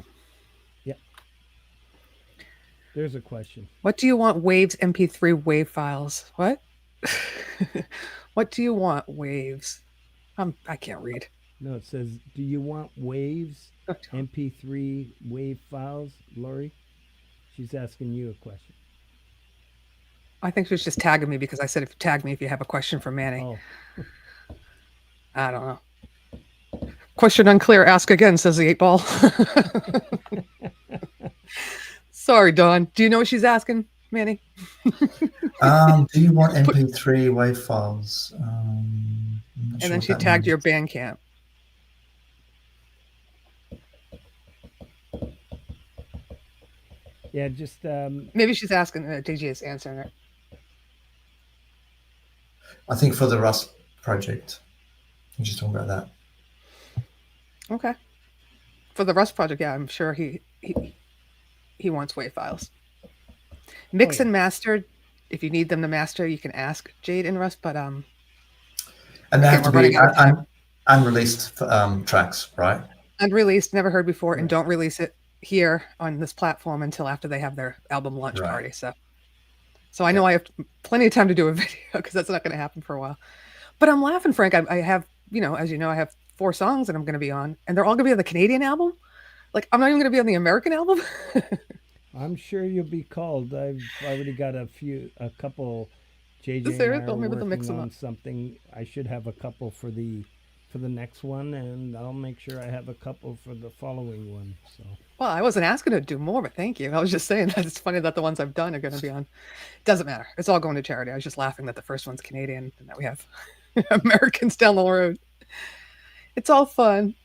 There's a question. What do you want waves MP3 wave files? What? What do you want waves? I can't read. No, it says, do you want waves, MP3 wave files, Lori? She's asking you a question. I think she was just tagging me because I said, if tag me if you have a question for Manny. Oh, I don't know. Question unclear. Ask again, says the 8-ball. Sorry, Dawn. Do you know what she's asking, Manny? Do you want MP3 WAV files? And then she tagged your BANDCAMP. yeah, just Maybe she's asking. DJ is answering it. I think for the Rust project. I'm just talking about that. Okay. For the Rust project, yeah, I'm sure he wants WAV files. Mix yeah. and master. If you need them to master, you can ask Jade in Rust. But And they have to we're running be out of time. unreleased tracks, right? Unreleased, never heard before, and don't release it here on this platform until after they have their album launch Right. party. So I know I have plenty of time to do a video because that's not going to happen for a while. But I'm laughing, Frank. I have, as you know, I have 4 songs that I'm going to be on, and they're all going to be on the Canadian album. Like, I'm not even going to be on the American album. I'm sure you'll be called. I've already got a couple. JJ Is there? and I are Oh, maybe they'll mix working them on up. something. I should have a couple for the next one, and I'll make sure I have a couple for the following one. So. Well, I wasn't asking to do more, but thank you. I was just saying that it's funny that the ones I've done are going to be on. Doesn't matter. It's all going to charity. I was just laughing that the first one's Canadian and that we have Americans down the road. It's all fun.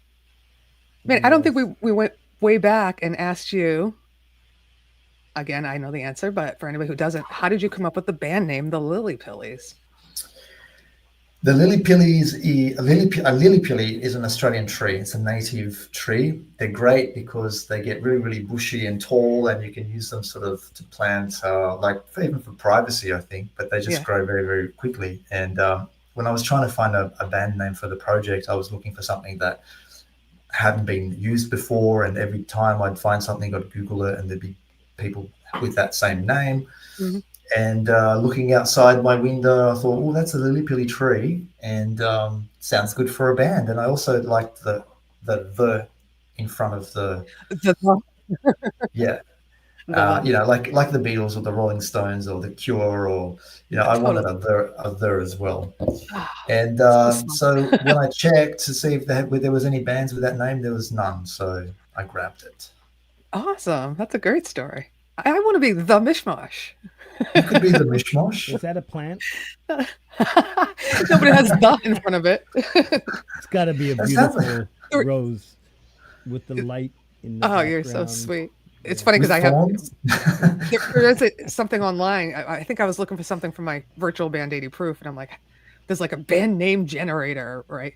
Man, I don't think we went way back and asked you. Again, I know the answer, but for anybody who doesn't, how did you come up with the band name, the Lily Pillies? The lily pillies, a lily pilly is an Australian tree. It's a native tree. They're great because they get really, really bushy and tall, and you can use them sort of to plant, even for privacy, I think. But they just grow very, very quickly. And when I was trying to find a band name for the project, I was looking for something that hadn't been used before. And every time I'd find something, I'd Google it, and there'd be people with that same name. Mm-hmm. And looking outside my window, I thought, oh, that's a lily pilly tree, and sounds good for a band. And I also liked the in front of the yeah, like the Beatles or the Rolling Stones or the Cure, or I wanted a the as well. And so when I checked to see if there was any bands with that name, there was none. So I grabbed it. Awesome. That's a great story. I want to be the Mishmash. You could be the Mishmash. Is that a plant? Nobody has the in front of it. It's got to be a beautiful rose with the light in the background. You're so sweet. It's funny because I have there is something online. I think I was looking for something for my virtual band 80 Proof, and I'm like, there's like a band name generator, right?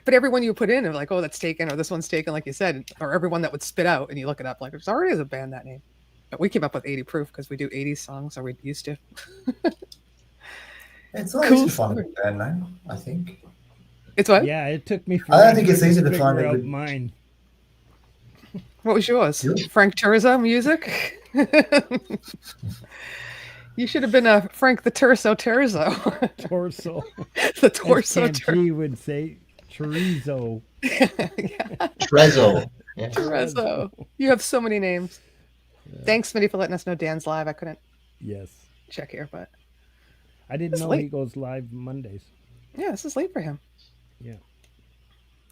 But everyone you put in, they're like, oh, that's taken, or this one's taken, like you said, or everyone that would spit out, and you look it up, like there's already a band that name. But we came up with 80 Proof because we do 80s songs, or we used to. It's not easy to find a band name, I think. It's what? Yeah, it took me. I don't think it's easy to find out mine. What was yours? Frank Turzo music? You should have been Frank the Terzo. Torso. The Torso. He would say chorizo. Trezzo. Yeah. Trezzo. You have so many names. Yeah. Thanks, Smitty, for letting us know Dan's live. I couldn't check here, but I didn't know he goes live Mondays. Yeah, this is late for him. Yeah.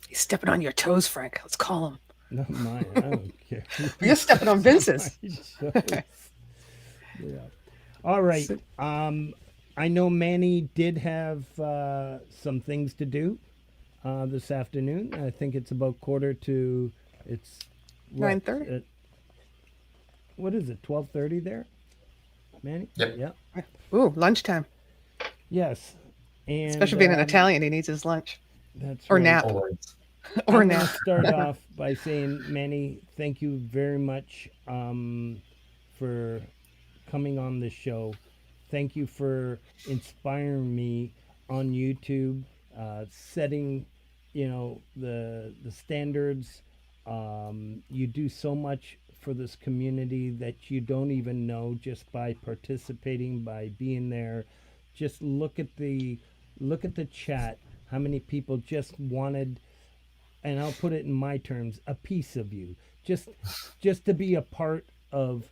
He's stepping on your toes, Frank. Let's call him. Not mine. I don't care. You're stepping on Vince's. Yeah. All right. I know Manny did have some things to do this afternoon. I think it's about 9:30. It's 9:30. What is it? 12:30 there, Manny? Yep. Yeah. Ooh, lunchtime. Yes. And especially being an Italian, he needs his lunch. That's or right. nap. Or nap. Start off by saying, Manny, thank you very much for coming on the show. Thank you for inspiring me on YouTube, setting, the standards. You do so much for this community that you don't even know just by participating, by being there. Just look at the chat. How many people just wanted, and I'll put it in my terms, a piece of you, just to be a part of,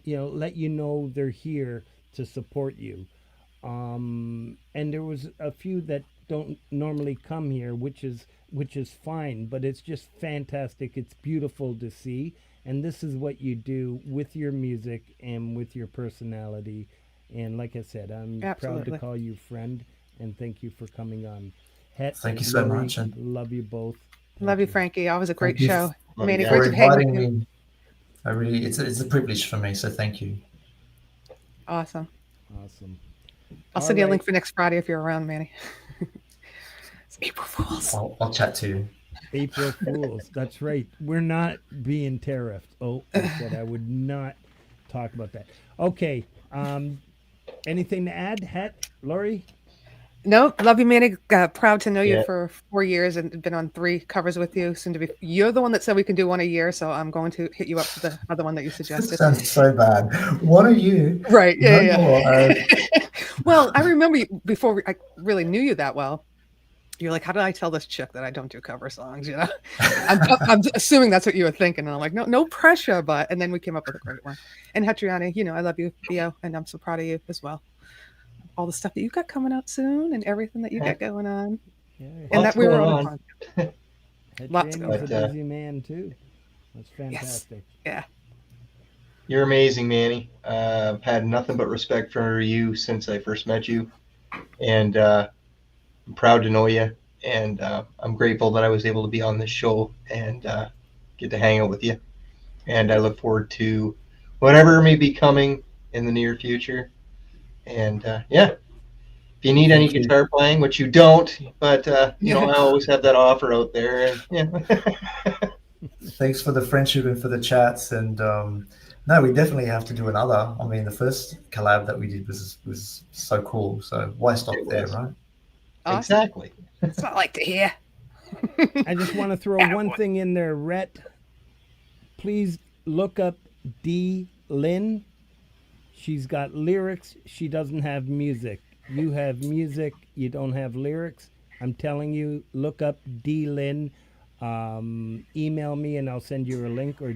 let you know they're here. to support you. And there was a few that don't normally come here, which is fine, but it's just fantastic. It's beautiful to see, and this is what you do with your music and with your personality. And like I said, I'm proud Absolutely. to call you friend, and thank you for coming on. Het, Thank you so Lori, much, and love you both. Love you, Frankie. Always a great Thank you show. Love Manny, you great for to hang with inviting you. me. I really, it's a privilege for me. So thank you. Awesome. Awesome. I'll All send you a right. link for next Friday if you're around, Manny. It's April Fools. I'll chat to you. April Fools. That's right. We're not being tariffed. Oh, I said I would not talk about that. Okay. Anything to add, Het, Lori? No, love you, Manny. Proud to know you Yeah. for 4 years and been on 3 covers with you. Soon to be. You're the one that said we can do one a year, so I'm going to hit you up for the other one that you This suggested. sounds so bad. What are you? Right. No Yeah. more. Well, I remember you, before I really knew you that well. You're like, how did I tell this chick that I don't do cover songs? You know, I'm assuming that's what you were thinking, and I'm like, no pressure, but. And then we came up with a great one. And Hetriani, you know, I love you, Theo, and I'm so proud of you as well. All the stuff that you got coming out soon, and everything that you got going on, Yeah. and Lots that we were going on. on. The Het Lots Jamie's going a on. busy man too. That's fantastic. Yeah. You're amazing, Manny. I've had nothing but respect for you since I first met you, and I'm proud to know you. And I'm grateful that I was able to be on this show and get to hang out with you. And I look forward to whatever may be coming in the near future. And yeah, if you need any Thank you. guitar playing, which you don't, but you know, I always have that offer out there. And, yeah. Thanks for the friendship and for the chats. And no, we definitely have to do another. I mean, the first collab that we did was so cool. So why stop It there, was. right? Awesome. Exactly. That's what I like to hear. I just want to throw one thing in there, Rhett. Please look up D. Lynn. She's got lyrics. She doesn't have music. You have music. You don't have lyrics. I'm telling you, look up D. Lynn. Email me and I'll send you a link, or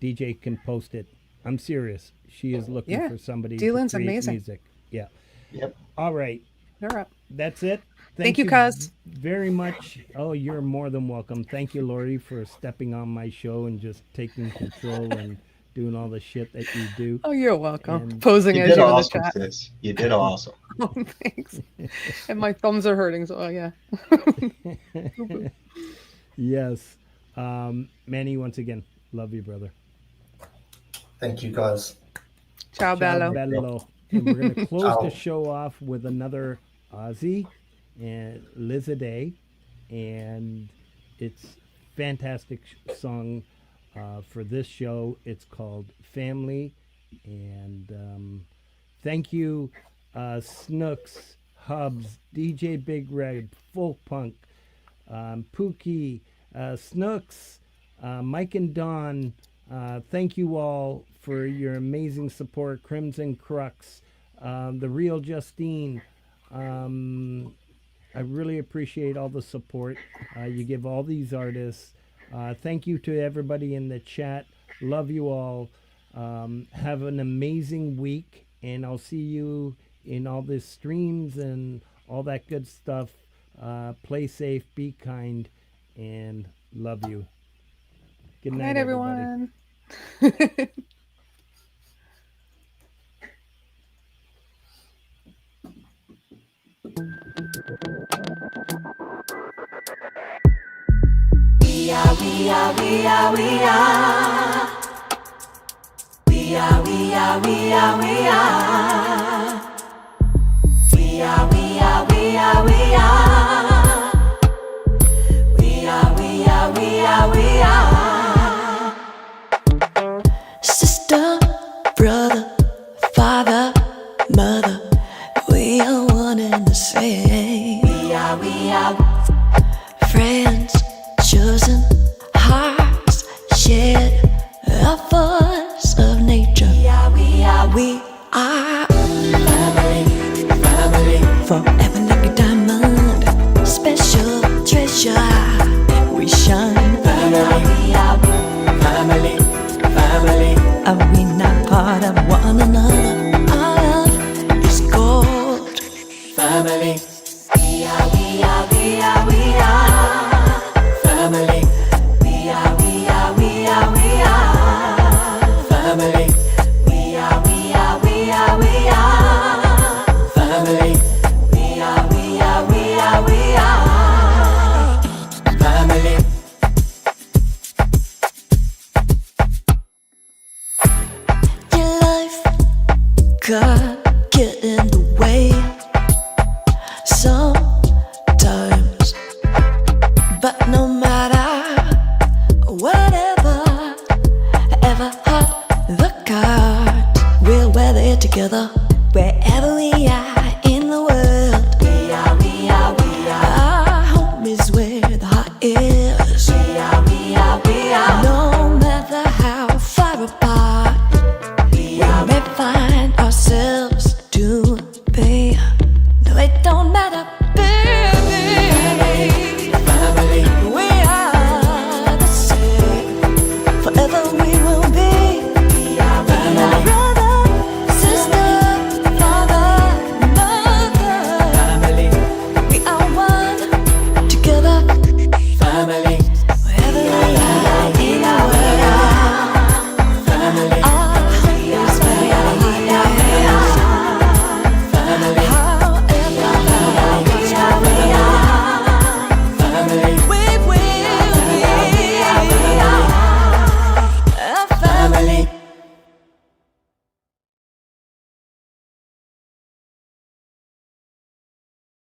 DJ can post it. I'm serious. She is looking Yeah. for somebody D. to Lynn's create amazing. music. Yeah. Yep. All right. You're up. That's it. Thank you, cuz. Very much. Oh, you're more than welcome. Thank you, Lori, for stepping on my show and just taking control and doing all the shit that you do. Oh, you're welcome. And Posing You as did you in the awesome, chat. sis. You did awesome. Oh, thanks. And my thumbs are hurting, so yeah. Yes. Manny, once again, love you, brother. Thank you, guys. Ciao, Ciao, bello. bello. And we're going to close the Ciao. show off with another Aussie and Lizaday. And it's fantastic song for this show. It's called Family. And thank you, Snooks, Hubs, DJ Big Red, Full Punk, Pookie, Snooks, Mike and Don. Thank you all for your amazing support. Crimson Crux, The Real Justine. I really appreciate all the support you give all these artists. Thank you to everybody in the chat. Love you all. Have an amazing week, and I'll see you in all the streams and all that good stuff. Play safe, be kind, and love you. Good Good night, night, everybody. everyone. We are, we are, we are, we are. We are, we are, we are, we are. We are, we are, we are, we are. We are, we are, we are, we are. Sister, brother, father, mother, we are one and the same. We are friends, chosen hearts, shared a force of nature. We are family, family, forever like a diamond, special treasure. We shine. Family, family, family. Are we not part of one another? could get in the way sometimes, but no matter whatever ever hold the card, we'll weather it together wherever we are in the world. Our home is where the heart is.